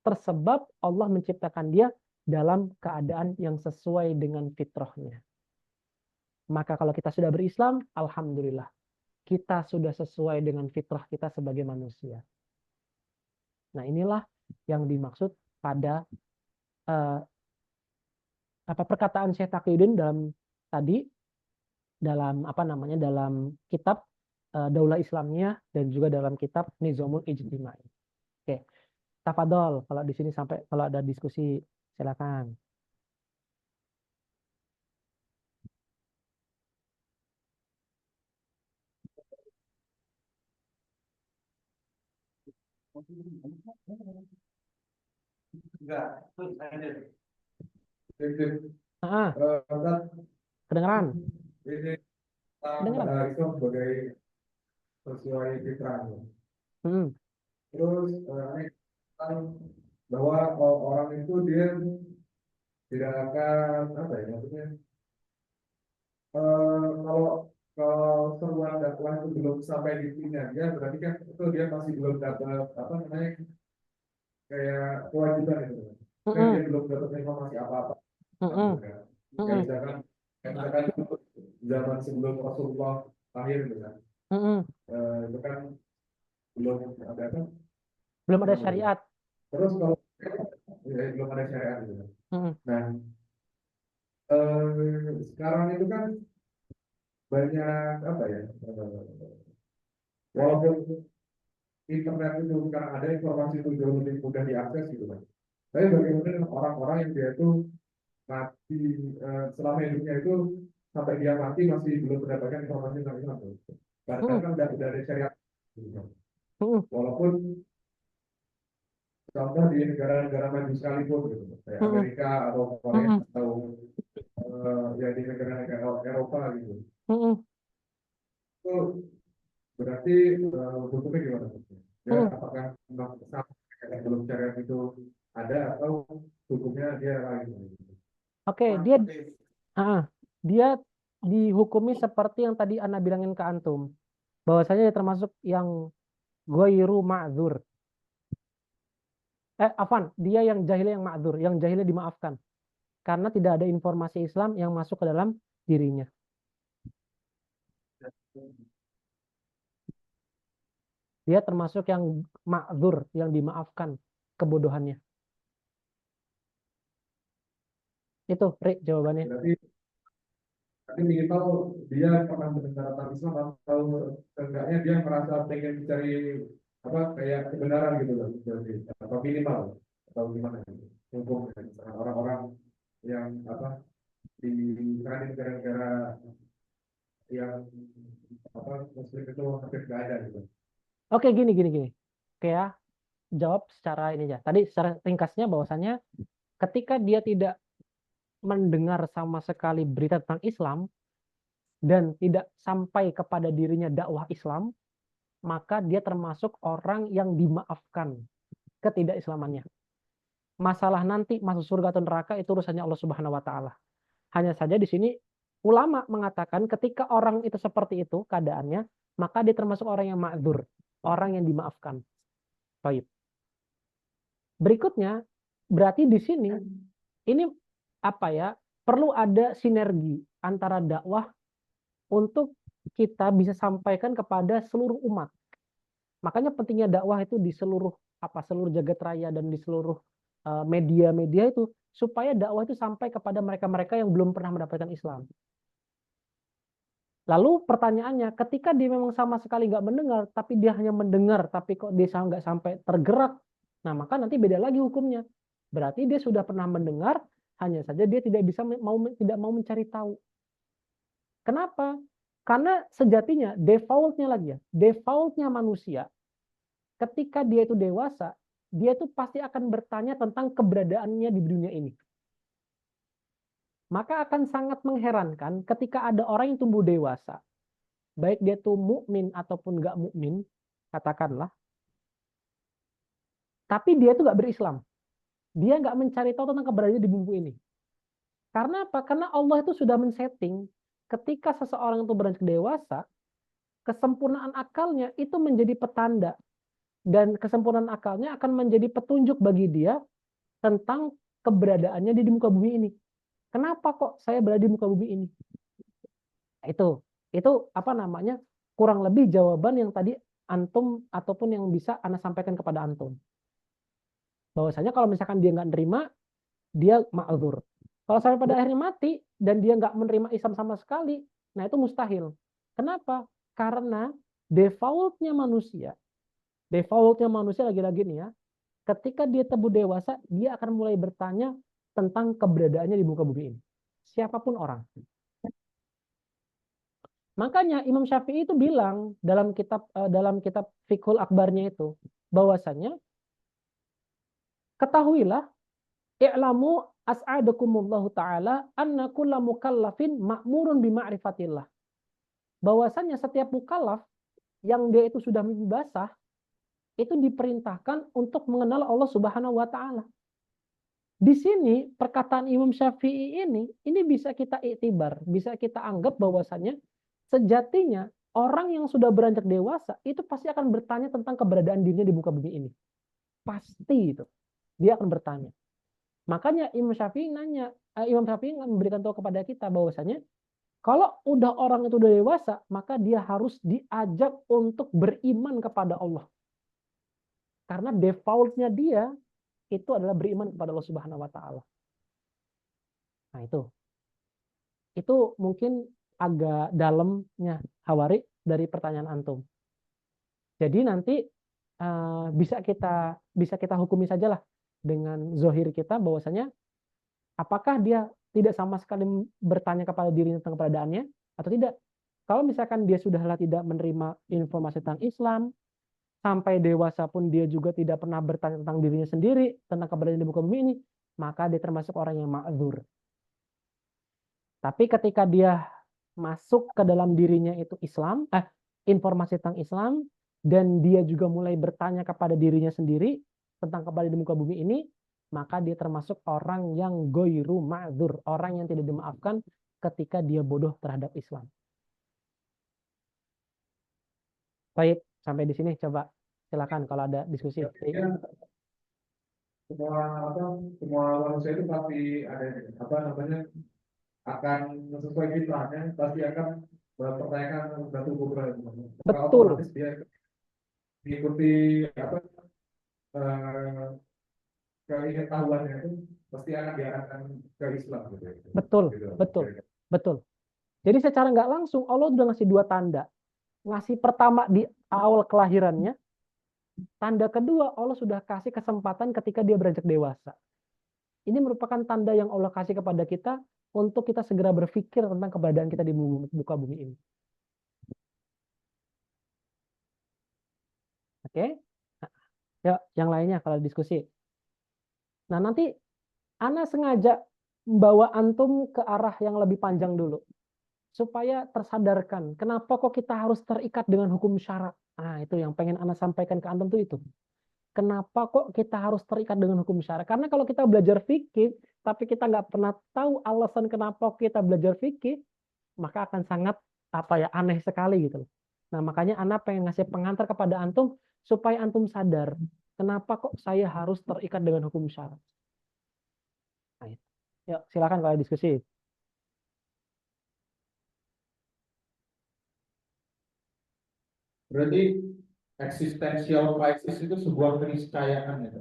Tersebab Allah menciptakan dia dalam keadaan yang sesuai dengan fitrahnya. Maka kalau kita sudah berislam, alhamdulillah, kita sudah sesuai dengan fitrah kita sebagai manusia. Nah, inilah yang dimaksud pada perkataan Syekh Taqiyuddin dalam kitab Daulah Islamiyah dan juga dalam kitab Nizamul Ijtimai. Oke. Tafadhol, kalau di sini sampai kalau ada diskusi silakan. Ah, kedengeran? Ini Kedengeran? itu sebagai sesuai fitrah. Terus bahwa orang itu dia tidak akan maksudnya kalau seruan dakwah itu belum sampai di sini dia berarti kan itu dia masih belum dapat kayak kewajiban gitu. Kan Mm-mm. dia belum dapat informasi apa-apa. Mm-mm. Kayak Mm-mm. misalkan zaman sebelum Rasulullah lahir gitu kan. Mm-mm. Itu kan belum ada kan. Belum ada syariat. Terus kalau belum ada syariat gitu kan. Mm-mm. Nah, sekarang itu kan banyak apa ya? Walaupun internet itu sekarang ada, informasi itu jauh lebih mudah diakses gitu kan. Tapi bagaimana dengan orang-orang yang dia itu mati selama hidupnya itu sampai dia mati masih belum mendapatkan informasi tentang Islam tuh. Karena Mm-mm. kan udah ada syariat gitu kan. Mm-mm. Walaupun contoh di negara-negara maju sekalipun gitu, kayak Mm-mm. Amerika atau Korea Mm-mm. atau ya di negara-negara Eropa gitu. Mm-mm. Itu berarti hukumnya gimana? Ya, Mm-mm. apakah memang sama belum syariat itu ada atau hukumnya dia lain? Oke, dia dihukumi seperti yang tadi Ana bilangin ke antum, bahwasanya dia termasuk yang ghairu ma'dzur. Afwan, dia yang jahilnya yang ma'dzur, yang jahilnya dimaafkan karena tidak ada informasi Islam yang masuk ke dalam dirinya. Dia termasuk yang ma'dzur, yang dimaafkan kebodohannya. Itu, Rik, jawabannya. Berarti minimal dia pernah mendengar tentang Islam atau enggaknya dia merasa pengen mencari apa kayak kebenaran gitu loh, jadi atau minimal atau gimana gitu. Hukum orang-orang yang apa di negara-negara yang apa Muslim itu hampir nggak ada gitu. Oke, gini. Oke ya, jawab secara ini aja. Tadi secara ringkasnya bahwasannya ketika dia tidak mendengar sama sekali berita tentang Islam dan tidak sampai kepada dirinya dakwah Islam, maka dia termasuk orang yang dimaafkan ketidakislamannya. Masalah nanti masuk surga atau neraka itu urusannya Allah Subhanahu wa taala. Hanya saja di sini ulama mengatakan ketika orang itu seperti itu keadaannya, maka dia termasuk orang yang ma'dzur, orang yang dimaafkan. Baik. Berikutnya, berarti di sini ini apa ya? Perlu ada sinergi antara dakwah untuk kita bisa sampaikan kepada seluruh umat. Makanya pentingnya dakwah itu di seluruh jagat raya dan di seluruh media-media itu supaya dakwah itu sampai kepada mereka-mereka yang belum pernah mendapatkan Islam. Lalu pertanyaannya, ketika dia memang sama sekali nggak mendengar, tapi dia hanya mendengar, tapi kok dia nggak sampai tergerak, nah maka nanti beda lagi hukumnya. Berarti dia sudah pernah mendengar, hanya saja dia tidak mau mencari tahu. Kenapa? Karena sejatinya defaultnya manusia, ketika dia itu dewasa, dia itu pasti akan bertanya tentang keberadaannya di dunia ini. Maka akan sangat mengherankan ketika ada orang yang tumbuh dewasa, baik dia tuh mukmin ataupun nggak mukmin, katakanlah, tapi dia tuh nggak berislam. Dia nggak mencari tahu tentang keberadaannya di bumi ini. Karena apa? Karena Allah itu sudah men-setting ketika seseorang itu beranjak dewasa, kesempurnaan akalnya itu menjadi petanda dan kesempurnaan akalnya akan menjadi petunjuk bagi dia tentang keberadaannya di muka bumi ini. Kenapa kok saya berada di muka bumi ini? Itu apa namanya? Kurang lebih jawaban yang tadi antum ataupun yang bisa Ana sampaikan kepada antum. Bahwasanya kalau misalkan dia nggak nerima, dia ma'dzur. Kalau sampai pada akhirnya mati dan dia nggak menerima Islam sama sekali, nah itu mustahil. Kenapa? Karena defaultnya manusia lagi-lagi nih ya, ketika dia tumbuh dewasa, dia akan mulai bertanya tentang keberadaannya di muka bumi ini. Siapapun orang. Makanya Imam Syafi'i itu bilang dalam kitab Fiqhul Akbarnya itu, bahwasanya ketahuilah i'lamu as'adakumullahu ta'ala anna kulla mukallafin ma'murun bima'rifatillah. Bahwasanya setiap mukallaf yang dia itu sudah mimpi basah itu diperintahkan untuk mengenal Allah Subhanahu wa taala. Di sini perkataan Imam Syafi'i ini bisa kita iktibar, bisa kita anggap bahwasanya sejatinya orang yang sudah beranjak dewasa itu pasti akan bertanya tentang keberadaan dirinya di muka bumi ini. Pasti itu. dia akan bertanya. Makanya Imam Syafi'i memberikan tahu kepada kita bahwasanya kalau udah orang itu udah dewasa, maka dia harus diajak untuk beriman kepada Allah. Karena defaultnya dia itu adalah beriman kepada Allah Subhanahu wa taala. Nah, itu mungkin agak dalamnya Hawari dari pertanyaan antum. Jadi nanti bisa kita hukumi sajalah dengan zohir kita bahwasanya apakah dia tidak sama sekali bertanya kepada dirinya tentang keberadaannya atau tidak. Kalau misalkan dia sudahlah tidak menerima informasi tentang Islam, sampai dewasa pun dia juga tidak pernah bertanya tentang dirinya sendiri, tentang keberadaan di muka bumi ini, maka dia termasuk orang yang ma'dzur. Tapi ketika dia masuk ke dalam dirinya itu Islam, informasi tentang Islam, dan dia juga mulai bertanya kepada dirinya sendiri tentang keberadaan di muka bumi ini, maka dia termasuk orang yang goiru ma'dzur, orang yang tidak dimaafkan ketika dia bodoh terhadap Islam. Baik, sampai di sini coba silakan kalau ada diskusi. Semua manusia itu pasti ada akan sesuai fitrahnya, pasti akan mempertanyakan satu kebenaran. Betul. Otomatis dia mengikuti keingintahuannya itu pasti akan diarahkan ke Islam gitu. Betul. Jadi secara nggak langsung Allah udah ngasih dua tanda. Ngasih pertama di awal kelahirannya, tanda kedua Allah sudah kasih kesempatan ketika dia beranjak dewasa. Ini merupakan tanda yang Allah kasih kepada kita untuk kita segera berpikir tentang keberadaan kita di muka bumi ini. Oke? Ya, yang lainnya kalau diskusi. Nah, nanti Ana sengaja membawa antum ke arah yang lebih panjang dulu. Supaya tersadarkan, kenapa kok kita harus terikat dengan hukum syara? Nah, itu yang pengen Ana sampaikan ke antum tuh itu. Kenapa kok kita harus terikat dengan hukum syara? Karena kalau kita belajar fikih, tapi kita nggak pernah tahu alasan kenapa kita belajar fikih, maka akan sangat aneh sekali gitu. Nah, makanya Ana pengen ngasih pengantar kepada antum supaya antum sadar, kenapa kok saya harus terikat dengan hukum syara? Nah, yuk, silakan kalau diskusi. Berarti existential crisis itu sebuah keniscayaan ya.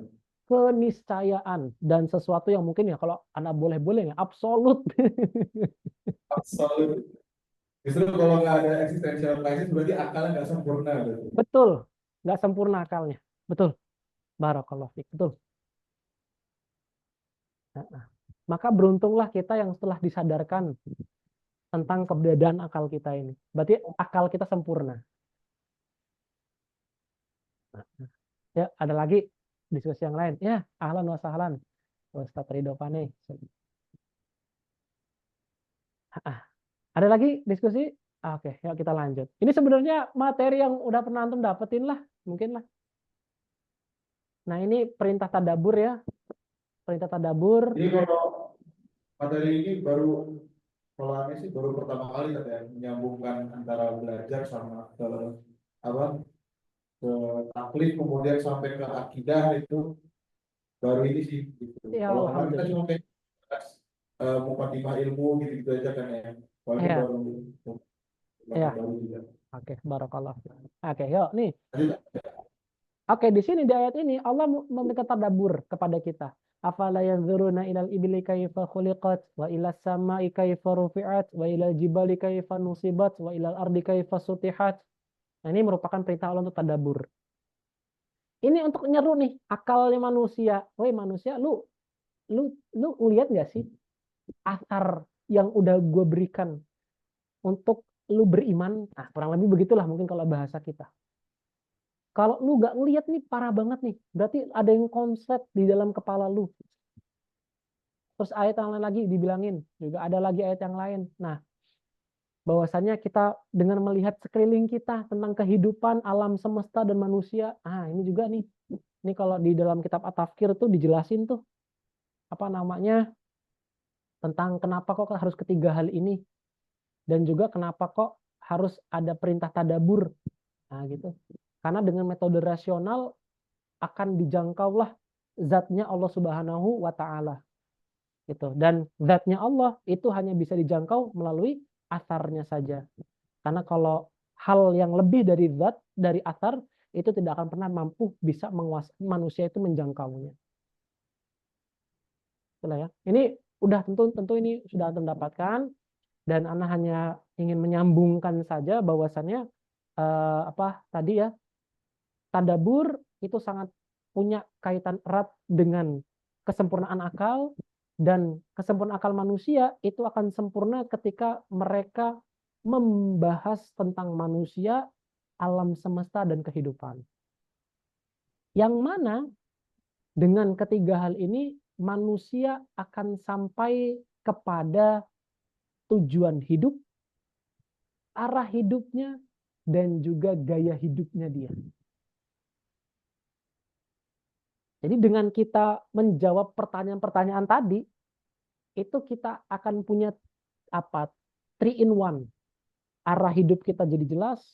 Keniscayaan dan sesuatu yang mungkin ya kalau Anda boleh-boleh ya absolut. Absolut. Justru kalau nggak ada existential crisis berarti akalnya nggak sempurna gitu. Betul, nggak sempurna akalnya. Betul. Barakallahu fiik. Betul. Nah, maka beruntunglah kita yang setelah disadarkan tentang keberadaan akal kita ini. Berarti akal kita sempurna. Ya, ada lagi diskusi yang lain. Ya, ahlan wa sahlan. Ustaz Ridho Pane. Ada lagi diskusi? Oke, yuk kita lanjut. Ini sebenarnya materi yang udah pernah antum dapetin lah, mungkin lah. Nah, ini perintah tadabur ya. Perintah tadabur. Ini kalau materi ini kalau ini sih baru pertama kali katanya menyambungkan antara belajar sama ke taklif kemudian sampai ke akidah itu baru ini sih gitu. Ya, Kalau kemarin kita alhamdulillah. cuma kayak mukadimah ilmu gitu aja kan ya. Kalau ini Ya. baru juga. Oke, barakallah. Oke, yuk nih. Lanjut. Oke, di sini di ayat ini Allah memberikan tadabbur kepada kita. Afala yanzuruna ilal ibli kaifa khuliqat wa ilas samai kaifa rufi'at wa ilal jibali kaifa nusibat wa ilal ardi kaifa sutihat. Nah, ini merupakan perintah Allah untuk tadabbur. Ini untuk nyeru nih akalnya manusia. Woi manusia, lu ngeliat gak sih asar yang udah gue berikan untuk lu beriman? Nah, kurang lebih begitulah mungkin kalau bahasa kita. Kalau lu gak ngeliat nih parah banget nih. Berarti ada yang konslet di dalam kepala lu. Terus ayat yang lain lagi dibilangin. Juga ada lagi ayat yang lain. Nah, bahwasanya kita dengan melihat sekeliling kita tentang kehidupan alam semesta dan manusia. Ini juga nih. Ini kalau di dalam kitab At-Tafkir tuh dijelasin tuh. Apa namanya? Tentang kenapa kok harus ketiga hal ini. Dan juga kenapa kok harus ada perintah tadabur. Nah, gitu. Karena dengan metode rasional akan dijangkaulah zatnya Allah Subhanahu wa taala. Gitu. Dan zatnya Allah itu hanya bisa dijangkau melalui asarnya saja. Karena kalau hal yang lebih dari zat, dari asar, itu tidak akan pernah mampu bisa menguasai manusia itu menjangkaunya. Itulah ya. Ini udah tentu ini sudah Antum dapatkan, dan Ana hanya ingin menyambungkan saja bahwasannya tadi ya, tadabur itu sangat punya kaitan erat dengan kesempurnaan akal, dan kesempurnaan akal manusia itu akan sempurna ketika mereka membahas tentang manusia, alam semesta, dan kehidupan. Yang mana dengan ketiga hal ini manusia akan sampai kepada tujuan hidup, arah hidupnya, dan juga gaya hidupnya dia. Jadi dengan kita menjawab pertanyaan-pertanyaan tadi, itu kita akan punya 3-in-1. Arah hidup kita jadi jelas,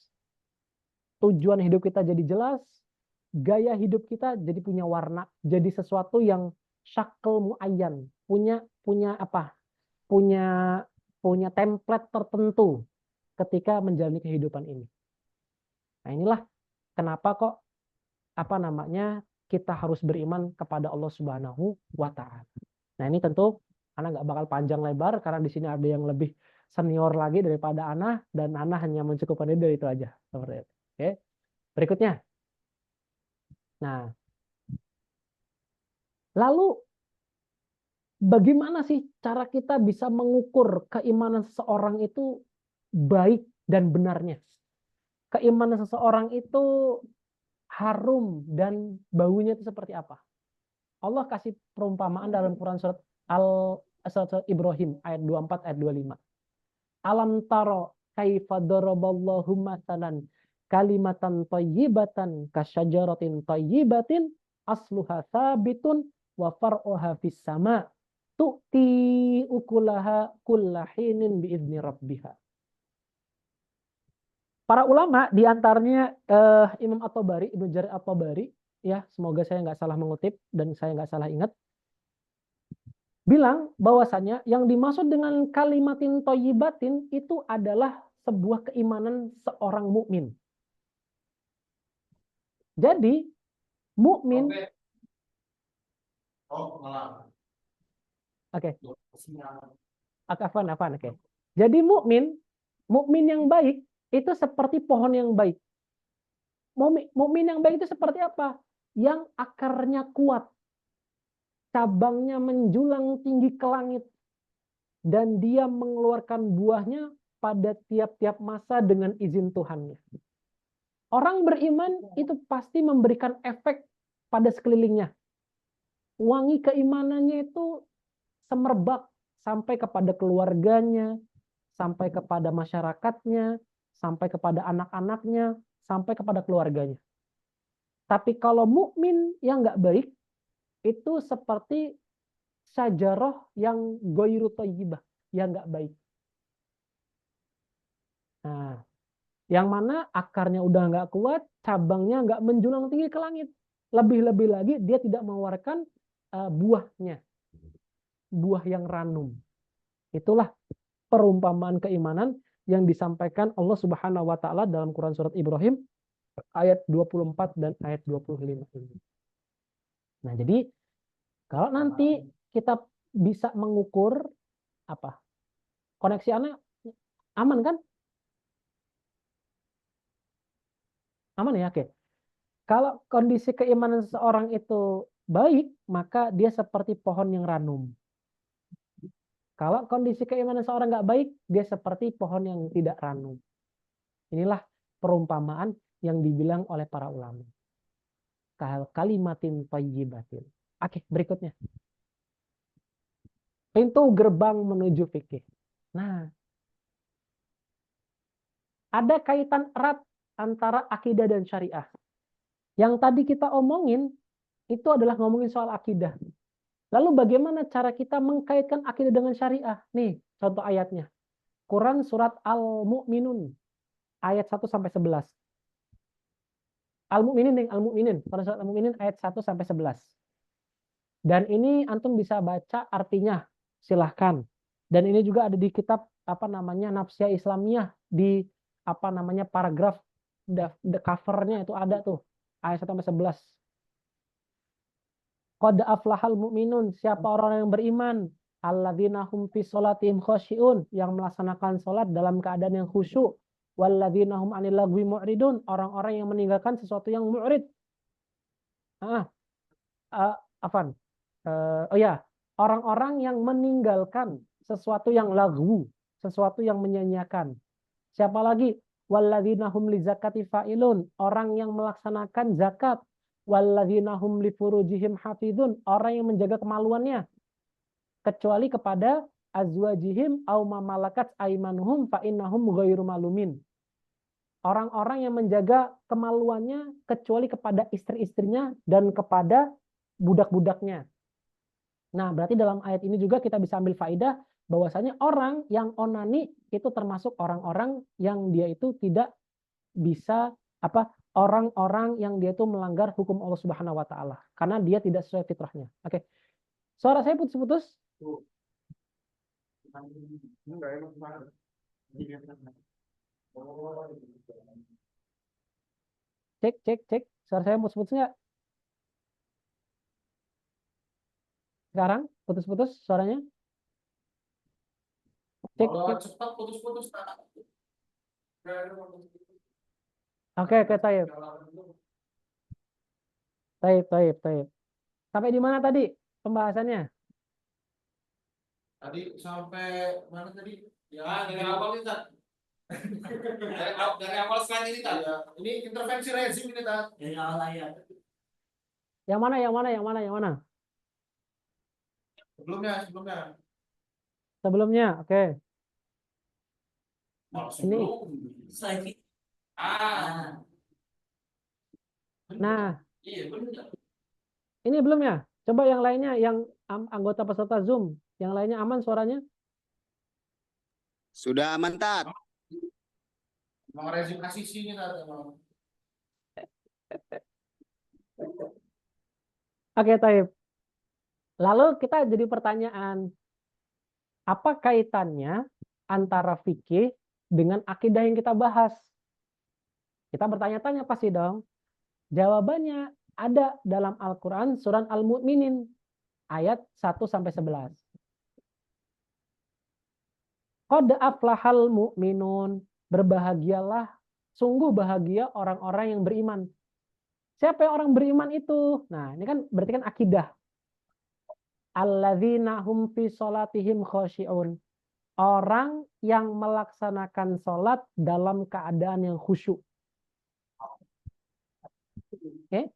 tujuan hidup kita jadi jelas, gaya hidup kita jadi punya warna, jadi sesuatu yang syakl muayyan, punya template tertentu ketika menjalani kehidupan ini. Nah, inilah kenapa kok kita harus beriman kepada Allah Subhanahu wa taala. Nah, ini tentu Ana nggak bakal panjang lebar karena di sini ada yang lebih senior lagi daripada Ana, dan Ana hanya mencukupkan itu aja. Seperti itu. Oke. Berikutnya. Nah, lalu bagaimana sih cara kita bisa mengukur keimanan seseorang itu baik dan benarnya? Keimanan seseorang itu harum dan baunya itu seperti apa? Allah kasih perumpamaan dalam Quran surat surat Ibrahim ayat 24 ayat 25. Alam taro kaifa daraballahu masalan kalimatan thayyibatan kasyajaratin thayyibatin asluha sabitun wa far'uha fis sama tu'ti ukulaha kullahinin biizni rabbiha. Para ulama diantaranya Imam At-Tabari, Ibnu Jarir At-Tabari, ya semoga saya nggak salah mengutip dan saya nggak salah ingat, bilang bahwasannya yang dimaksud dengan kalimatin thayyibatin itu adalah sebuah keimanan seorang mukmin. Jadi mukmin, oke. Jadi mukmin yang baik itu seperti pohon yang baik. Mukmin yang baik itu seperti apa? Yang akarnya kuat, cabangnya menjulang tinggi ke langit, dan dia mengeluarkan buahnya pada tiap-tiap masa dengan izin Tuhannya. Orang beriman itu pasti memberikan efek pada sekelilingnya. Wangi keimanannya itu semerbak sampai kepada keluarganya, sampai kepada masyarakatnya, sampai kepada anak-anaknya, sampai kepada keluarganya. Tapi kalau mukmin yang nggak baik, itu seperti syajarah yang ghairu thayyibah, yang nggak baik. Nah, yang mana akarnya udah nggak kuat, cabangnya nggak menjulang tinggi ke langit. Lebih-lebih lagi dia tidak mengeluarkan buahnya, buah yang ranum. Itulah perumpamaan keimanan yang disampaikan Allah Subhanahu wa taala dalam Quran surat Ibrahim ayat 24 dan ayat 25 ini. Nah, jadi kalau nanti kita bisa mengukur koneksi anak aman kan? Aman ya, oke. Kalau kondisi keimanan seseorang itu baik, maka dia seperti pohon yang ranum. Kalau kondisi keimanan seseorang nggak baik, dia seperti pohon yang tidak ranum. Inilah perumpamaan yang dibilang oleh para ulama. Kalimatin thayyibatin. Oke, berikutnya. Pintu gerbang menuju fikih. Nah, ada kaitan erat antara akidah dan syariah. Yang tadi kita omongin, itu adalah ngomongin soal akidah. Lalu bagaimana cara kita mengkaitkan akidah dengan syariah? Nih, contoh ayatnya. Quran surat Al-Mu'minun, ayat 1-11. Al-Mu'minin, Quran surat Al-Mu'minin, ayat 1-11. Dan ini antum bisa baca artinya, silahkan. Dan ini juga ada di kitab apa namanya Nafsiyah Islamiyah di apa namanya paragraf the covernya itu ada tuh ayat 1 sampai 11. Qad aflahal mu'minun, siapa orang yang beriman, alladzina hum fi sholatihim khasyi'un, yang melaksanakan sholat dalam keadaan yang khusyuk, walladzina hum anil lagwi mu'ridun, orang-orang yang meninggalkan sesuatu yang mu'rid. Afan. Oh ya, orang-orang yang meninggalkan sesuatu yang lagu, sesuatu yang menyanyiakan. Siapa lagi? Walladzina hum li zakati fa'ilun, orang yang melaksanakan zakat. Walladzina hum li furujihim hafidun, orang yang menjaga kemaluannya kecuali kepada azwajihim au ma malakat aimanuhum fa innahum ghairu malumin. Orang-orang yang menjaga kemaluannya kecuali kepada istri-istrinya dan kepada budak-budaknya. Nah, berarti dalam ayat ini juga kita bisa ambil faidah bahwasanya orang yang onani itu termasuk orang-orang yang dia itu tidak bisa orang-orang yang dia itu melanggar hukum Allah Subhanahu wa taala karena dia tidak sesuai fitrahnya. Oke. Suara saya putus-putus? Cek. Suara saya putus-putus nggak? Sekarang putus-putus suaranya? Cek. Cepat putus-putus. Oke, Taib. Sampai di mana tadi pembahasannya? Tadi sampai mana tadi? Ya, dari awal ini, Tat. dari awal slide ini, Tat. Ya, ini intervensi rezim ini, Tat. Dari awal ayat. Yang mana? Sebelumnya, oke. Ini. Nah, ini belum ya? Coba yang lainnya, yang anggota peserta Zoom, yang lainnya aman suaranya? Sudah aman, Tat. Mau rezim asisi ini, Tat. Oke, Taib. Lalu kita jadi pertanyaan, apa kaitannya antara fikih dengan akidah yang kita bahas? Kita bertanya-tanya pasti dong. Jawabannya ada dalam Al-Quran surat Al-Mu'minin ayat 1 sampai 11. Qad aflahal mu'minun, berbahagialah, sungguh bahagia orang-orang yang beriman. Siapa yang orang beriman itu? Nah, ini kan berarti kan akidah. Alladzina hum fi sholatihim khasyi'un. Orang yang melaksanakan sholat dalam keadaan yang khusyuk. Oke.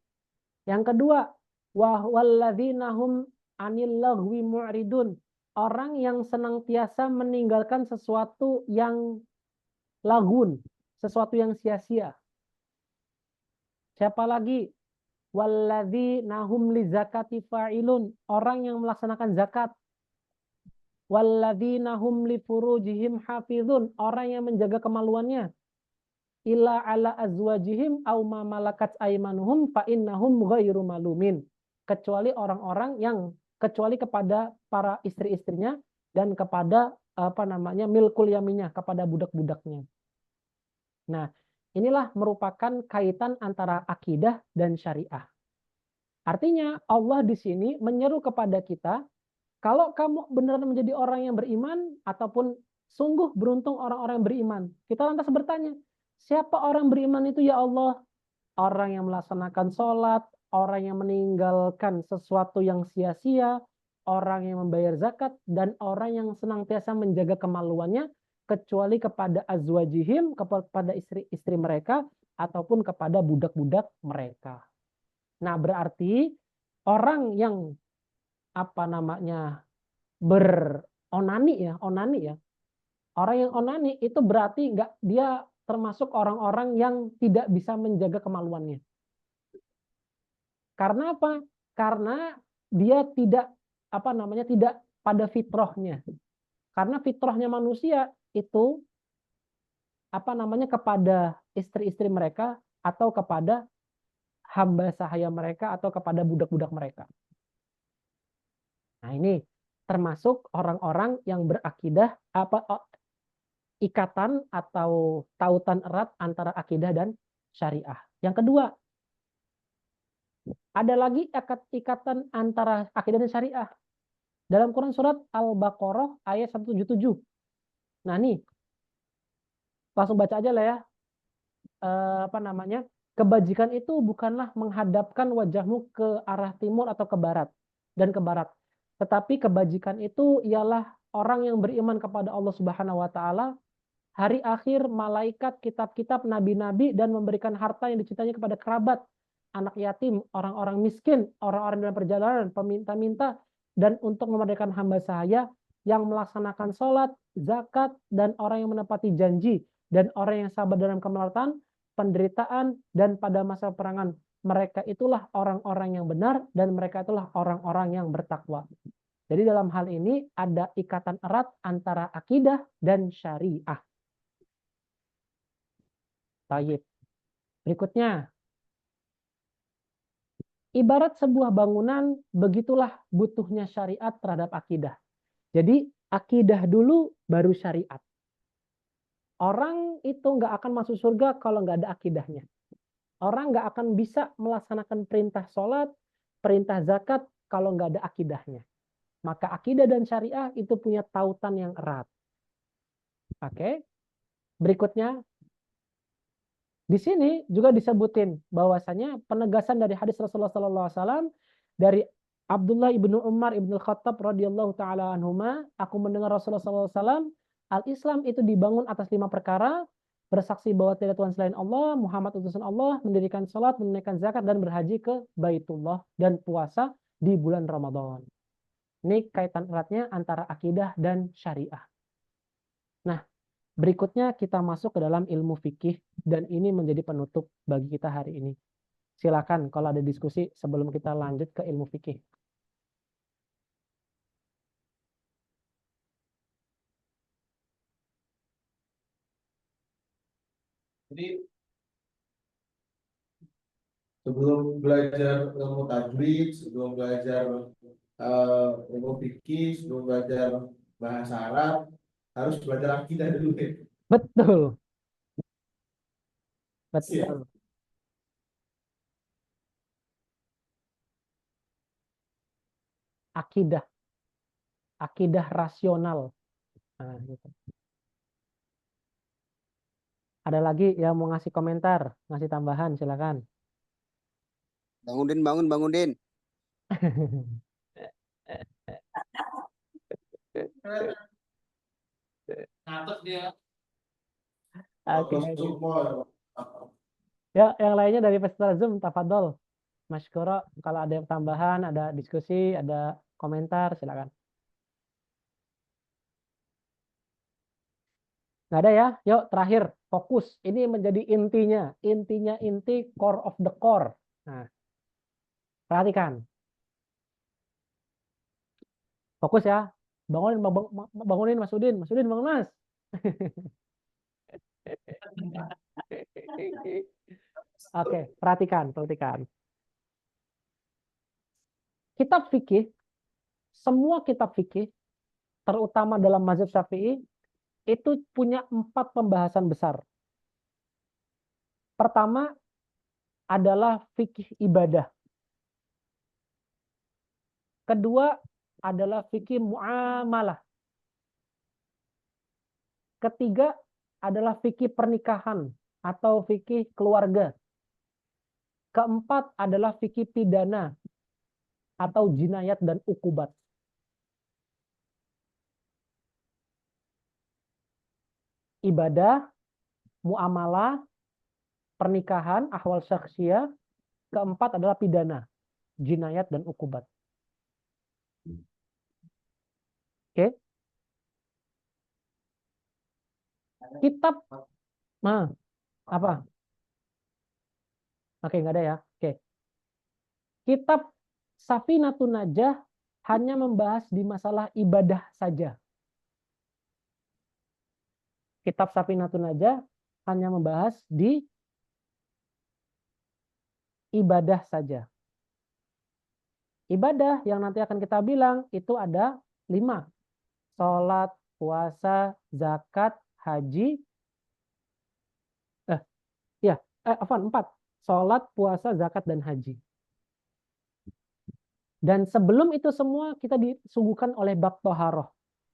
Yang kedua, walladzina hum anil lagwi mu'ridun. Orang yang senantiasa meninggalkan sesuatu yang lagun, sesuatu yang sia-sia. Siapa lagi? Walladzina hum li zakati fa'ilun. Orang yang melaksanakan zakat. Walladzina hum li furujihim hafizun. Orang yang menjaga kemaluannya. Illa ala azwajihim au ma malakat aimanuhum fa innahum ghairu malumin. Kecuali orang-orang yang kecuali kepada para istri-istrinya dan kepada milkul yaminnya, kepada budak-budaknya. Nah, inilah merupakan kaitan antara akidah dan syariah. Artinya Allah di sini menyeru kepada kita, kalau kamu benar menjadi orang yang beriman ataupun sungguh beruntung orang-orang yang beriman. Kita lantas bertanya, siapa orang beriman itu ya Allah? Orang yang melaksanakan sholat, orang yang meninggalkan sesuatu yang sia-sia, orang yang membayar zakat, dan orang yang senantiasa menjaga kemaluannya, kecuali kepada azwajihim, kepada istri-istri mereka, ataupun kepada budak-budak mereka. Nah, berarti orang yang onani ya. Orang yang onani itu berarti dia termasuk orang-orang yang tidak bisa menjaga kemaluannya. Karena apa? Karena dia tidak tidak pada fitrahnya. Karena fitrahnya manusia itu kepada istri-istri mereka atau kepada hamba sahaya mereka atau kepada budak-budak mereka. Nah, ini termasuk orang-orang yang berakidah ikatan atau tautan erat antara akidah dan syariah. Yang kedua, ada lagi ikatan antara akidah dan syariah. Dalam Quran surat Al-Baqarah ayat 177. Nah, nih langsung baca aja lah ya. Apa namanya? Kebajikan itu bukanlah menghadapkan wajahmu ke arah timur atau ke barat dan ke barat. Tetapi kebajikan itu ialah orang yang beriman kepada Allah Subhanahu wa taala, hari akhir, malaikat, kitab-kitab, nabi-nabi, dan memberikan harta yang dicintainya kepada kerabat, anak yatim, orang-orang miskin, orang-orang dalam perjalanan, peminta-minta, dan untuk memerdekakan hamba sahaya yang melaksanakan sholat, zakat, dan orang yang menepati janji, dan orang yang sabar dalam kemelaratan, penderitaan, dan pada masa perangan. Mereka itulah orang-orang yang benar, dan mereka itulah orang-orang yang bertakwa. Jadi dalam hal ini ada ikatan erat antara akidah dan syariah. Tayyib. Berikutnya, ibarat sebuah bangunan, begitulah butuhnya syariat terhadap akidah. Jadi akidah dulu baru syariat. Orang itu nggak akan masuk surga kalau nggak ada akidahnya. Orang nggak akan bisa melaksanakan perintah sholat, perintah zakat kalau nggak ada akidahnya. Maka akidah dan syariah itu punya tautan yang erat. Oke. Berikutnya, di sini juga disebutin bahwasanya penegasan dari hadis Rasulullah SAW dari Abdullah ibnu Umar ibnu Khattab radhiyallahu taala anhuma, aku mendengar Rasulullah SAW, al-Islam itu dibangun atas 5 perkara: bersaksi bahwa tidak Tuhan selain Allah, Muhammad utusan Allah, mendirikan salat, menunaikan zakat, dan berhaji ke Baitullah, dan puasa di bulan Ramadan. Ini kaitan eratnya antara akidah dan syariah. Nah, berikutnya kita masuk ke dalam ilmu fikih, dan ini menjadi penutup bagi kita hari ini. Silakan kalau ada diskusi sebelum kita lanjut ke ilmu fikih. Jadi sebelum belajar ilmu tajwid, sebelum belajar ilmu fikih, sebelum belajar bahasa Arab, harus belajar akidah dulu ya. Betul. Siap. Betul. Akidah. Akidah rasional. Nah, gitu. Ada lagi yang mau ngasih komentar, ngasih tambahan, silakan. Bangun Din. Ngatur dia. Oke. Semua. Ya, yang lainnya dari peserta Zoom, tafadhol. Mas Koro, kalau ada yang tambahan, ada diskusi, ada komentar, silakan. Nggak ada ya? Yuk, terakhir, fokus. Ini menjadi intinya. Intinya inti, core of the core. Nah, perhatikan. Fokus ya. Bangunin Mas Udin. Mas Udin, bangun Mas. Oke, perhatikan. Kitab fikih, semua kitab fikih, terutama dalam mazhab Syafi'i, itu punya 4 pembahasan besar. Pertama adalah fikih ibadah. Kedua adalah fikih muamalah. Ketiga adalah fikih pernikahan atau fikih keluarga. Keempat adalah fikih pidana atau jinayat dan ukubat. Ibadah, muamalah, pernikahan, ahwal syakhsiyah. Keempat adalah pidana, jinayat dan ukubat. Oke. Kitab apa? Oke, nggak ada ya. Oke. Kitab Safinatun Najah hanya membahas di masalah ibadah saja. Kitab Safinatun Najah hanya membahas di ibadah saja. Ibadah yang nanti akan kita bilang itu ada 5. Sholat, puasa, zakat, haji. 4. Sholat, puasa, zakat, dan haji. Dan sebelum itu semua kita disuguhkan oleh bab toharoh.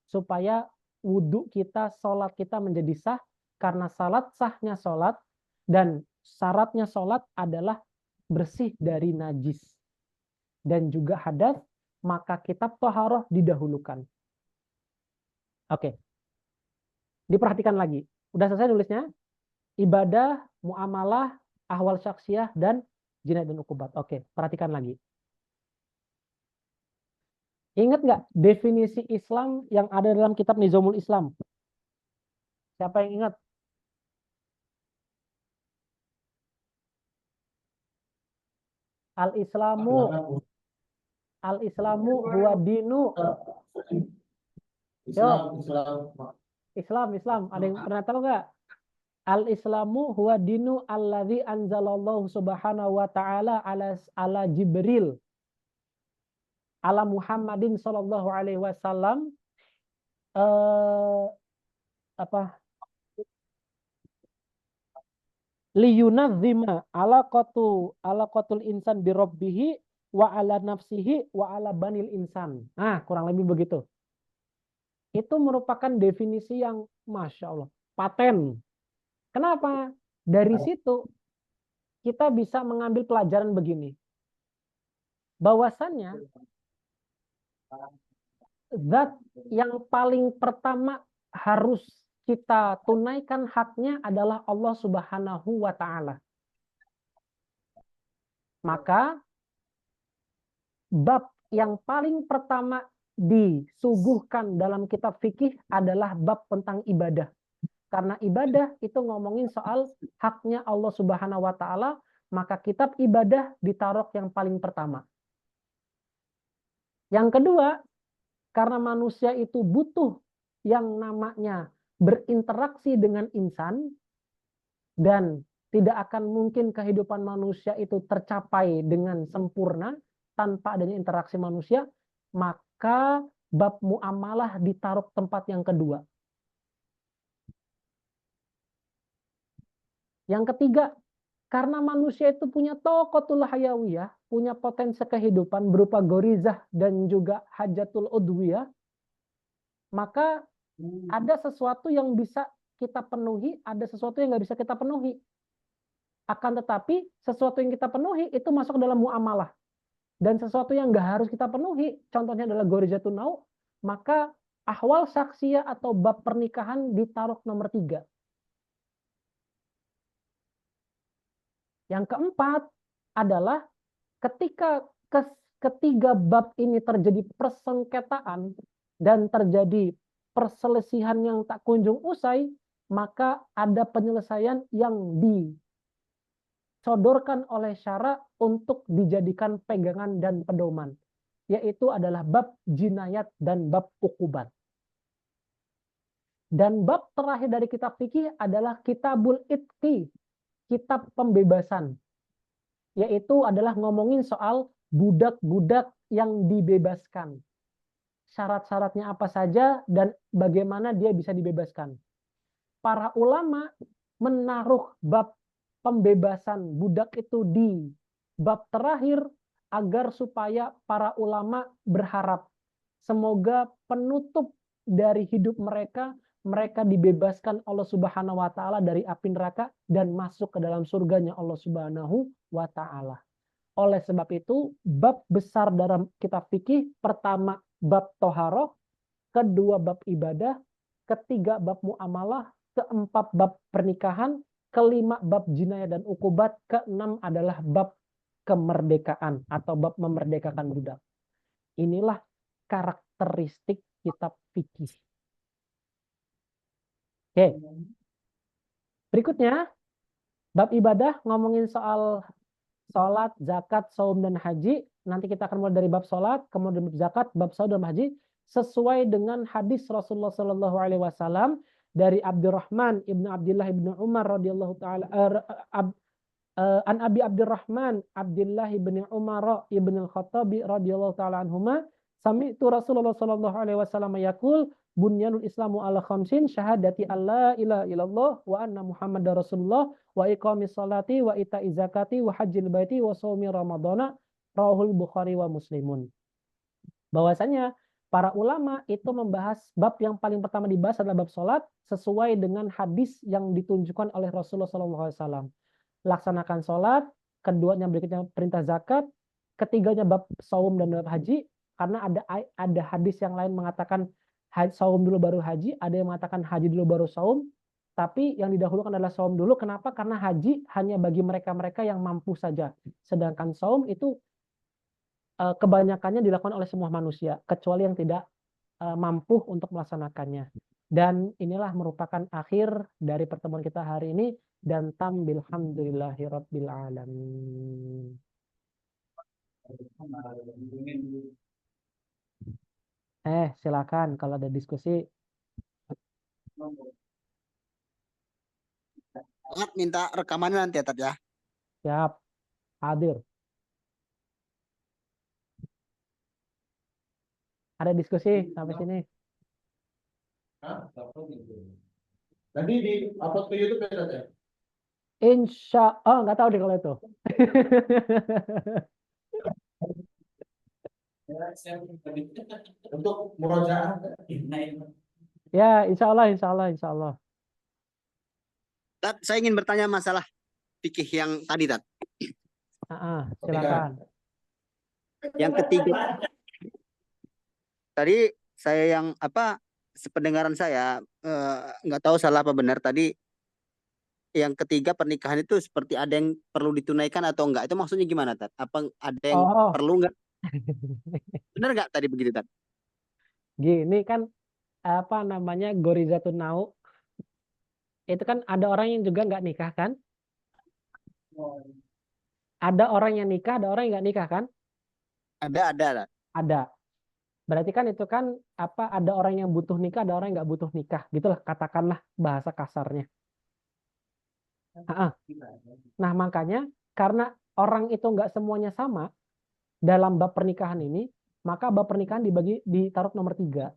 Supaya wudhu kita, sholat kita menjadi sah. Karena sahnya sholat dan syaratnya sholat adalah bersih dari najis dan juga hadas, maka kitab toharoh didahulukan. Oke. Diperhatikan lagi. Udah selesai nulisnya? Ibadah, muamalah, ahwal syaksiyah, dan jinayat dan ukubat. Oke, perhatikan lagi. Ingat nggak definisi Islam yang ada dalam kitab Nizamul Islam? Siapa yang ingat? Al-Islamu huwa dinu. Islam. Ada yang pernah tahu nggak? Al-Islamu huwa dinu alladzi anzalallahu subhanahu wa ta'ala ala Jibril ala Muhammadin sallallahu alaihi wasallam liyunadzima alaqatul insan bi rabbih wa ala nafsihi wa ala banil insan. Nah, kurang lebih begitu. Itu merupakan definisi yang Masya Allah, paten. Kenapa? Dari situ kita bisa mengambil pelajaran begini. Bahwasannya zat yang paling pertama harus kita tunaikan haknya adalah Allah Subhanahu wa ta'ala. Maka bab yang paling pertama disuguhkan dalam kitab fikih adalah bab tentang ibadah. Karena ibadah itu ngomongin soal haknya Allah Subhanahu wa ta'ala, maka kitab ibadah ditaruh yang paling pertama. Yang kedua, karena manusia itu butuh yang namanya berinteraksi dengan insan, dan tidak akan mungkin kehidupan manusia itu tercapai dengan sempurna tanpa adanya interaksi manusia, maka bab muamalah ditaruh tempat yang kedua. Yang ketiga, karena manusia itu punya toqatul hayawiyah, punya potensi kehidupan berupa gorizah dan juga hajatul udwiyah, maka ada sesuatu yang bisa kita penuhi, ada sesuatu yang nggak bisa kita penuhi. Akan tetapi, sesuatu yang kita penuhi itu masuk dalam muamalah. Dan sesuatu yang nggak harus kita penuhi, contohnya adalah gorizatun nau, maka ahwal saksiyah atau bab pernikahan ditaruh nomor 3. Yang keempat adalah ketika ketiga bab ini terjadi persengketaan dan terjadi perselisihan yang tak kunjung usai, maka ada penyelesaian yang disodorkan oleh syara untuk dijadikan pegangan dan pedoman, yaitu adalah bab jinayat dan bab ukubat. Dan bab terakhir dari kitab fikih adalah kitabul itqi, kitab pembebasan, yaitu adalah ngomongin soal budak-budak yang dibebaskan. Syarat-syaratnya apa saja dan bagaimana dia bisa dibebaskan. Para ulama menaruh bab pembebasan budak itu di bab terakhir agar supaya para ulama berharap semoga penutup dari hidup mereka dibebaskan Allah Subhanahu wa ta'ala dari api neraka dan masuk ke dalam surganya Allah Subhanahu wa ta'ala. Oleh sebab itu, bab besar dalam kitab fikih, pertama bab toharoh, kedua bab ibadah, ketiga bab muamalah, keempat bab pernikahan, kelima bab jinayah dan ukubat, keenam adalah bab kemerdekaan atau bab memerdekakan budak. Inilah karakteristik kitab fikih. Oke. Berikutnya, bab ibadah ngomongin soal sholat, zakat, saum, dan haji. Nanti kita akan mulai dari bab sholat, kemudian bab zakat, bab saum, dan haji. Sesuai dengan hadis Rasulullah SAW dari Abdurrahman ibnu Abdullah ibnu Umar radhiyallahu taala An Abi Abdurrahman Abdullah bin Umar ibn al-Khattab radhiyallahu taala anhuma sami'tu Rasulullah sallallahu alaihi wasallam yaqul bunyanul Islamu ala khamsin syahadati alla ilaha illallah wa anna Muhammadar Rasulullah wa iqamis salati wa ita'iz zakati wa hajjil baiti wa shaumi ramadhana rawahul Bukhari wa Muslimun. Bahwasanya para ulama itu membahas bab yang paling pertama dibahas adalah bab salat sesuai dengan hadis yang ditunjukkan oleh Rasulullah sallallahu alaihi wasallam. Laksanakan sholat, keduanya berikutnya perintah zakat, ketiganya bab saum dan bab haji, karena ada hadis yang lain mengatakan saum dulu baru haji, ada yang mengatakan haji dulu baru saum, tapi yang didahulukan adalah saum dulu. Kenapa? Karena haji hanya bagi mereka-mereka yang mampu saja, sedangkan saum itu kebanyakannya dilakukan oleh semua manusia, kecuali yang tidak mampu untuk melaksanakannya. Dan inilah merupakan akhir dari pertemuan kita hari ini. Dan tambil hamdulillahi rabbil alamin. Silakan kalau ada diskusi. Minta rekamannya nanti ya, Tat ya. Siap. Hadir. Ada diskusi sampai sini? Nanti di upload ke YouTube ya, Tat ya? Nggak tahu deh kalau itu. Untuk murojaah. Ya, insya Allah. Tat, saya ingin bertanya masalah fikih yang tadi, Tat. Silakan. Yang ketiga, tadi saya yang sependengaran saya nggak tahu salah apa benar tadi. Yang ketiga, pernikahan itu seperti ada yang perlu ditunaikan atau enggak? Itu maksudnya gimana, Tat? Apa ada yang perlu enggak? Benar enggak tadi begitu, Tat? Gini kan Gorizatun Nau. Itu kan ada orang yang juga nggak nikah kan? Ada orang yang nikah, ada orang yang nggak nikah kan? Ada. Ada. Berarti kan itu kan ada orang yang butuh nikah, ada orang yang nggak butuh nikah. Gitulah katakanlah bahasa kasarnya. Nah, makanya karena orang itu nggak semuanya sama dalam bab pernikahan ini, maka bab pernikahan ditaruh nomor 3.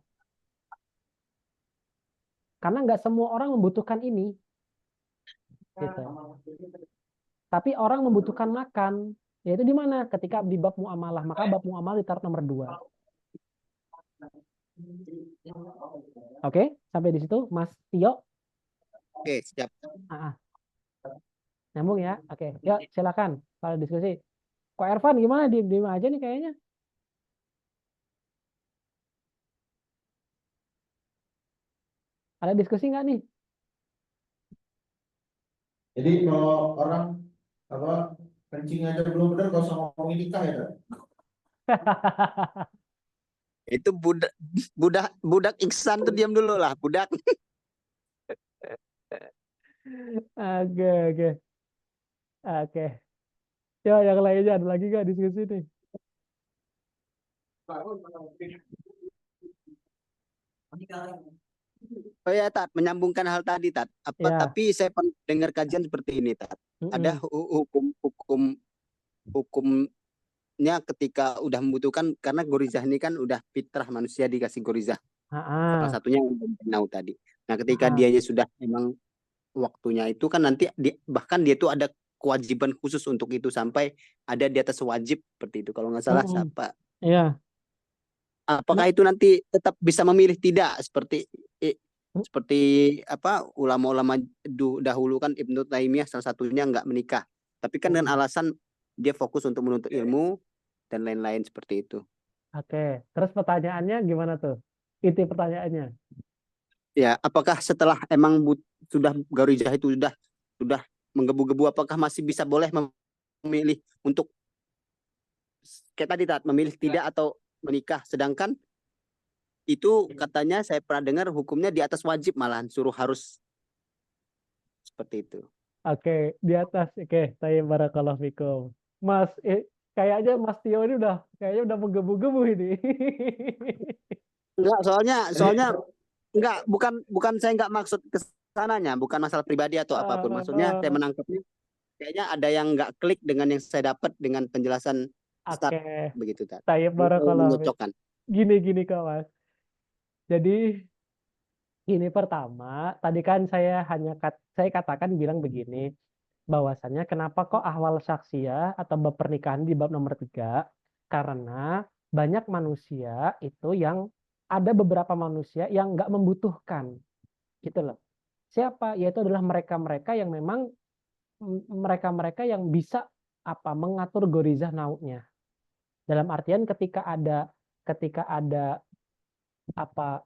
Karena nggak semua orang membutuhkan ini. Gitu. Tapi orang membutuhkan makan. Yaitu di mana? Ketika di bab muamalah, maka bab muamalah ditaruh nomor 2. Oke, sampai di situ, Mas Tio. Oke, siap. Nyambung ya? Oke, yuk silakan kalau diskusi. Kok Ervan gimana? Diem aja nih kayaknya. Ada diskusi nggak nih? Jadi kalau orang kencing aja belum benar, gak usah ngomongin nikah ya, Tat? Itu budak Iksan tuh diam dulu lah, budak. Oke. Ya, yang lainnya ada lagi nggak diskusi nih? Oh ya, Tat, menyambungkan hal tadi, Tat. Ya. Tapi saya pernah dengar kajian seperti ini, Tat. Ada hukumnya ketika udah membutuhkan, karena gorizah ini kan udah fitrah manusia dikasih gorizah. Salah satunya yang tahu tadi. Nah, ketika dianya sudah memang waktunya itu kan nanti bahkan dia tuh ada kewajiban khusus untuk itu sampai ada di atas wajib seperti itu kalau nggak salah siapa. Iya. Apakah itu nanti tetap bisa memilih tidak seperti ulama-ulama dahulu kan Ibnu Taimiyah salah satunya nggak menikah, tapi kan dengan alasan dia fokus untuk menuntut ilmu dan lain-lain seperti itu. Oke, terus pertanyaannya gimana tuh? Itu pertanyaannya. Ya, apakah setelah emang sudah gorizah itu sudah menggebu-gebu, apakah masih bisa boleh memilih untuk kayak tadi, Tat, memilih tidak atau menikah, sedangkan itu katanya saya pernah dengar hukumnya di atas wajib, malahan suruh harus seperti itu. Oke, di atas. Oke, saya barakallahu fikum. Mas, kayaknya Mas Tio ini kayaknya udah menggebu-gebu ini. Enggak, soalnya enggak, bukan saya enggak maksud ke sananya, bukan masalah pribadi atau apapun. Maksudnya saya menangkapnya kayaknya ada yang nggak klik dengan yang saya dapat dengan penjelasan Ustadz Oke, begitu Tat. Tayyib Mau barakallah. menyocokkan. Gini kak Mas. Jadi ini pertama, tadi kan saya katakan bilang begini, bahwasannya kenapa kok ahwal syakhsiyah atau bab pernikahan di bab nomor 3? Karena banyak manusia itu yang ada beberapa manusia yang nggak membutuhkan, gitu loh. Siapa? Yaitu adalah mereka-mereka yang memang mereka-mereka yang bisa mengatur gorizah nauknya. Dalam artian ketika ada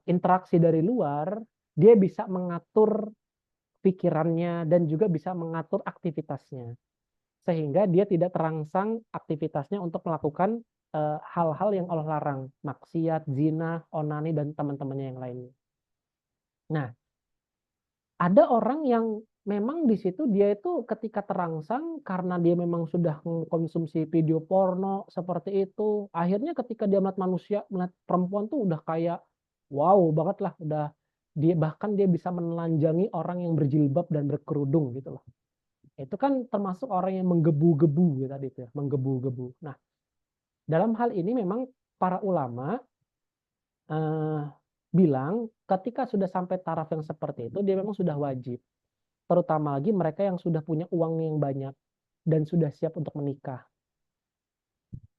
interaksi dari luar, dia bisa mengatur pikirannya dan juga bisa mengatur aktivitasnya sehingga dia tidak terangsang aktivitasnya untuk melakukan hal-hal yang Allah larang, maksiat, zina, onani dan teman-temannya yang lainnya. Nah, ada orang yang memang di situ dia itu ketika terangsang karena dia memang sudah mengkonsumsi video porno seperti itu, akhirnya ketika dia melihat perempuan tuh udah kayak wow banget lah, udah bahkan dia bisa menelanjangi orang yang berjilbab dan berkerudung gitu loh. Itu kan termasuk orang yang menggebu-gebu ya tadi itu ya, menggebu-gebu. Nah, dalam hal ini memang para ulama bilang ketika sudah sampai taraf yang seperti itu dia memang sudah wajib. Terutama lagi mereka yang sudah punya uang yang banyak dan sudah siap untuk menikah.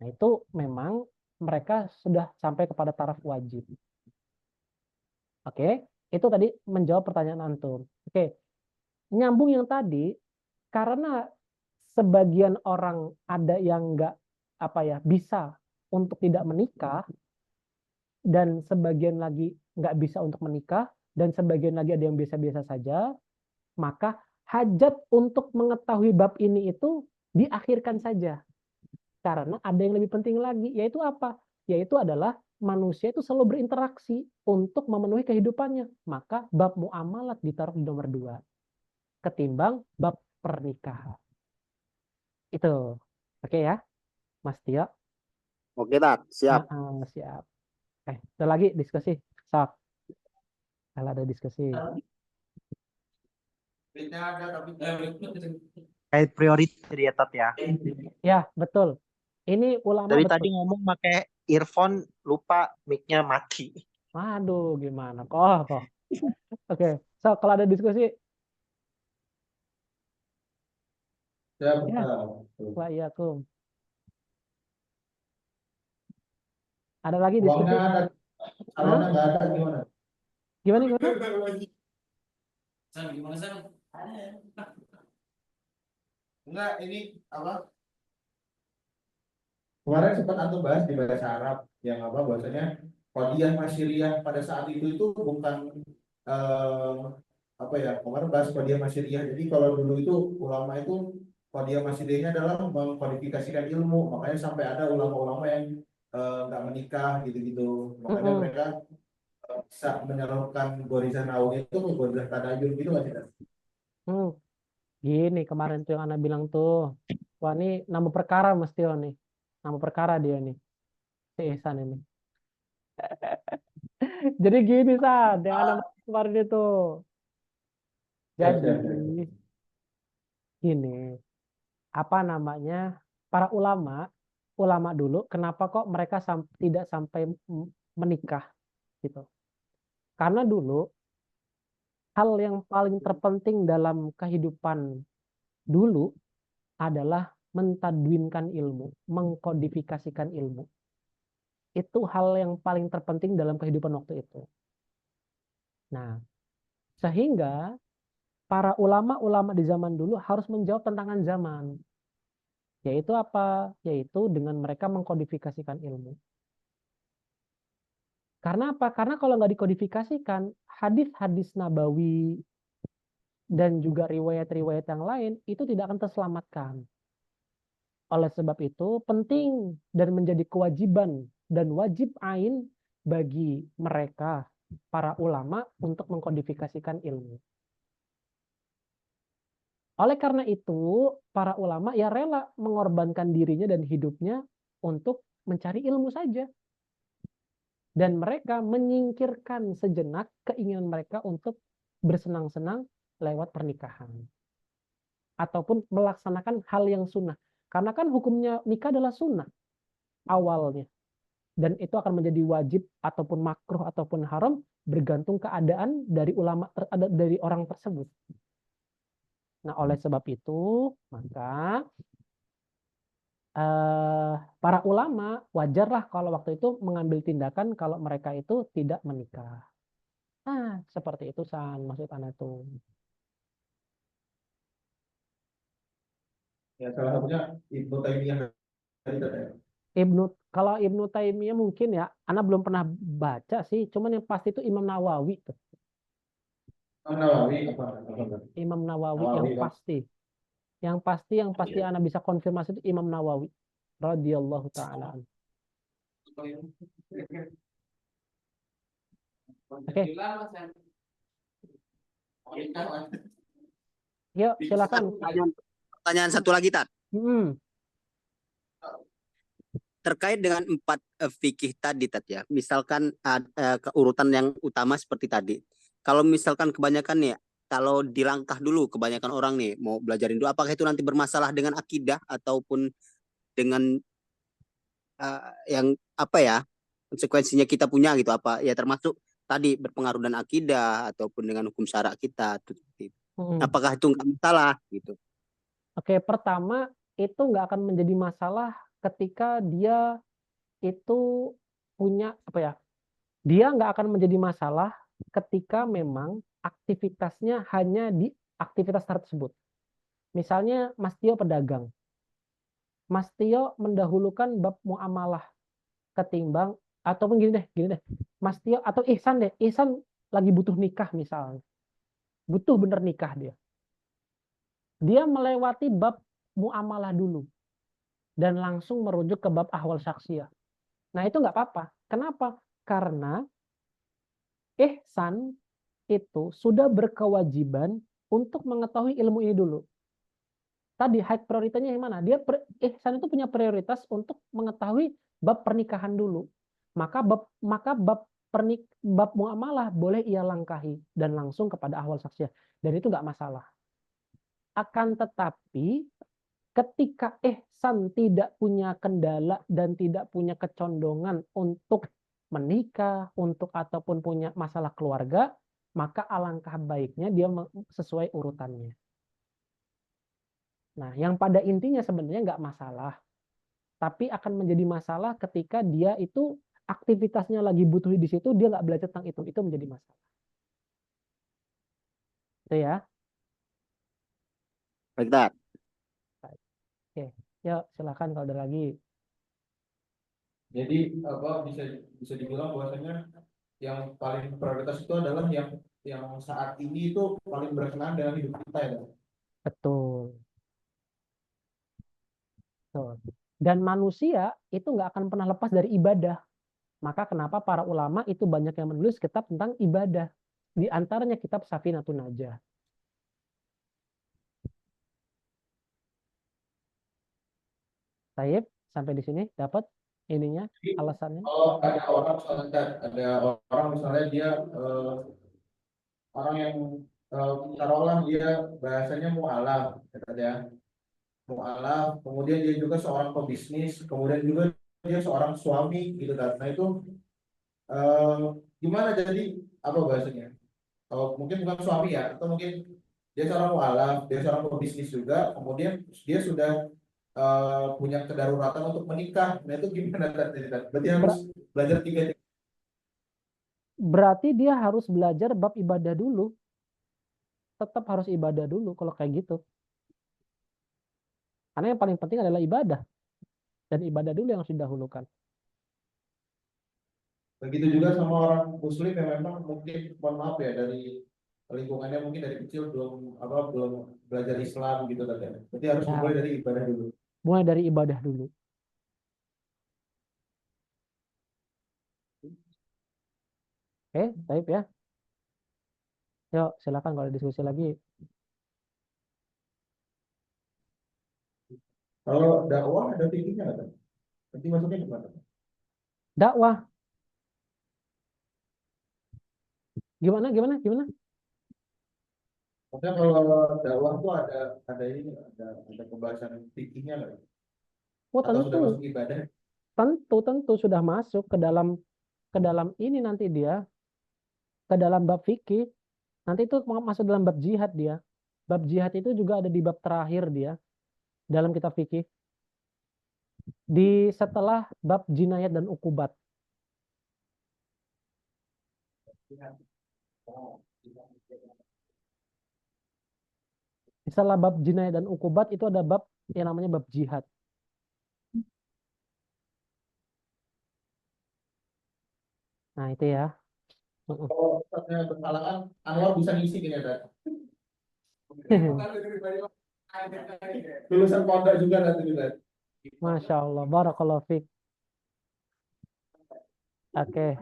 Nah, itu memang mereka sudah sampai kepada taraf wajib. Oke, itu tadi menjawab pertanyaan antum. Oke, nyambung yang tadi, karena sebagian orang ada yang nggak bisa untuk tidak menikah dan sebagian lagi nggak bisa untuk menikah dan sebagian lagi ada yang biasa-biasa saja, maka hajat untuk mengetahui bab ini itu diakhirkan saja karena ada yang lebih penting lagi, yaitu apa? Yaitu adalah manusia itu selalu berinteraksi untuk memenuhi kehidupannya, maka bab muamalat ditaruh di nomor 2 ketimbang bab pernikahan. Itu oke ya Mas Tio? Oke Tat, siap. Siap. Ada lagi diskusi? Sok. Kalau ada diskusi. Fitnya ada tapi Kayak prioritas ya Tat ya. Ya, betul. Ini ulama Dari betul. tadi ngomong pakai earphone lupa mic-nya mati. Waduh, gimana kok? Oke. So, kalau ada diskusi, ya ya, waalaikumsalam. Ada lagi diskusi? uangnya ada, salonnya nggak ada gimana? Gimana? Enggak, ini apa? Kemarin sempat antum bahas di bahasa Arab yang bahwasanya qadiyah masyriah pada saat itu bukan eh, kemarin bahas qadiyah masyriah. Jadi kalau dulu itu ulama itu qadiyah masyriahnya adalah mengkodifikasikan ilmu, makanya sampai ada ulama-ulama yang nggak menikah gitu-gitu. Makanya mereka bisa menyalurkan gorizah naung itu ke gorizah tadayun gitu nggak sih? Gini kemarin tuh yang Ana bilang tuh, wah ini nama perkara Mas Tio nih, nama perkara dia nih, si Ihsan ini. Jadi gini San, yang Ana kemarin itu. Jadi gini, para ulama dulu, kenapa kok mereka tidak sampai menikah gitu? Karena dulu hal yang paling terpenting dalam kehidupan dulu adalah mentadwinkan ilmu, mengkodifikasikan ilmu. Itu hal yang paling terpenting dalam kehidupan waktu itu. Nah, sehingga para ulama-ulama di zaman dulu harus menjawab tantangan zaman. Yaitu apa? Yaitu dengan mereka mengkodifikasikan ilmu. Karena apa? Karena kalau nggak dikodifikasikan, hadis-hadis nabawi dan juga riwayat-riwayat yang lain itu tidak akan terselamatkan. Oleh sebab itu penting dan menjadi kewajiban dan wajib ain bagi mereka para ulama untuk mengkodifikasikan ilmu. Oleh karena itu, para ulama ya rela mengorbankan dirinya dan hidupnya untuk mencari ilmu saja. Dan mereka menyingkirkan sejenak keinginan mereka untuk bersenang-senang lewat pernikahan. ataupun melaksanakan hal yang sunnah. Karena kan hukumnya nikah adalah sunnah awalnya. Dan itu akan menjadi wajib ataupun makruh ataupun haram bergantung keadaan dari ulama dari orang tersebut. Nah, oleh sebab itu, maka para ulama wajarlah kalau waktu itu mengambil tindakan kalau mereka itu tidak menikah. Nah, seperti itu San, maksud Anda tuh. Ya, salah satunya Ibnu Taimiyah tadi katanya. Kalau Ibnu Taimiyah mungkin ya, Anda belum pernah baca sih, cuman yang pasti itu Imam Nawawi tuh. Nawawi Imam Nawawi Nawawi, yang kan? pasti. Yang pasti Anda bisa konfirmasi itu Imam Nawawi radhiyallahu taala. Oke. Yuk, silakan. Pertanyaan satu lagi, Tat. Hmm. Terkait dengan 4 fikih tadi, Tat ya. Misalkan keurutan yang utama seperti tadi. Kalau misalkan kebanyakan nih, kalau dilangkah dulu kebanyakan orang nih mau belajarin dulu, apakah itu nanti bermasalah dengan akidah ataupun dengan yang apa ya konsekuensinya kita punya gitu, apa ya termasuk tadi berpengaruh dengan akidah ataupun dengan hukum syara kita tuh, apakah itu nggak masalah gitu? Oke, pertama itu nggak akan menjadi masalah ketika dia itu punya apa ya? Dia nggak akan menjadi masalah ketika memang aktivitasnya hanya di aktivitas tersebut. Misalnya Mas Tio pedagang. Mas Tio mendahulukan bab muamalah ketimbang ataupun gini deh. Mas Tio atau Ihsan deh. Ihsan lagi butuh nikah misalnya. Butuh bener nikah dia. Dia melewati bab muamalah dulu dan langsung merujuk ke bab ahwal syaksiyah. Nah, itu nggak apa-apa. Kenapa? Karena Ihsan itu sudah berkewajiban untuk mengetahui ilmu ini dulu. Tadi hak prioritasnya yang mana? Ihsan itu punya prioritas untuk mengetahui bab pernikahan dulu. Maka bab muamalah boleh ia langkahi dan langsung kepada ahwal saksiyah. Dan itu nggak masalah. Akan tetapi ketika Ihsan tidak punya kendala dan tidak punya kecondongan untuk menikah, untuk ataupun punya masalah keluarga, maka alangkah baiknya dia sesuai urutannya. Nah, yang pada intinya sebenarnya nggak masalah, tapi akan menjadi masalah ketika dia itu aktivitasnya lagi butuh di situ, dia nggak belajar tentang itu menjadi masalah. Itu ya. Baik, Tat. Oke, yuk silakan kalau ada lagi. Jadi apa bisa dibilang bahwasanya yang paling prioritas itu adalah yang saat ini itu paling berkenaan dengan hidup kita ya. Betul. Betul. Dan manusia itu nggak akan pernah lepas dari ibadah. Maka kenapa para ulama itu banyak yang menulis kitab tentang ibadah. Di antaranya kitab Safinatun Najah. Taib, sampai di sini dapat ininya alasannya. Kalau ada orang misalnya dia orang yang taruhlah dia bahasanya mualaf ya, mualaf, kemudian dia juga seorang pebisnis, kemudian juga dia seorang suami gitu kan. Nah itu eh, gimana jadi apa bahasanya? Kalau mungkin bukan suami ya, atau mungkin dia seorang mualaf, dia seorang pebisnis juga, kemudian dia sudah punya kedaruratan untuk menikah. Nah itu gimana tadi? Berarti harus belajar tiga. Berarti dia harus belajar bab ibadah dulu. Tetap harus ibadah dulu kalau kayak gitu. Karena yang paling penting adalah ibadah. Dan ibadah dulu yang harus didahulukan. Begitu juga sama orang muslim yang memang mungkin mohon maaf ya dari lingkungannya mungkin dari kecil belum belajar Islam gitu kan. Berarti harus Ya, mulai dari ibadah dulu. mulai dari ibadah dulu. Oke, baik ya. Yuk, silakan kalau ada diskusi lagi. Kalau dakwah ada tingginya kan? Nanti maksudnya gimana? Dakwah. Gimana? Maksudnya kalau dakwah tuh ada ini ada pembahasan fikihnya nggak? Oh Atau sudah tentu, masuk ibadah? tentu sudah masuk ke dalam ini nanti dia ke dalam bab fikih. Nanti itu masuk dalam bab jihad dia. Bab jihad itu juga ada di bab terakhir dia dalam kitab fikih. Di setelah bab jinayat dan ukubat. Setelah bab jinayat dan ukubat itu ada bab yang namanya bab jihad. Nah itu ya. Kalau Ustaznya berhalangan, Anwar bisa ngisi kayaknya tadi. Lulusan pondok juga nanti juga. Masya Allah, barakallahu fiik. Oke,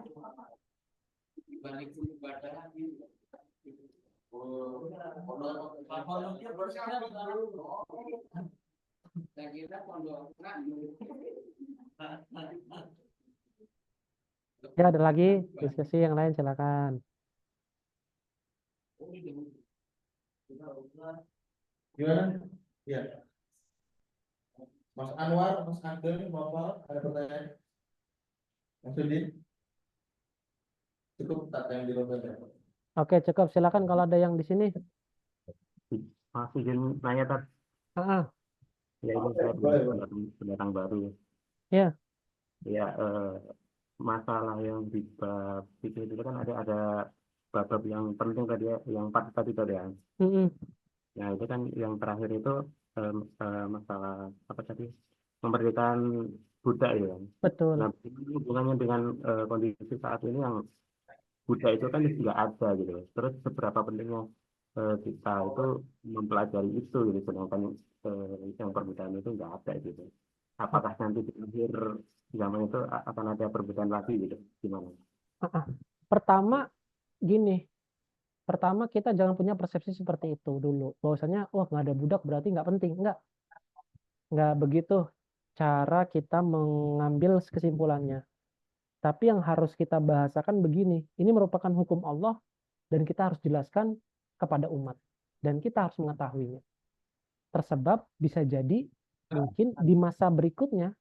ya ada lagi diskusi yang lain silakan. Gimana? Iya. Mas Anwar, Mas Ageng, Bapak, ada pertanyaan? Mas Udin? Cukup tak yang di luar ya? Oke, cukup silakan kalau ada yang di sini. Mas izin nanya Tat, Ah, ya ini saya Boleh, boleh. pendatang baru. Ya. Ya masalah yang di bab fikih itu kan ada bab yang penting tadi ya, yang 4 tadi tadi ya. Mm-mm. Nah itu kan yang terakhir itu masalah apa tadi, pemberdayaan budak ya kan. Betul. Nah ini hubungannya dengan kondisi saat ini yang budak itu kan nggak ada gitu. Terus seberapa pentingnya kita itu mempelajari itu gitu, sedangkan yang perbudakan itu nggak ada gitu. Apakah nanti di akhir zaman itu akan ada perbedaan lagi gitu? Gimana? Pertama gini, pertama kita jangan punya persepsi seperti itu dulu. Bahwasanya wah nggak ada budak berarti nggak penting. Nggak begitu cara kita mengambil kesimpulannya. Tapi yang harus kita bahasakan begini, ini merupakan hukum Allah dan kita harus jelaskan kepada umat. Dan kita harus mengetahuinya. Tersebab bisa jadi mungkin di masa berikutnya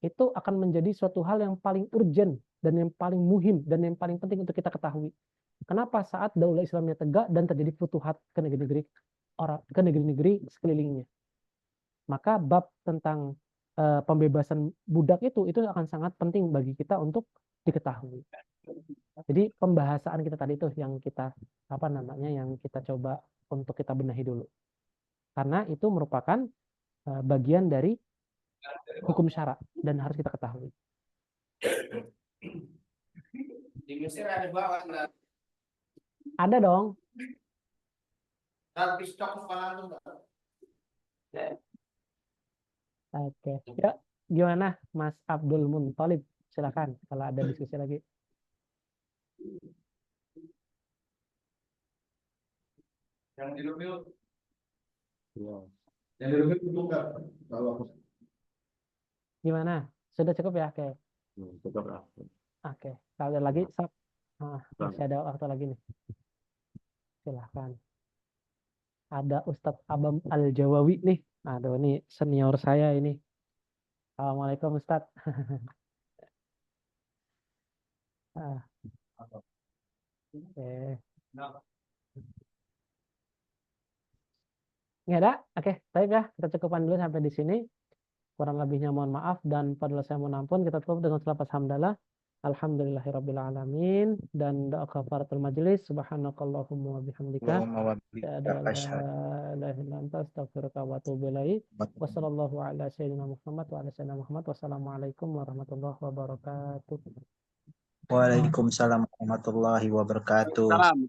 itu akan menjadi suatu hal yang paling urgent dan yang paling muhim dan yang paling penting untuk kita ketahui. Kenapa saat daulah Islamnya tegak dan terjadi futuhat ke negeri-negeri sekelilingnya. Maka bab tentang pembebasan budak itu akan sangat penting bagi kita untuk diketahui. Jadi pembahasan kita tadi itu yang kita yang kita coba untuk kita benahi dulu. Karena itu merupakan bagian dari hukum syara dan harus kita ketahui. Di Mesir ada bawah nggak? Ada dong. Tapi stok sekolah tuh nggak? Oke. Ya, gimana Mas Abdul Munthalib? Silakan kalau ada diskusi lagi. Yang di Lumil, Ya, yang di Lumil buka. Kalau Gimana? Sudah cukup ya? Oke. cukup lah. Oke. Kalau ada lagi, masih ada waktu lagi nih. Silahkan. Ada Ustadz Abam Al-Jawawi nih. Aduh, ini senior saya ini. Assalamualaikum Ustadz. Oke. Nggak ada? Oke, baik ya. Kita cukupkan dulu sampai di sini. Kurang lebihnya mohon maaf dan padahal saya mohon ampun. Kita tutup dengan selapas hamdalah. Alhamdulillahirabbil alamin dan doa kafaratul majelis. Subhanakallahumma wa bihamdika. Wassallallahu ala sayyidina Muhammad wa ala sayyidina Muhammad. Wassalamualaikum warahmatullahi wabarakatuh. Waalaikumsalam warahmatullahi wabarakatuh. Salam.